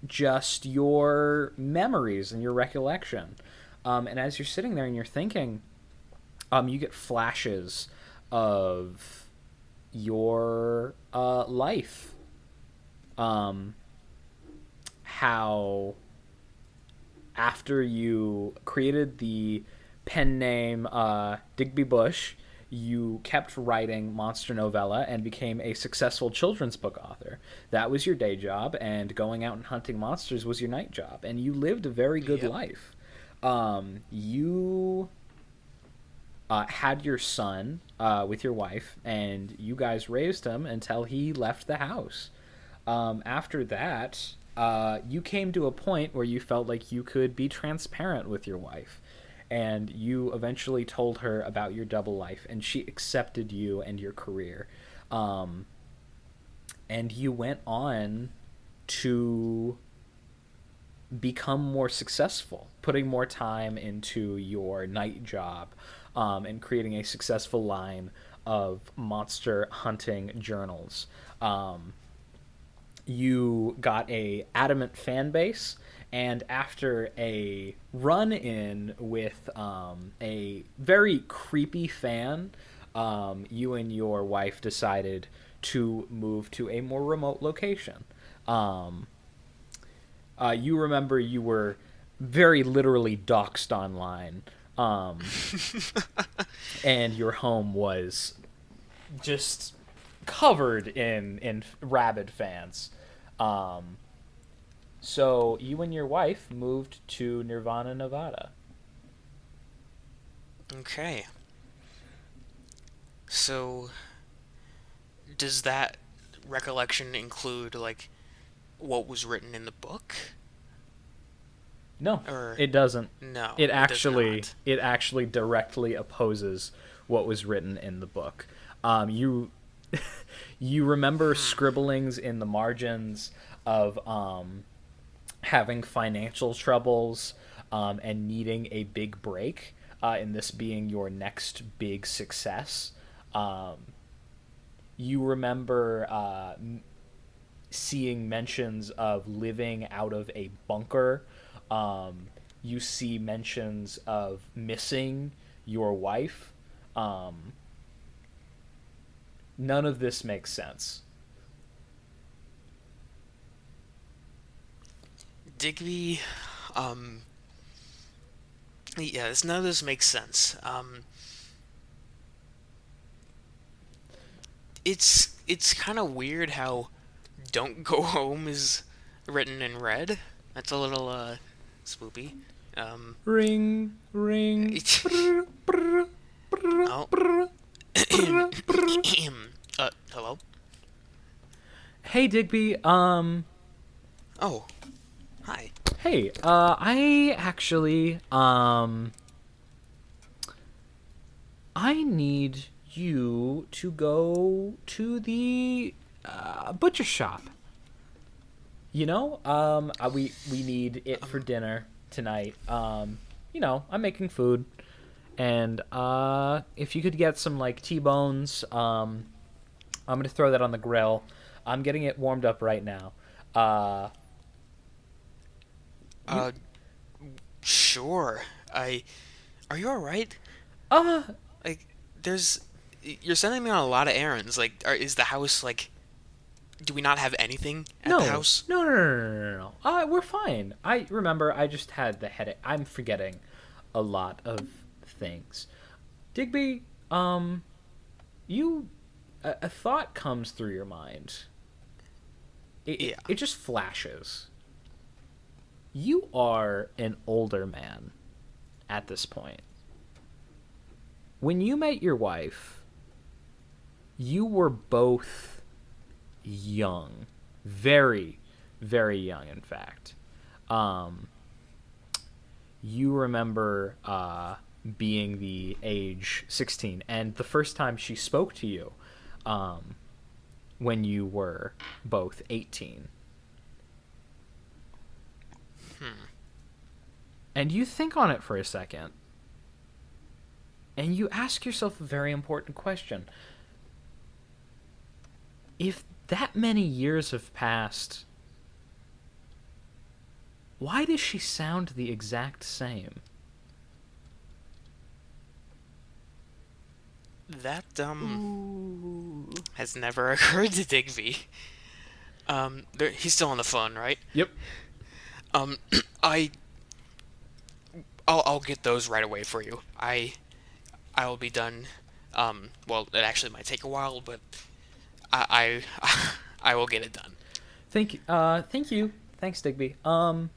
just your memories and your recollection. And as you're sitting there and you're thinking, you get flashes of your life. How after you created the pen name Digby Bush, you kept writing monster novella and became a successful children's book author. That was your day job, and going out and hunting monsters was your night job, and you lived a very good life. You had your son with your wife, and you guys raised him until he left the house. After that, you came to a point where you felt like you could be transparent with your wife, and you eventually told her about your double life, and she accepted you and your career. And you went on to become more successful, putting more time into your night job, and creating a successful line of monster hunting journals. You got a adamant fan base, And after a run-in with a very creepy fan, you and your wife decided to move to a more remote location. You remember you were very literally doxxed online, and your home was just covered in rabid fans. So you and your wife moved to Nirvana, Nevada. Okay. So, does that recollection include, like, what was written in the book? No, Or it doesn't. no, It does actually not. it actually directly opposes what was written in the book. You you remember scribblings in the margins of having financial troubles and needing a big break, and this being your next big success. You remember seeing mentions of living out of a bunker. You see mentions of missing your wife. None of this makes sense. Digby, yeah, none of this makes sense. It's kind of weird how "Don't Go Home" is written in red. That's a little spoopy. Ring, ring. Brr, brr, brr, Oh. brr, brr, brr. Hello. Hey Digby, Oh, hi. hey, I actually, I need you to go to the butcher shop. You know, we need it for dinner tonight. I'm making food, and if you could get some like T-bones, I'm gonna throw that on the grill. I'm getting it warmed up right now. You, Uh, sure. Are you all right? uh, Like, you're sending me on a lot of errands. Like, is the house like? Do we not have anything at no, the house? no. We're fine. I remember. I just had the headache. I'm forgetting a lot of things. Digby, you, a thought comes through your mind. Yeah. It just flashes. You are an older man at this point. When you met your wife, you were both young. Very, very young, in fact. You remember being the age 16, and the first time she spoke to you when you were both 18. And you think on it for a second, and you ask yourself a very important question. If that many years have passed, why does she sound the exact same? That has never occurred to Digby. He's still on the phone, right? Yep. Um, I I'll get those right away for you. I will be done. Well, it actually might take a while, but I will get it done. Thank you. Thanks, Digby. And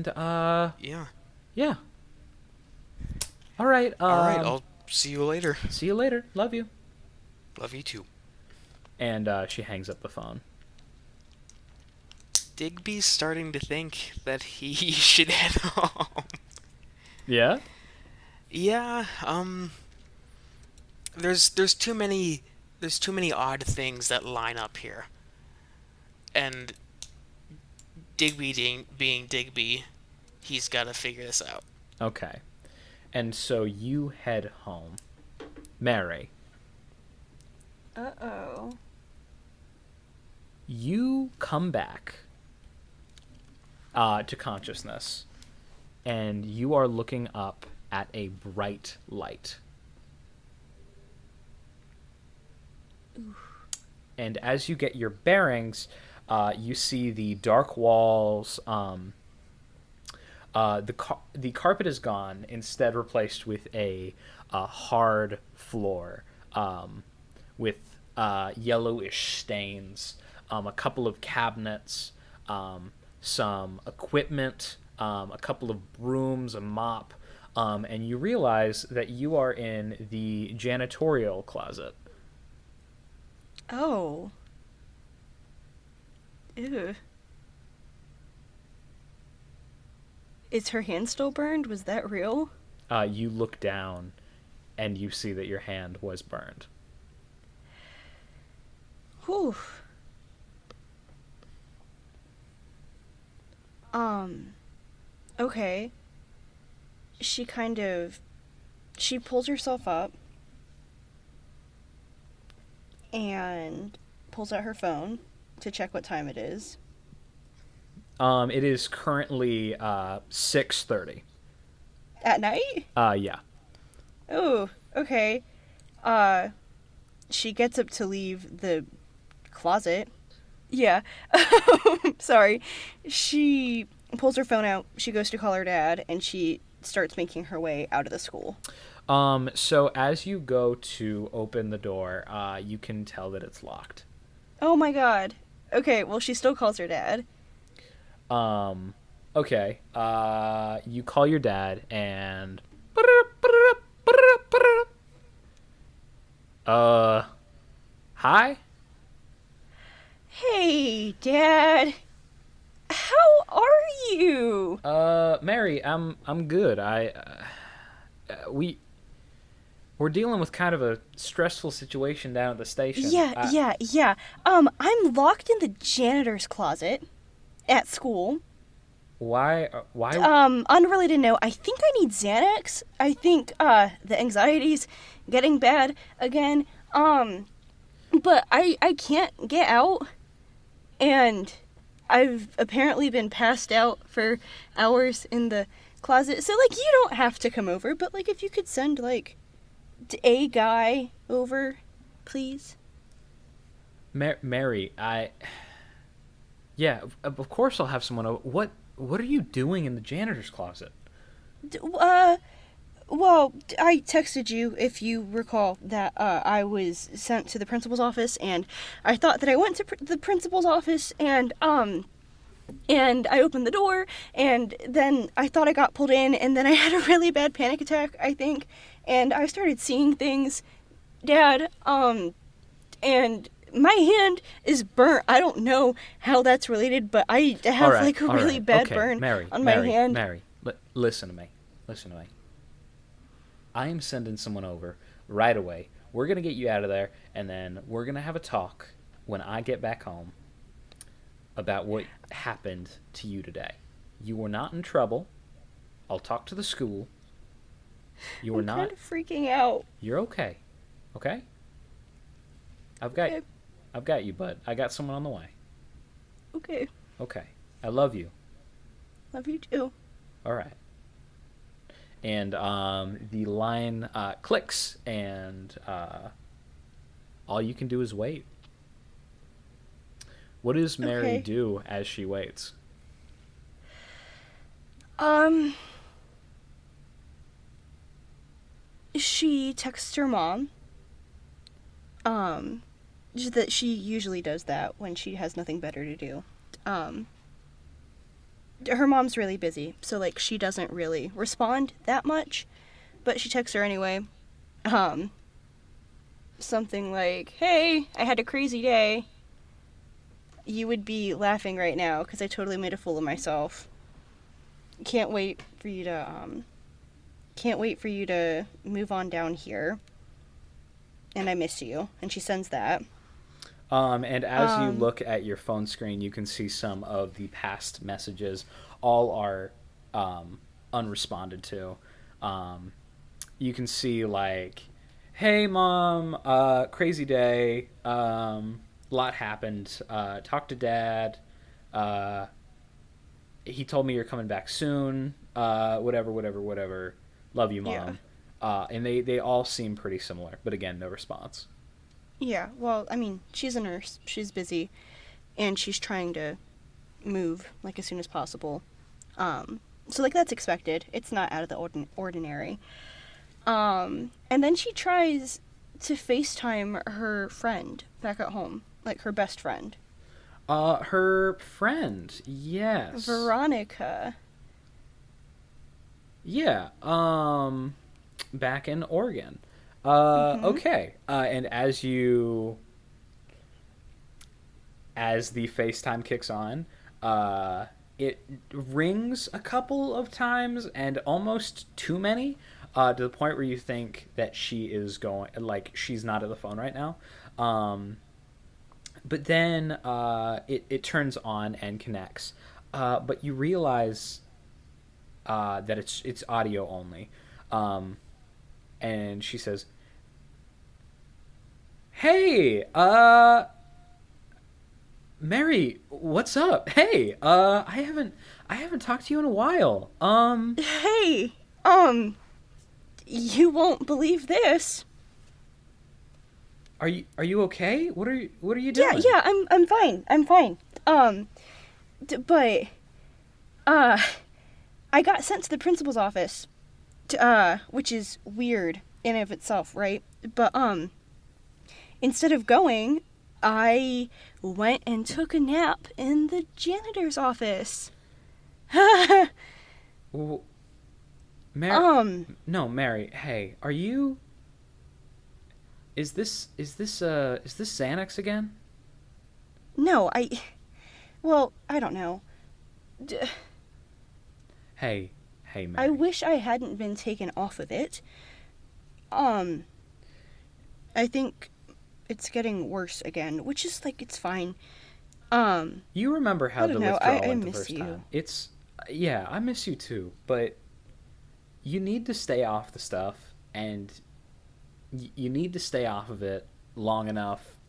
Yeah. yeah. All right. All right. I'll see you later. See you later. Love you. Love you too. And she hangs up the phone. Digby's starting to think that he should head home. Yeah. Yeah. There's too many odd things that line up here, and Digby being Digby, he's got to figure this out. Okay. And so you head home. Mary, Uh-oh. you come back to consciousness, and you are looking up at a bright light. And as you get your bearings, you see the dark walls. The carpet is gone, instead replaced with a hard floor with yellowish stains, a couple of cabinets, some equipment, a couple of brooms, a mop, and you realize that you are in the janitorial closet. Oh. Ew. Is her hand still burned? Was that real? You look down, and you see that your hand was burned. Whew. Okay. She pulls herself up and pulls out her phone to check what time it is. It is currently 6:30. At night? Yeah. Oh, okay. She gets up to leave the closet. Yeah. Sorry. She pulls her phone out, she goes to call her dad, and she starts making her way out of the school. So as you go to open the door, you can tell that it's locked. Oh my god. Okay, well, she still calls her dad. Okay. You call your dad and... Hi? Hey, Dad. How are you? Mary, I'm good. We're dealing with kind of a stressful situation down at the station. Yeah. I'm locked in the janitor's closet at school. Why? Unrelated note, I think I need Xanax. I think, the anxiety's getting bad again. But I can't get out, and I've apparently been passed out for hours in the closet. So, like, you don't have to come over, but, like, if you could send, like, a guy over, please. Mary, yeah, of course I'll have someone over. What are you doing in the janitor's closet? Well, I texted you, if you recall, that I was sent to the principal's office, and I thought that I went to the principal's office, and I opened the door, and then I thought I got pulled in, and then I had a really bad panic attack, I think, and I started seeing things, Dad, and my hand is burnt. I don't know how that's related, but I have, a really bad burn on my hand. Mary, listen to me. I am sending someone over right away. We're going to get you out of there, and then we're going to have a talk when I get back home about what happened to you today. You were not in trouble. I'll talk to the school. You were I'm not... kind of freaking out. You're okay. Okay? I've got you, bud. I got someone on the way. Okay. Okay. I love you. Love you too. All right. And the line clicks, and all you can do is wait. What does Mary do as she waits? She texts her mom. Just that she usually does that when she has nothing better to do. Her mom's really busy, so, like, she doesn't really respond that much, but she texts her anyway. Something like, hey, I had a crazy day. You would be laughing right now, because I totally made a fool of myself. Can't wait for you to move on down here. And I miss you. And she sends that. And as you look at your phone screen, you can see some of the past messages. All are unresponded to. You can see, like, hey, Mom, crazy day, lot happened, talk to Dad, he told me you're coming back soon. Whatever. Love you, Mom. And they all seem pretty similar, but again, no response. Yeah, well, I mean, she's a nurse. She's busy, and she's trying to move, like, as soon as possible. So, like, that's expected. It's not out of the ordinary. And then she tries to FaceTime her friend back at home, like, her best friend. Her friend, yes. Veronica. Yeah, back in Oregon. Okay. And as the FaceTime kicks on, it rings a couple of times and almost too many, to the point where you think that she is going, like, she's not at the phone right now. But then it turns on and connects. But you realize that it's audio only. And she says, "Hey, Mary, what's up? Hey, I haven't talked to you in a while. Hey, you won't believe this. Are you okay? What are you doing?" Yeah, I'm fine. But I got sent to the principal's office, which is weird in and of itself, right? But instead of going, I went and took a nap in the janitor's office. Well, Mary, no, Mary. Hey, are you? Is this Xanax again? No, I don't know. Hey, Mary. I wish I hadn't been taken off of it. I think it's getting worse again, which is, like, it's fine. You remember how the withdrawal I went the miss first you. time. Yeah, I miss you too, but you need to stay off the stuff, and you need to stay off of it long enough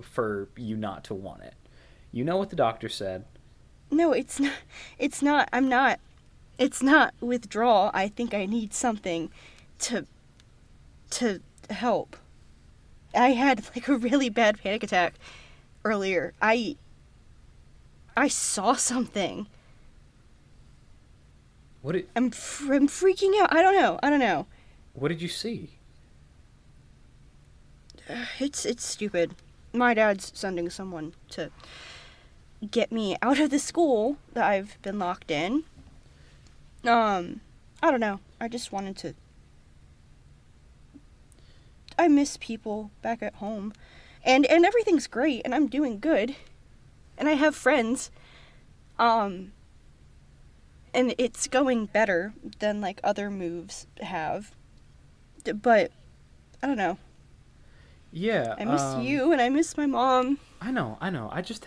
for you not to want it. You know what the doctor said. No, it's not. It's not withdrawal. I think I need something to help. I had, like, a really bad panic attack earlier. I saw something. I'm freaking out. I don't know. What did you see? It's stupid. My dad's sending someone to get me out of the school that I've been locked in. I don't know. I just wanted to. I miss people back at home. And everything's great, and I'm doing good. And I have friends. And it's going better than, like, other moves have. But I don't know. Yeah. I miss you, and I miss my mom. I know. I just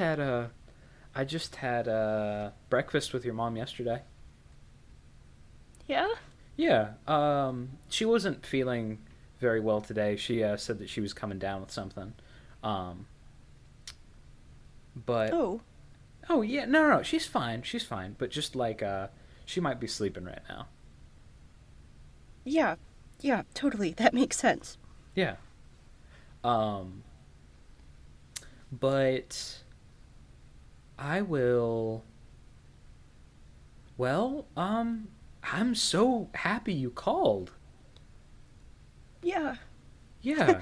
had breakfast with your mom yesterday. Yeah? Yeah. She wasn't feeling very well today. She said that she was coming down with something. But Oh. Oh yeah, no, she's fine. But just like she might be sleeping right now. Yeah, totally. That makes sense. Yeah. But I will. Well, I'm so happy you called. Yeah. Yeah.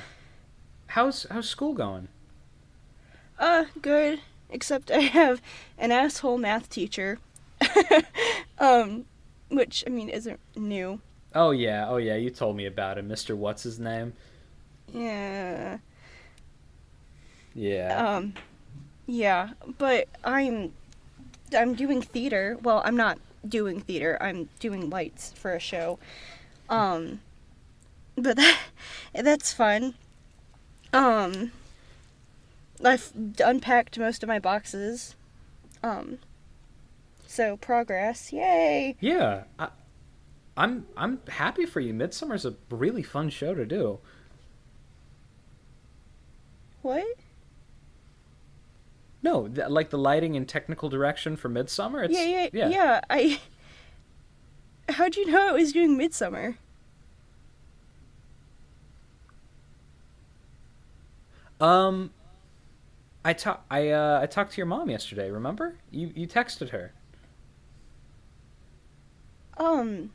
How's school going? Good. Except I have an asshole math teacher. Which, I mean, isn't new. Oh yeah, you told me about him, Mr. What's his name? Yeah. Yeah. Yeah, but I'm doing theater. Well, I'm not doing theater. I'm doing lights for a show. But that's fun. I've unpacked most of my boxes. So progress. Yay. Yeah. I'm happy for you. Midsummer's a really fun show to do. What? No, like the lighting and technical direction for Midsummer. It's, Yeah. How'd you know I was doing Midsummer? I talked to your mom yesterday. Remember? You texted her. I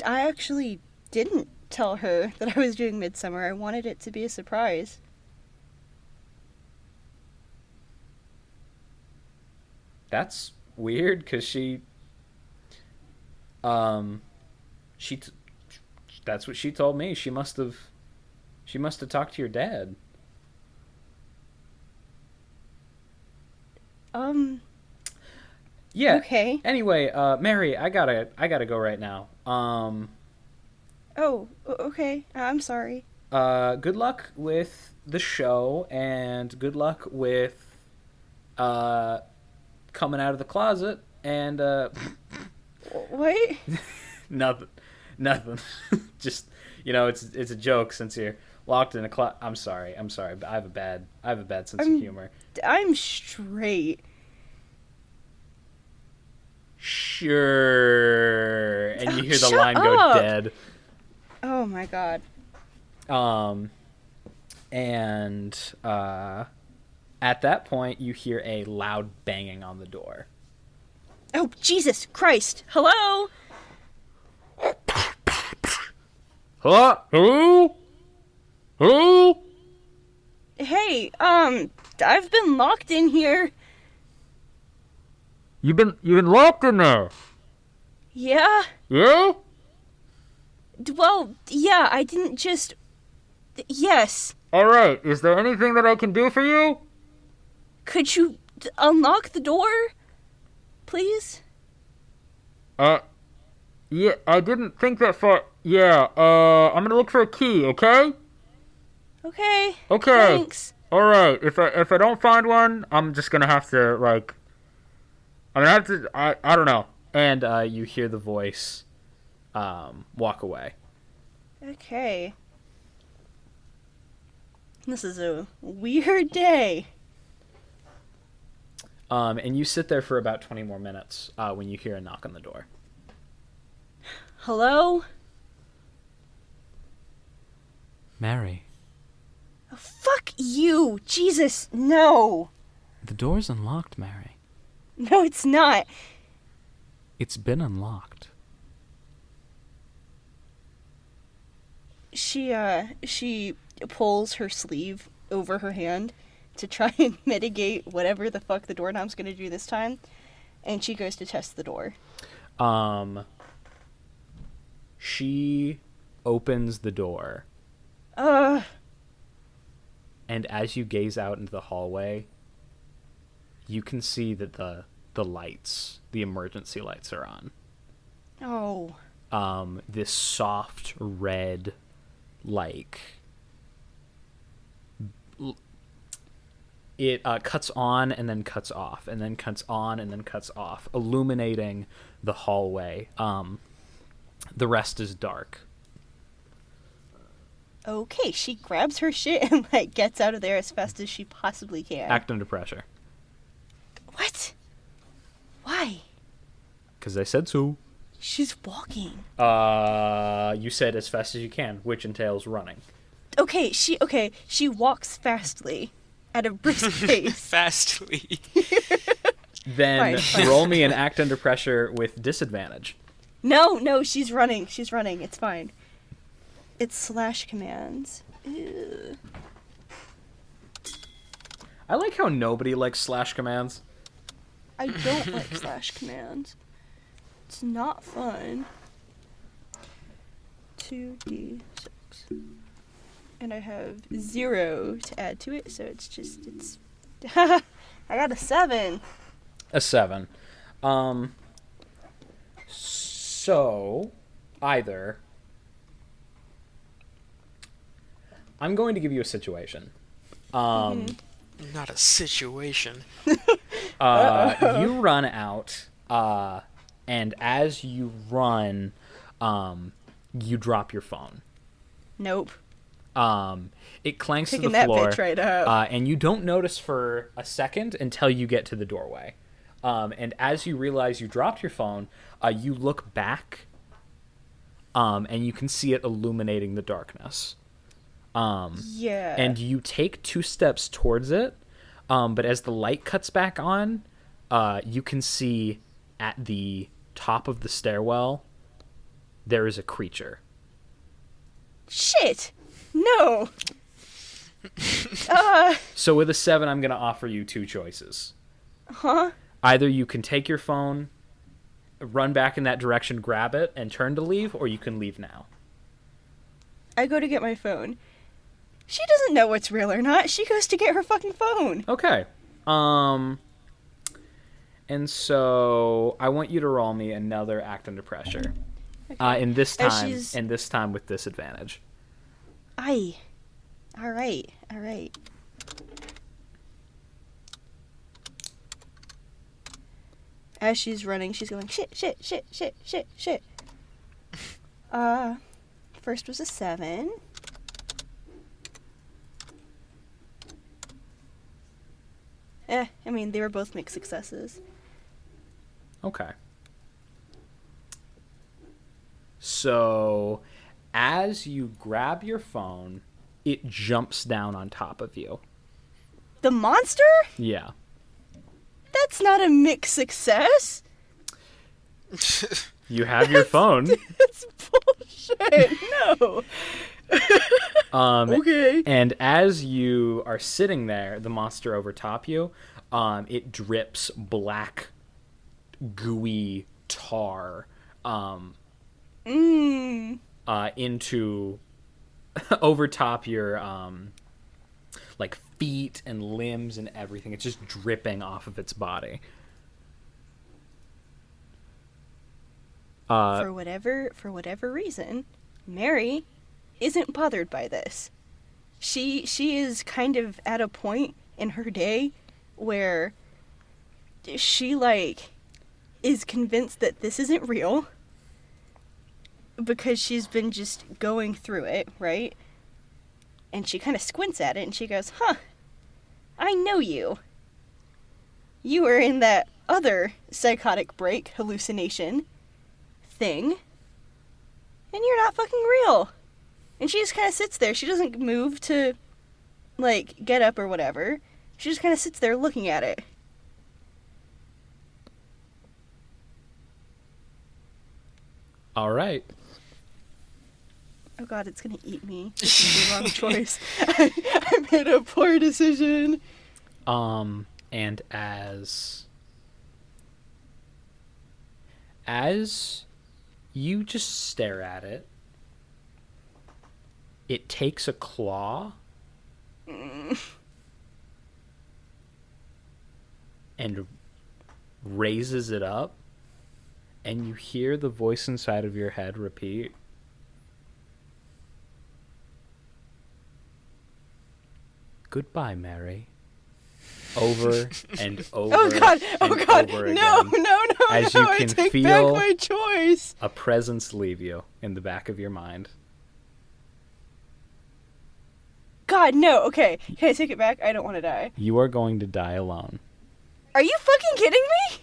actually didn't tell her that I was doing Midsummer. I wanted it to be a surprise. That's weird because that's what she told me. She must have talked to your dad. Yeah. Okay. Anyway, Mary, I gotta go right now. Oh, okay. I'm sorry. Good luck with the show, and good luck with coming out of the closet, and What? nothing. Just, it's a joke since you're locked in a closet. I'm sorry. But I have a bad sense of humor. I'm straight. Sure. And you hear the Shut line go up. dead. Oh my god. And at that point, you hear a loud banging on the door. Oh, Jesus Christ. Hello? Hello? Hello? Hey, I've been locked in here. You've been locked in there. Yeah? Yeah? Well, yeah, I didn't just... Yes. All right. Is there anything that I can do for you? Could you unlock the door? Please? Yeah, I didn't think that far. Yeah, I'm gonna look for a key, okay? Okay. Okay. Thanks. Alright, if I don't find one, I'm just gonna have to, I don't know. And, you hear the voice, walk away. Okay. This is a weird day. And you sit there for about 20 more minutes, when you hear a knock on the door. Hello? Mary, Oh, fuck you! Jesus, no! the door's unlocked, Mary. No, it's not. It's been unlocked. She pulls her sleeve over her hand to try and mitigate whatever the fuck the doorknob's gonna do this time, and she goes to test the door. She opens the door. And as you gaze out into the hallway, you can see that the lights, the emergency lights are on. Oh. This soft red, it cuts on and then cuts off, and then cuts on and then cuts off, illuminating the hallway. The rest is dark. Okay, she grabs her shit and, gets out of there as fast as she possibly can. Act under pressure. What? Why? Because I said so. She's walking. You said as fast as you can, which entails running. Okay, she walks fastly. At a brisk pace. Fastly. Then Fine. roll me an act under pressure with disadvantage. No, she's running. It's fine. It's slash commands. Ew. I like how nobody likes slash commands. I don't like slash commands. It's not fun. 2d6. And I have 0 to add to it, so it's I got a 7. A 7. So, either I'm going to give you a situation. Not a situation. You run out, and as you run, you drop your phone. Nope. It clanks to Picking the that floor, bitch right up. and you don't notice for a second until you get to the doorway. And as you realize you dropped your phone, you look back, and you can see it illuminating the darkness. Yeah. And you take 2 steps towards it, but as the light cuts back on, you can see at the top of the stairwell there is a creature. Shit! No! So with a 7, I'm going to offer you 2 choices. Huh? Either you can take your phone, run back in that direction, grab it, and turn to leave, or you can leave now. I go to get my phone. She doesn't know what's real or not. She goes to get her fucking phone. Okay. And so I want you to roll me another act under pressure. Okay. And this As time with disadvantage. Aye. Alright. As she's running, she's going, shit. First was a 7. I mean, they were both mixed successes. Okay. So, as you grab your phone, it jumps down on top of you. The monster? Yeah. That's not a mixed success. You have your phone. That's bullshit. No. Okay. And as you are sitting there, the monster overtop you, it drips black, gooey tar into overtop your like feet and limbs and everything. It's just dripping off of its body. For whatever reason, Mary isn't bothered by this. She is kind of at a point in her day where she is convinced that this isn't real because she's been just going through it, right? And she kind of squints at it and she goes, "Huh, I know you. You were in that other psychotic break hallucination thing, and you're not fucking real." And she just kind of sits there. She doesn't move to, get up or whatever. She just kind of sits there looking at it. All right. Oh god, it's gonna eat me. This is the wrong choice. I made a poor decision. And as you just stare at it, it takes a claw and raises it up, and you hear the voice inside of your head repeat, "Goodbye, Mary." Over and over. Oh god! Over No! again, as you I can take feel back my choice. a presence leave you in the back of your mind. God, no. Okay, can I take it back? I don't want to die. You are going to die alone. Are you fucking kidding me?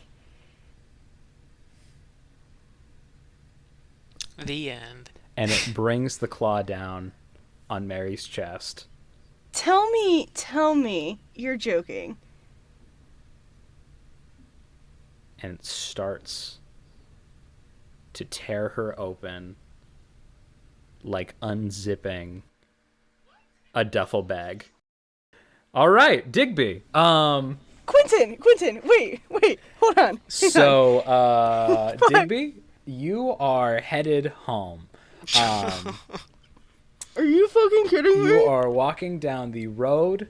The end. And it brings the claw down on Mary's chest. Tell me, you're joking. And it starts to tear her open, like unzipping a duffel bag. All right, Digby. Quentin, wait, hold on. So, Digby, you are headed home. Are you fucking kidding me? You are walking down the road.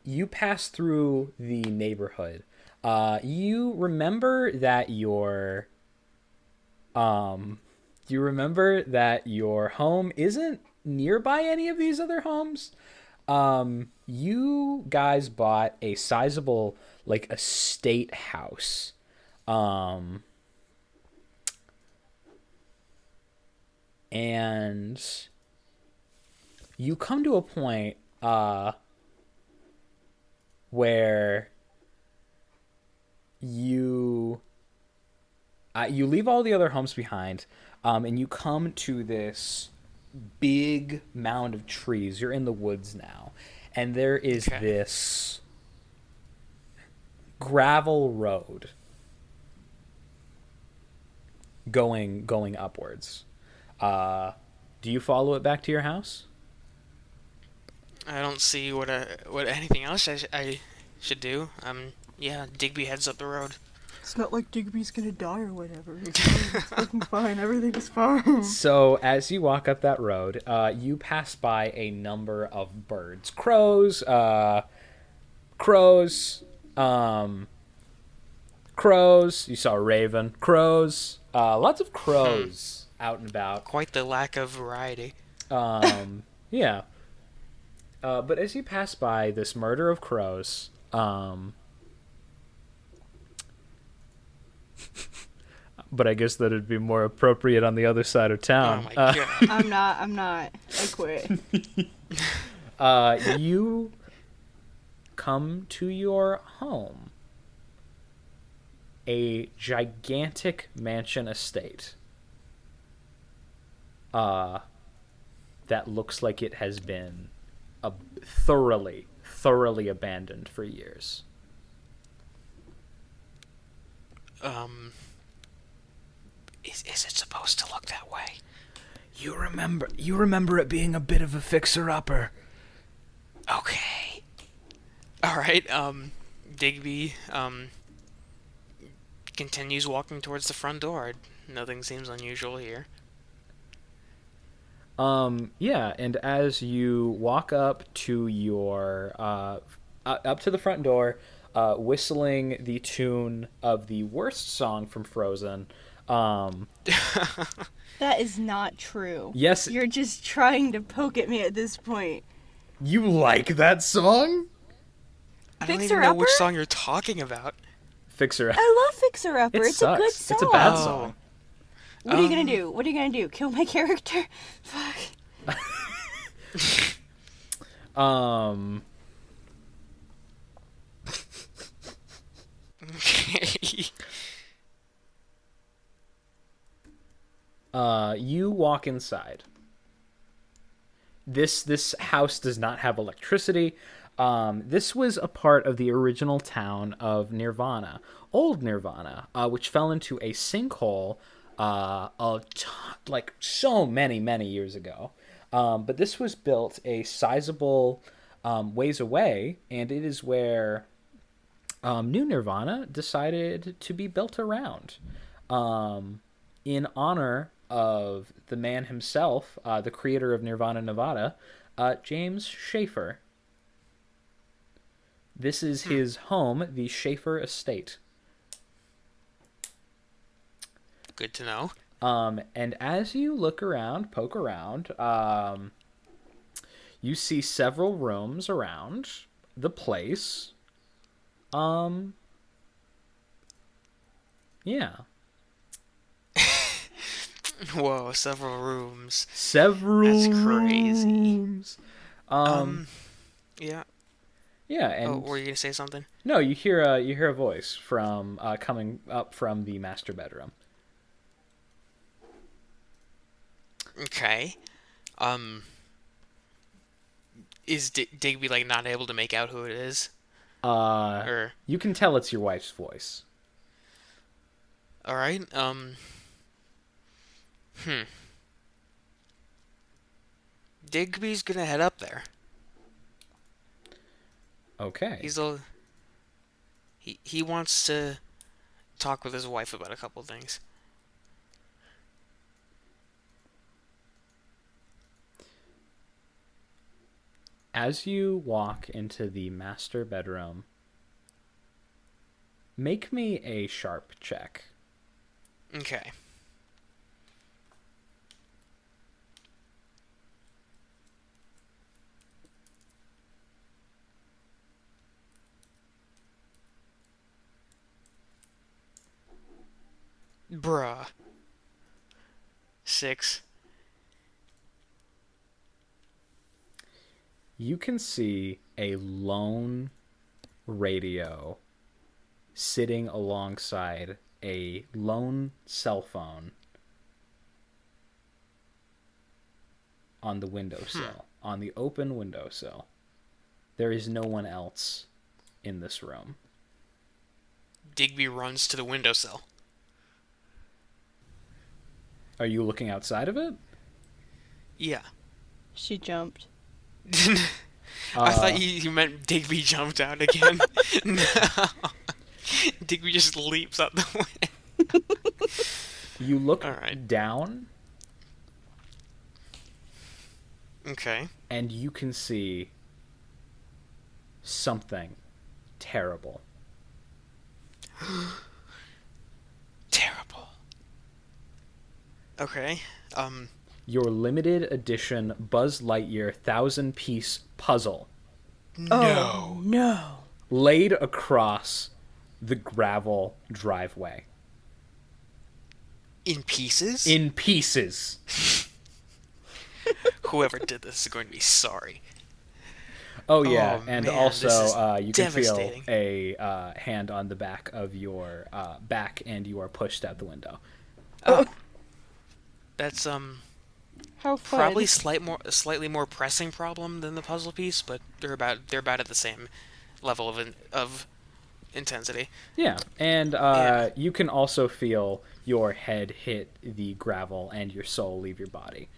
You pass through the neighborhood. You remember that your home isn't nearby any of these other homes. You guys bought a sizable, estate house. and you come to a point where you leave all the other homes behind, and you come to this big mound of trees. You're in the woods now, and there is this gravel road going upwards. Do you follow it back to your house? I don't see what anything else I should do. Yeah, Digby heads up the road. It's not like Digby's gonna die or whatever. It's fine. It's looking fine. Everything's fine. So as you walk up that road, you pass by a number of birds. Crows, you saw a raven. Crows, lots of crows out and about. Quite the lack of variety. Yeah. But as you pass by this murder of crows, but I guess that'd be more appropriate on the other side of town. Oh my god. I'm not. I quit. You come to your home. A gigantic mansion estate. That looks like it has been thoroughly abandoned for years. Is it supposed to look that way? You remember it being a bit of a fixer-upper. Okay. Alright, Digby, continues walking towards the front door. Nothing seems unusual here. Yeah, and as you walk up to your, up to the front door, whistling the tune of the worst song from Frozen, That is not true. Yes. You're just trying to poke at me at this point. You like that song? I don't Fixer even know Upper? which song you're talking about. Fixer-upper. I love Fixer Upper. It It's sucks. a good song. It's a bad Oh. song. What are you gonna do? What are you gonna do? Kill my character? Fuck. Okay. You walk inside. This house does not have electricity. This was a part of the original town of Nirvana, old Nirvana, which fell into a sinkhole like so many years ago. But this was built a sizable ways away, and it is where New Nirvana decided to be built around. In honor of the man himself, the creator of Nirvana Nevada, James Schaefer. This is his home, the Schaefer Estate. Good to know. And as you look around, poke around, you see several rooms around the place. Yeah. Whoa, several rooms. Several That's crazy. rooms. Yeah. Yeah, and Oh, were you gonna say something? no, you hear a voice from coming up from the master bedroom. Okay. Is Digby like not able to make out who it is? Or You can tell it's your wife's voice. all right. Digby's gonna head up there. Okay. He wants to talk with his wife about a couple things. As you walk into the master bedroom, make me a sharp check. Okay. Bruh. 6. You can see a lone radio sitting alongside a lone cell phone on the windowsill, on the open windowsill. There is no one else in this room. Digby runs to the windowsill. Are you looking outside of it? Yeah. She jumped. I thought you meant Digby jumped out again. No. Digby just leaps out the window. You look Alright. down, Okay. and you can see something terrible. Terrible. Okay. Your limited edition Buzz Lightyear 1,000-piece puzzle No. No. laid across the gravel driveway. In pieces? In pieces. Whoever did this is going to be sorry. Oh yeah, Oh, and man, also this is you can feel devastating. a hand on the back of your back, and you are pushed out the window. That's How fun. probably slightly more pressing problem than the puzzle piece, but they're about at the same level of intensity. Yeah, and Yeah. you can also feel your head hit the gravel and your soul leave your body.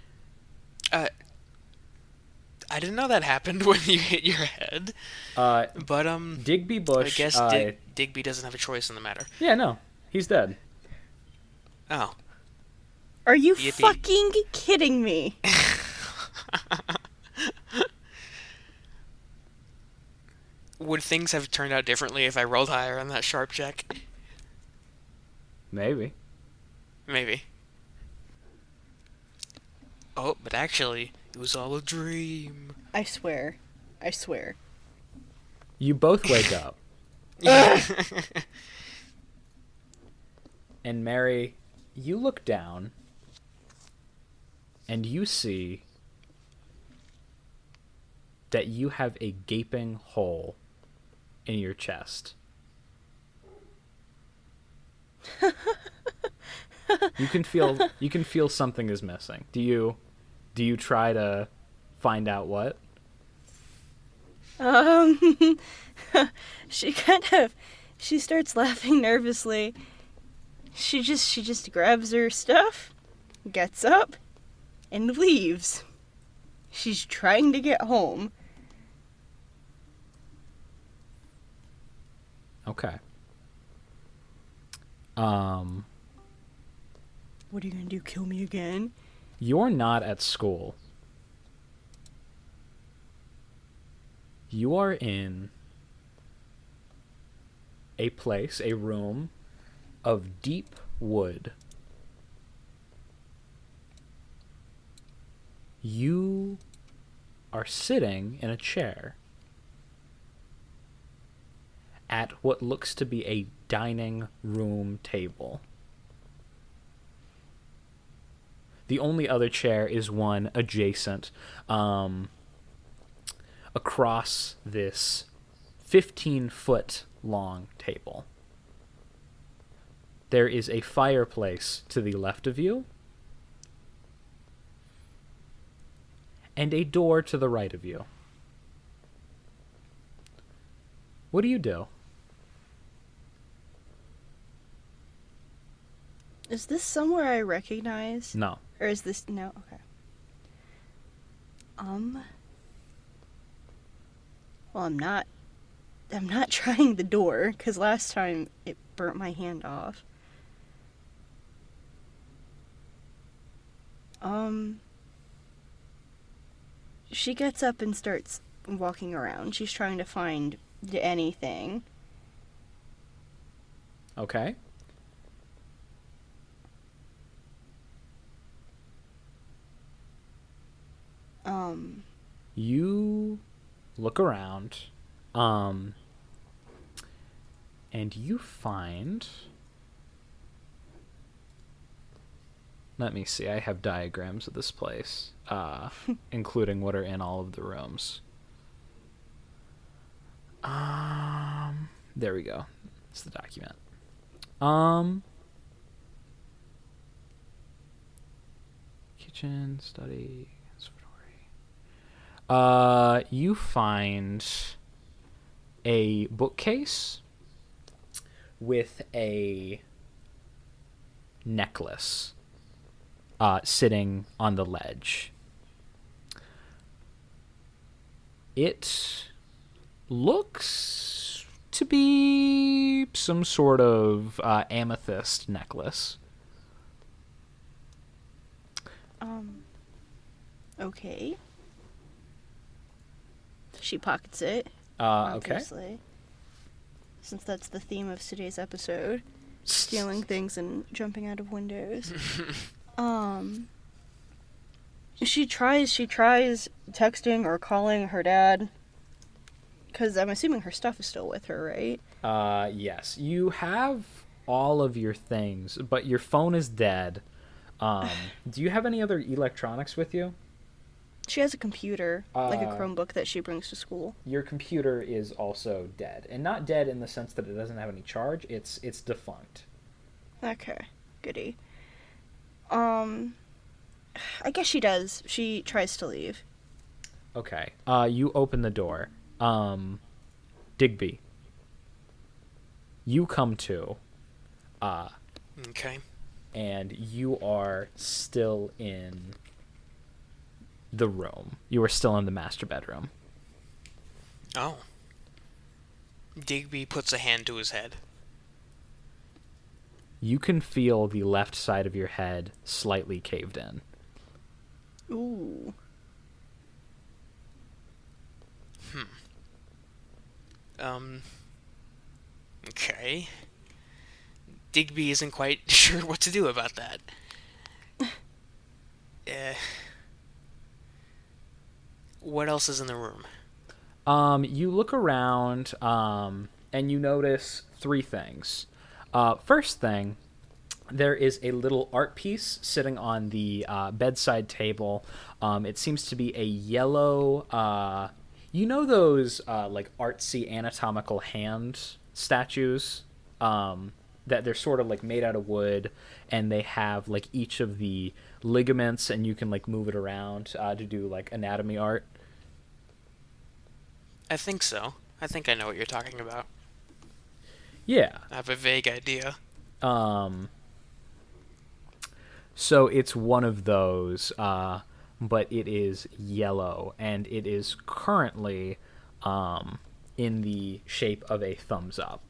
I didn't know that happened when you hit your head, but Digby I Bush. guess Digby doesn't have a choice in the matter. Yeah, no, he's dead. Oh. Are you Yippee. fucking kidding me? Would things have turned out differently if I rolled higher on that sharp check? Maybe. Maybe. Oh, but actually, it was all a dream. I swear. I swear. You both wake up. And Mary, you look down, and you see that you have a gaping hole in your chest. You can feel something is missing. Do you try to find out what? She starts laughing nervously. She just grabs her stuff, gets up, and leaves. She's trying to get home. Okay. What are you gonna do, kill me again? You're not at school. You are in a room of deep wood. You are sitting in a chair at what looks to be a dining room table. The only other chair is one adjacent across this 15-foot long table. There is a fireplace to the left of you and a door to the right of you. What do you do? Is this somewhere I recognize? No. Or is this... No? Okay. Well, I'm not trying the door, because last time it burnt my hand off. She gets up and starts walking around. She's trying to find anything. Okay. You look around, and you find... Let me see, I have diagrams of this place, including what are in all of the rooms. There we go. It's the document. Kitchen, study, conservatory. You find a bookcase with a necklace sitting on the ledge. It looks to be some sort of amethyst necklace. Okay. She pockets it. Okay. Obviously. Since that's the theme of today's episode. Stealing things and jumping out of windows. She tries texting or calling her dad. Because I'm assuming her stuff is still with her, right? Yes. You have all of your things, but your phone is dead. Do you have any other electronics with you? She has a computer, like a Chromebook that she brings to school. Your computer is also dead. And not dead in the sense that it doesn't have any charge. It's defunct. Okay. Goody. I guess she does. She tries to leave. Okay. You open the door. Digby. You come to. Okay. And you are still in the room. You are still in the master bedroom. Oh. Digby puts a hand to his head. You can feel the left side of your head slightly caved in. Ooh. Okay. Digby isn't quite sure what to do about that. What else is in the room? You look around, and you notice three things. First thing, there is a little art piece sitting on the bedside table. It seems to be a yellow, you know those like artsy anatomical hand statues that they're sort of like made out of wood, and they have like each of the ligaments, and you can like move it around to do like anatomy art. I think so. I think I know what you're talking about. Yeah. I have a vague idea. So it's one of those, but it is yellow, and it is currently in the shape of a thumbs up.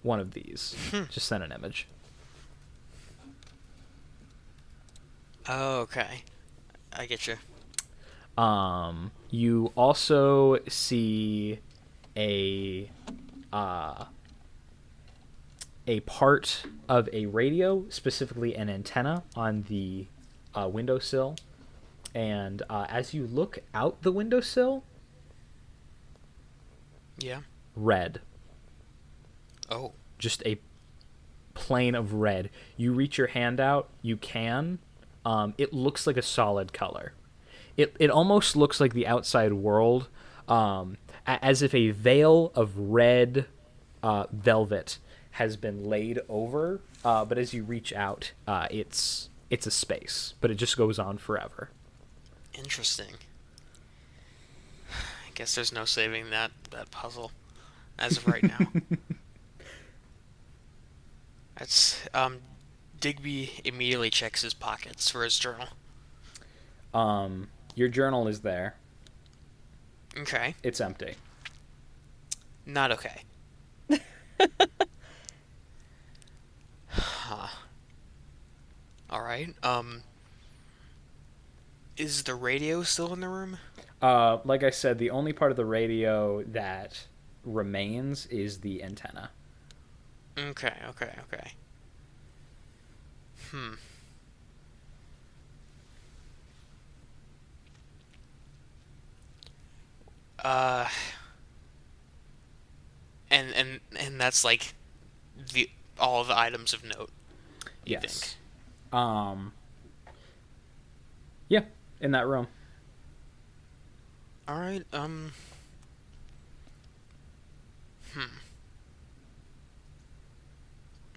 One of these. Just sent an image. Oh, okay. I get you. You also see a part of a radio, specifically an antenna, on the windowsill. And as you look out the windowsill, Yeah. red. Oh. Just a plane of red. You reach your hand out, you can. It looks like a solid color. It almost looks like the outside world, as if a veil of red velvet has been laid over. But as you reach out, it's a space, but it just goes on forever. Interesting. I guess there's no saving that puzzle as of right now. That's Digby immediately checks his pockets for his journal. Your journal is there. Okay. It's empty. Not okay. Huh. Alright, is the radio still in the room? Like I said, the only part of the radio that remains is the antenna. Okay. And that's like all the items of note. You Yes. think? Yeah, in that room. All right.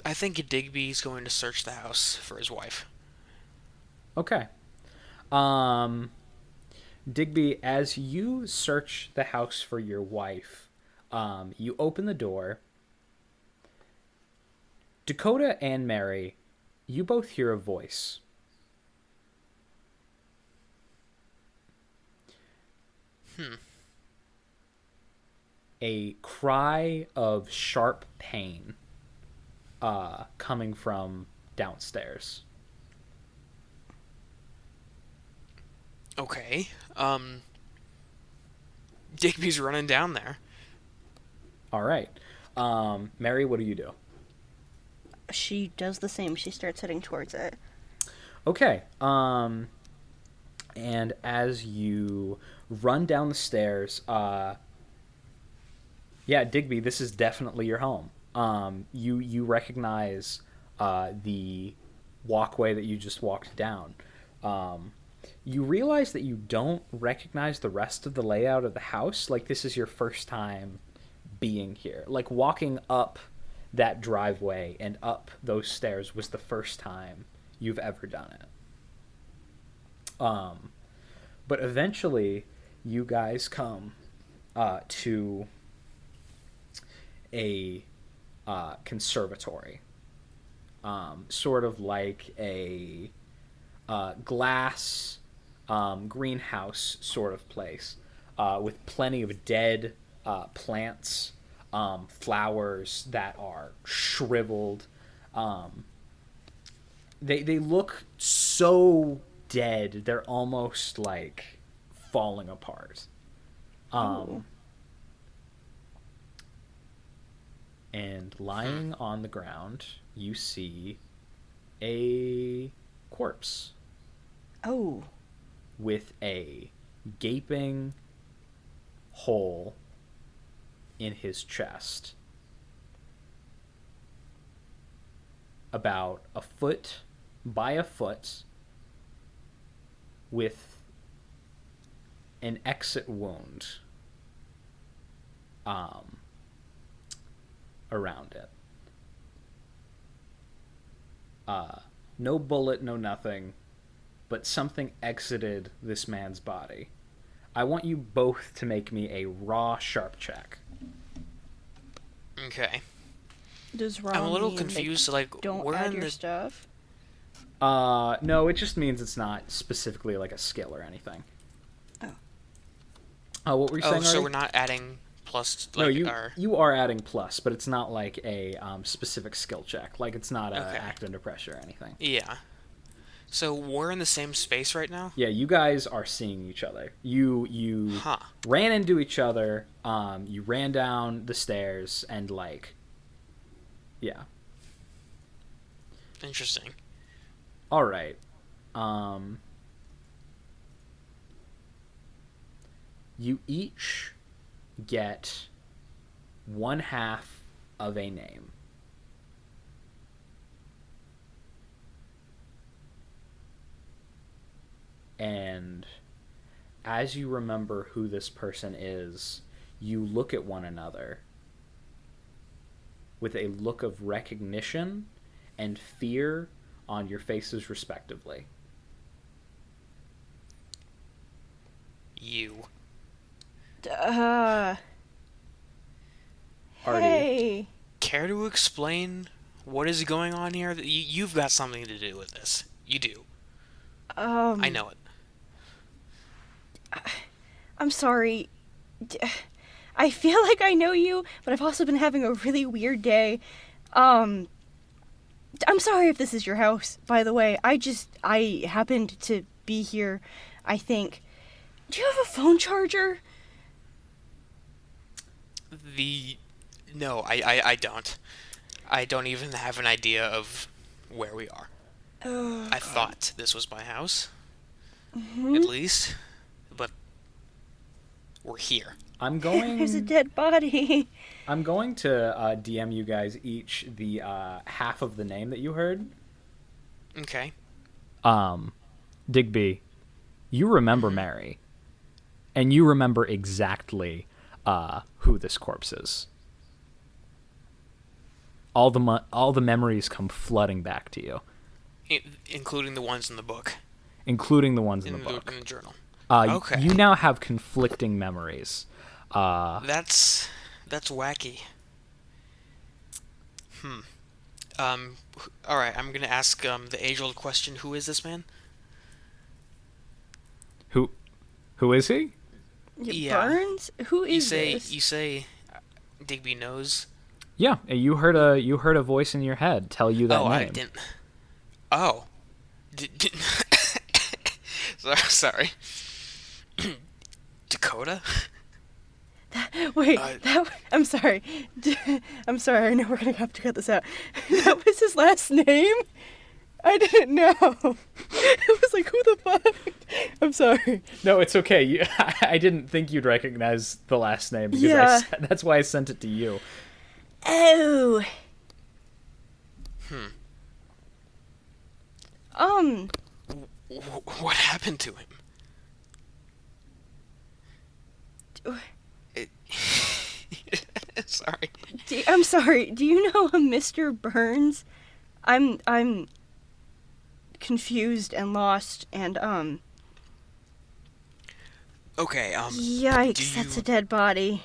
I think Digby's going to search the house for his wife. Okay. Digby, as you search the house for your wife, you open the door. Dakota and Mary, you both hear a voice. A cry of sharp pain coming from downstairs. Okay. Digby's running down there. All right. Mary, what do you do? She does the same. She starts heading towards it. Okay. And as you run down the stairs, yeah, Digby, this is definitely your home. You recognize the walkway that you just walked down. You realize that you don't recognize the rest of the layout of the house. Like, this is your first time being here. Like, walking up that driveway and up those stairs was the first time you've ever done it. But eventually, you guys come to a conservatory. Sort of like a glass greenhouse sort of place with plenty of dead plants, flowers that are shriveled. They look so dead, they're almost like falling apart. And lying on the ground, you see a corpse. Oh. With a gaping hole in his chest. About a foot by a foot, with an exit wound around it. No bullet, no nothing, but something exited this man's body. I want you both to make me a raw sharp check. Okay. Does raw I'm a little mean, confused. Like, don't where add in your the stuff? No, it just means it's not specifically like a skill or anything. Oh. What were you saying? so already? we're not adding plus. Like, No, you our... you are adding plus, but it's not like a specific skill check. Like, it's not a Okay. act under pressure or anything. Yeah. So we're in the same space right now. Yeah, you guys are seeing each other. You Huh. ran into each other. You ran down the stairs and like, yeah. Interesting. All right. You each get 1/2 of a name. And as you remember who this person is, you look at one another with a look of recognition and fear on your faces respectively. You. Artie. Hey. Care to explain what is going on here? You've got something to do with this. You do. I know it. I'm sorry. I feel like I know you, but I've also been having a really weird day. I'm sorry if this is your house, by the way. I happened to be here, I think. Do you have a phone charger? No, I don't. I don't even have an idea of where we are. Oh, I thought this was my house. Mm-hmm. At least. But we're here. I'm going. There's a dead body. I'm going to DM you guys each the half of the name that you heard. Okay. Digby, you remember Mary, and you remember exactly who this corpse is. all the memories come flooding back to you, Including the ones in the book. including the ones in the book. In the journal. Okay. Okay. You now have conflicting memories. That's wacky. All right. I'm gonna ask the age-old question: who is this man? Who is he? Yeah. Burns? Who is You this? say Digby knows. Yeah, you heard a voice in your head tell you that Oh, name. I didn't. Oh. Sorry. Dakota? Wait, I'm sorry. I'm sorry, I know we're gonna have to cut this out. That was his last name? I didn't know. I was like, who the fuck? I'm sorry. No, it's okay. I didn't think you'd recognize the last name because Yeah. that's why I sent it to you. Oh. What happened to him? Sorry. I'm sorry. Do you know a Mr. Burns? I'm confused and lost and Okay, yikes, that's a dead body.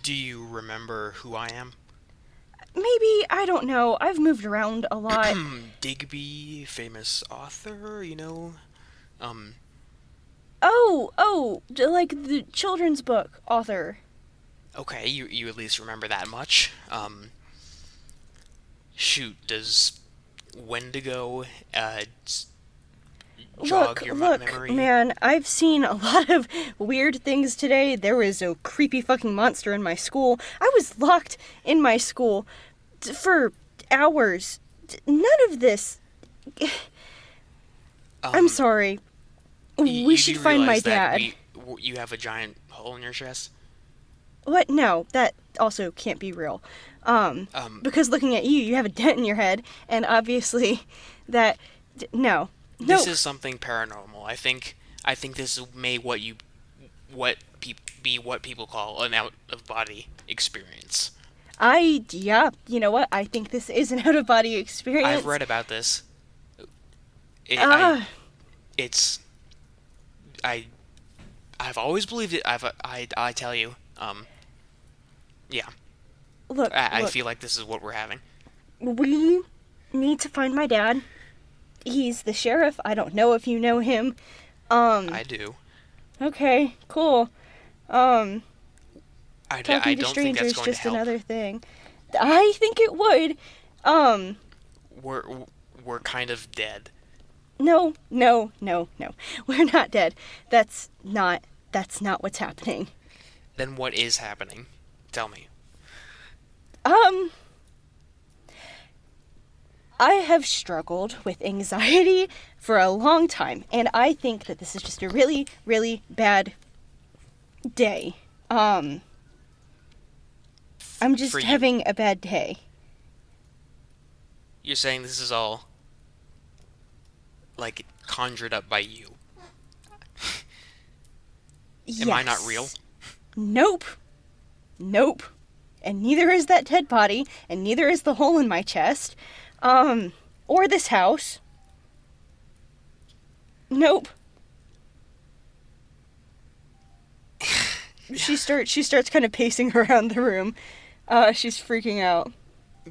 do you remember who I am? Maybe, I don't know. I've moved around a lot. Digby, famous author, you know? Like the children's book author. Okay, you at least remember that much. Shoot, does Wendigo, jog your memory? Man, I've seen a lot of weird things today. There was a creepy fucking monster in my school. I was locked in my school for hours. None of this. I'm sorry. We should do find my realize that dad. You have a giant hole in your chest? What? No, that also can't be real. Because looking at you, you have a dent in your head, and obviously that no. This is something paranormal. I think this may be what people call an out of body experience. Yeah, you know what? I think this is an out of body experience. I've read about this. I've always believed it. I tell you. Yeah. Look, I feel like this is what we're having. we need to find my dad. He's the sheriff. I don't know if you know him. I do. Okay, cool. I Talking don't to think that's strangers going just to help. another thing. I think it would. We're kind of dead. No. We're not dead. That's not what's happening. Then what is happening? Tell me. I have struggled with anxiety for a long time, and I think that this is just a really, really bad day. I'm just For you. having a bad day. You're saying this is all like conjured up by you. Am I not real? Nope. And neither is that dead body, and neither is the hole in my chest. Or this house. Nope. She starts kind of pacing around the room. She's freaking out.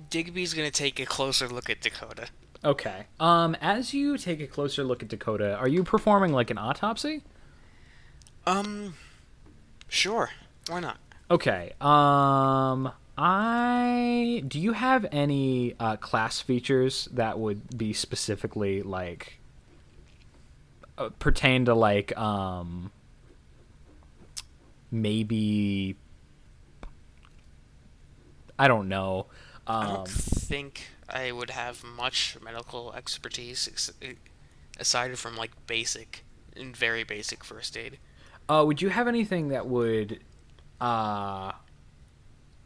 Digby's gonna take a closer look at Dakota. Okay. As you take a closer look at Dakota, are you performing like an autopsy? Sure. Why not? Okay. Do you have any class features that would be specifically like pertain to like maybe I don't know. I don't think I would have much medical expertise aside from like basic and very basic first aid. Would you have anything that would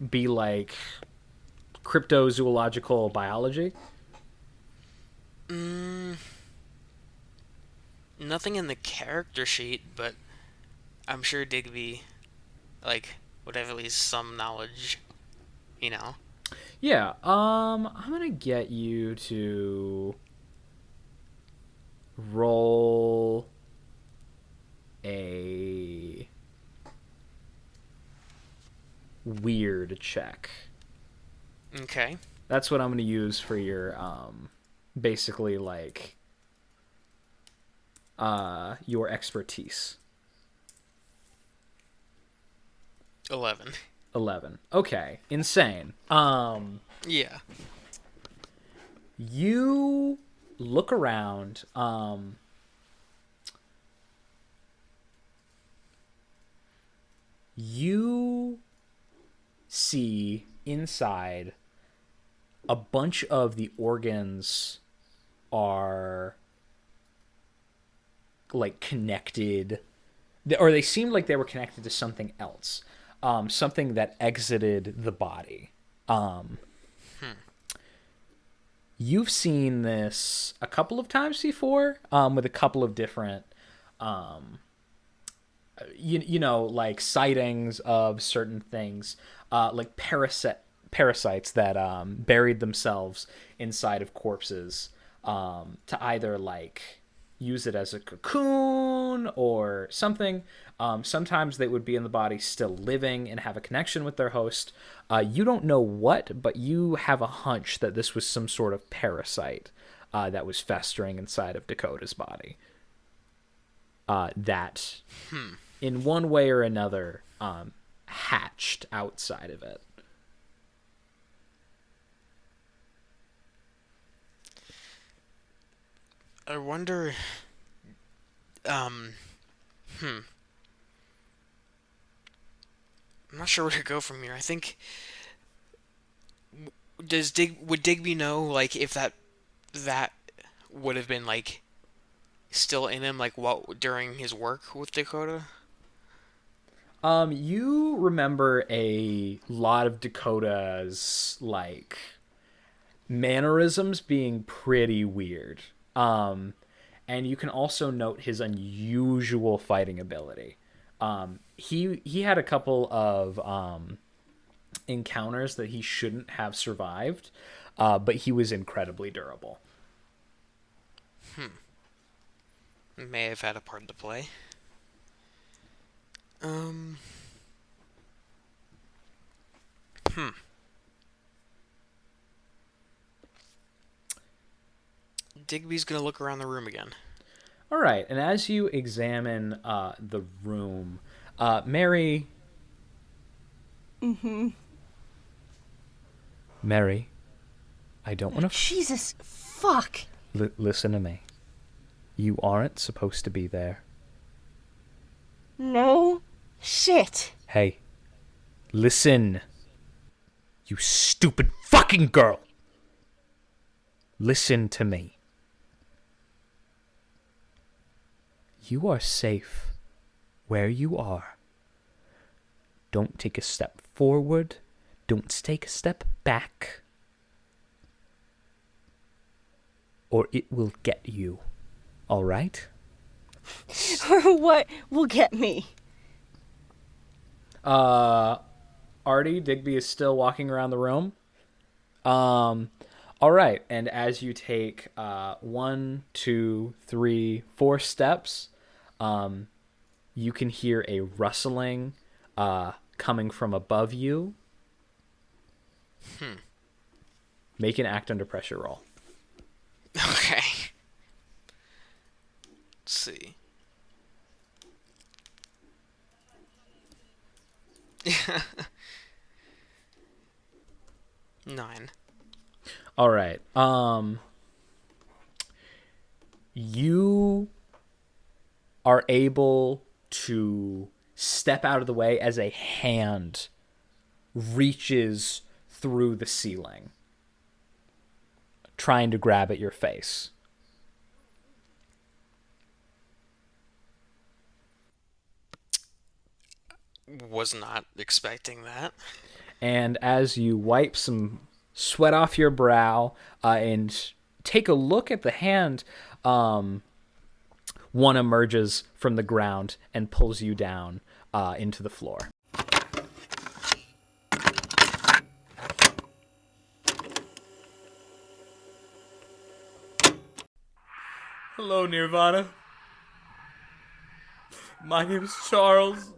be like cryptozoological biology? Nothing in the character sheet, but I'm sure Digby would have at least some knowledge, you know. Yeah, I'm gonna get you to roll a weird check. Okay. That's what I'm gonna use for your basically like your expertise. 11. 11. Okay, insane. Yeah. You look around. You see inside a bunch of the organs are like connected, or they seemed like they were connected to something else, something that exited the body. You've seen this a couple of times before, with a couple of different you know, like sightings of certain things, like parasites that buried themselves inside of corpses, to either like use it as a cocoon or something. Sometimes they would be in the body still living and have a connection with their host. You don't know what, but you have a hunch that this was some sort of parasite that was festering inside of Dakota's body. That in one way or another hatched outside of it. I wonder. I'm not sure where to go from here. I think. Would Digby know, like, if that would have been like still in him, like, what during his work with Dakota? You remember a lot of Dakota's like mannerisms being pretty weird. And you can also note his unusual fighting ability. He had a couple of encounters that he shouldn't have survived, but he was incredibly durable. May have had a part to play. Digby's gonna look around the room again. All right, and as you examine the room, Mary. Mary, I don't want to. Jesus, fuck. Listen to me. You aren't supposed to be there. No shit. Hey, listen. You stupid fucking girl. Listen to me. You are safe where you are. Don't take a step forward. Don't take a step back. Or it will get you. All right? Or what will get me? Artie, Digby is still walking around the room. All right, and as you take 1, 2, 3, 4 steps, you can hear a rustling coming from above you. Make an act under pressure roll. Okay. Let's see. Nine. All right. You are able to step out of the way as a hand reaches through the ceiling, trying to grab at your face. Was not expecting that. And as you wipe some sweat off your brow and take a look at the hand, one emerges from the ground and pulls you down into the floor. Hello, Nirvana. My name is Charles.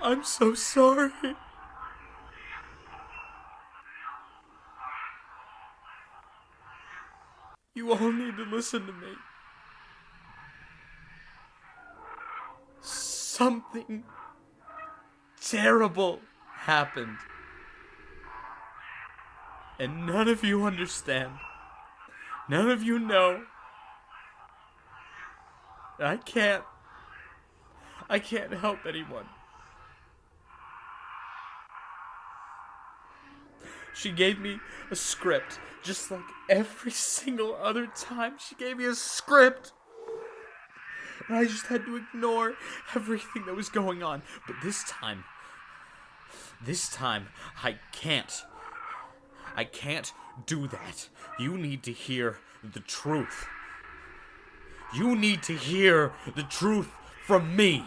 I'm so sorry. You all need to listen to me. Something terrible happened. And none of you understand. None of you know. I can't help anyone. She gave me a script, just like every single other time she gave me a script. And I just had to ignore everything that was going on. But this time, I can't. I can't do that. You need to hear the truth. You need to hear the truth from me.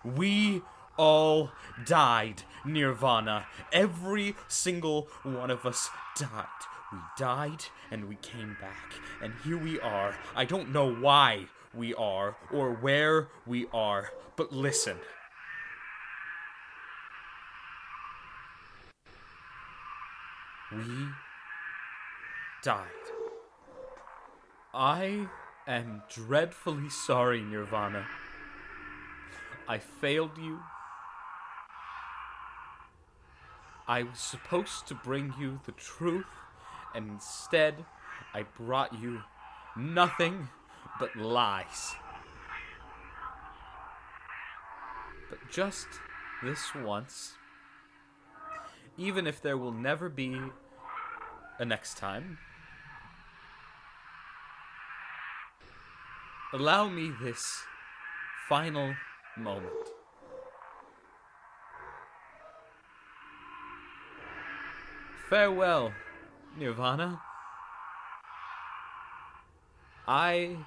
We all died, Nirvana. Every single one of us died. We died and we came back. And here we are. I don't know why we are or where we are, but listen. We died. I am dreadfully sorry, Nirvana. I failed you. I was supposed to bring you the truth, and instead, I brought you nothing but lies. But just this once, even if there will never be a next time, allow me this final moment. Farewell, Nirvana. I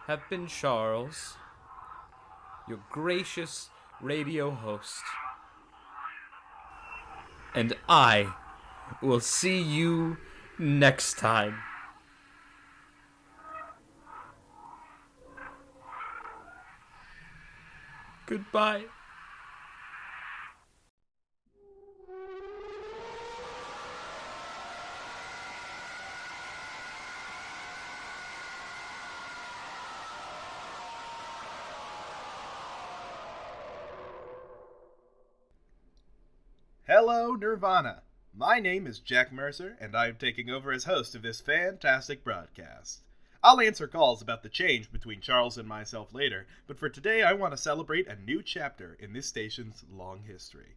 have been Charles, your gracious radio host, and I will see you next time. Goodbye. Hello, Nirvana. My name is Jack Mercer, and I am taking over as host of this fantastic broadcast. I'll answer calls about the change between Charles and myself later, but for today I want to celebrate a new chapter in this station's long history.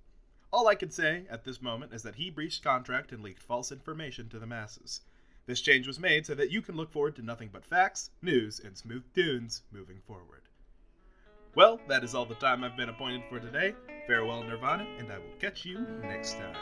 All I can say at this moment is that he breached contract and leaked false information to the masses. This change was made so that you can look forward to nothing but facts, news, and smooth tunes moving forward. Well, that is all the time I've been appointed for today. Farewell, Nirvana, and I will catch you next time.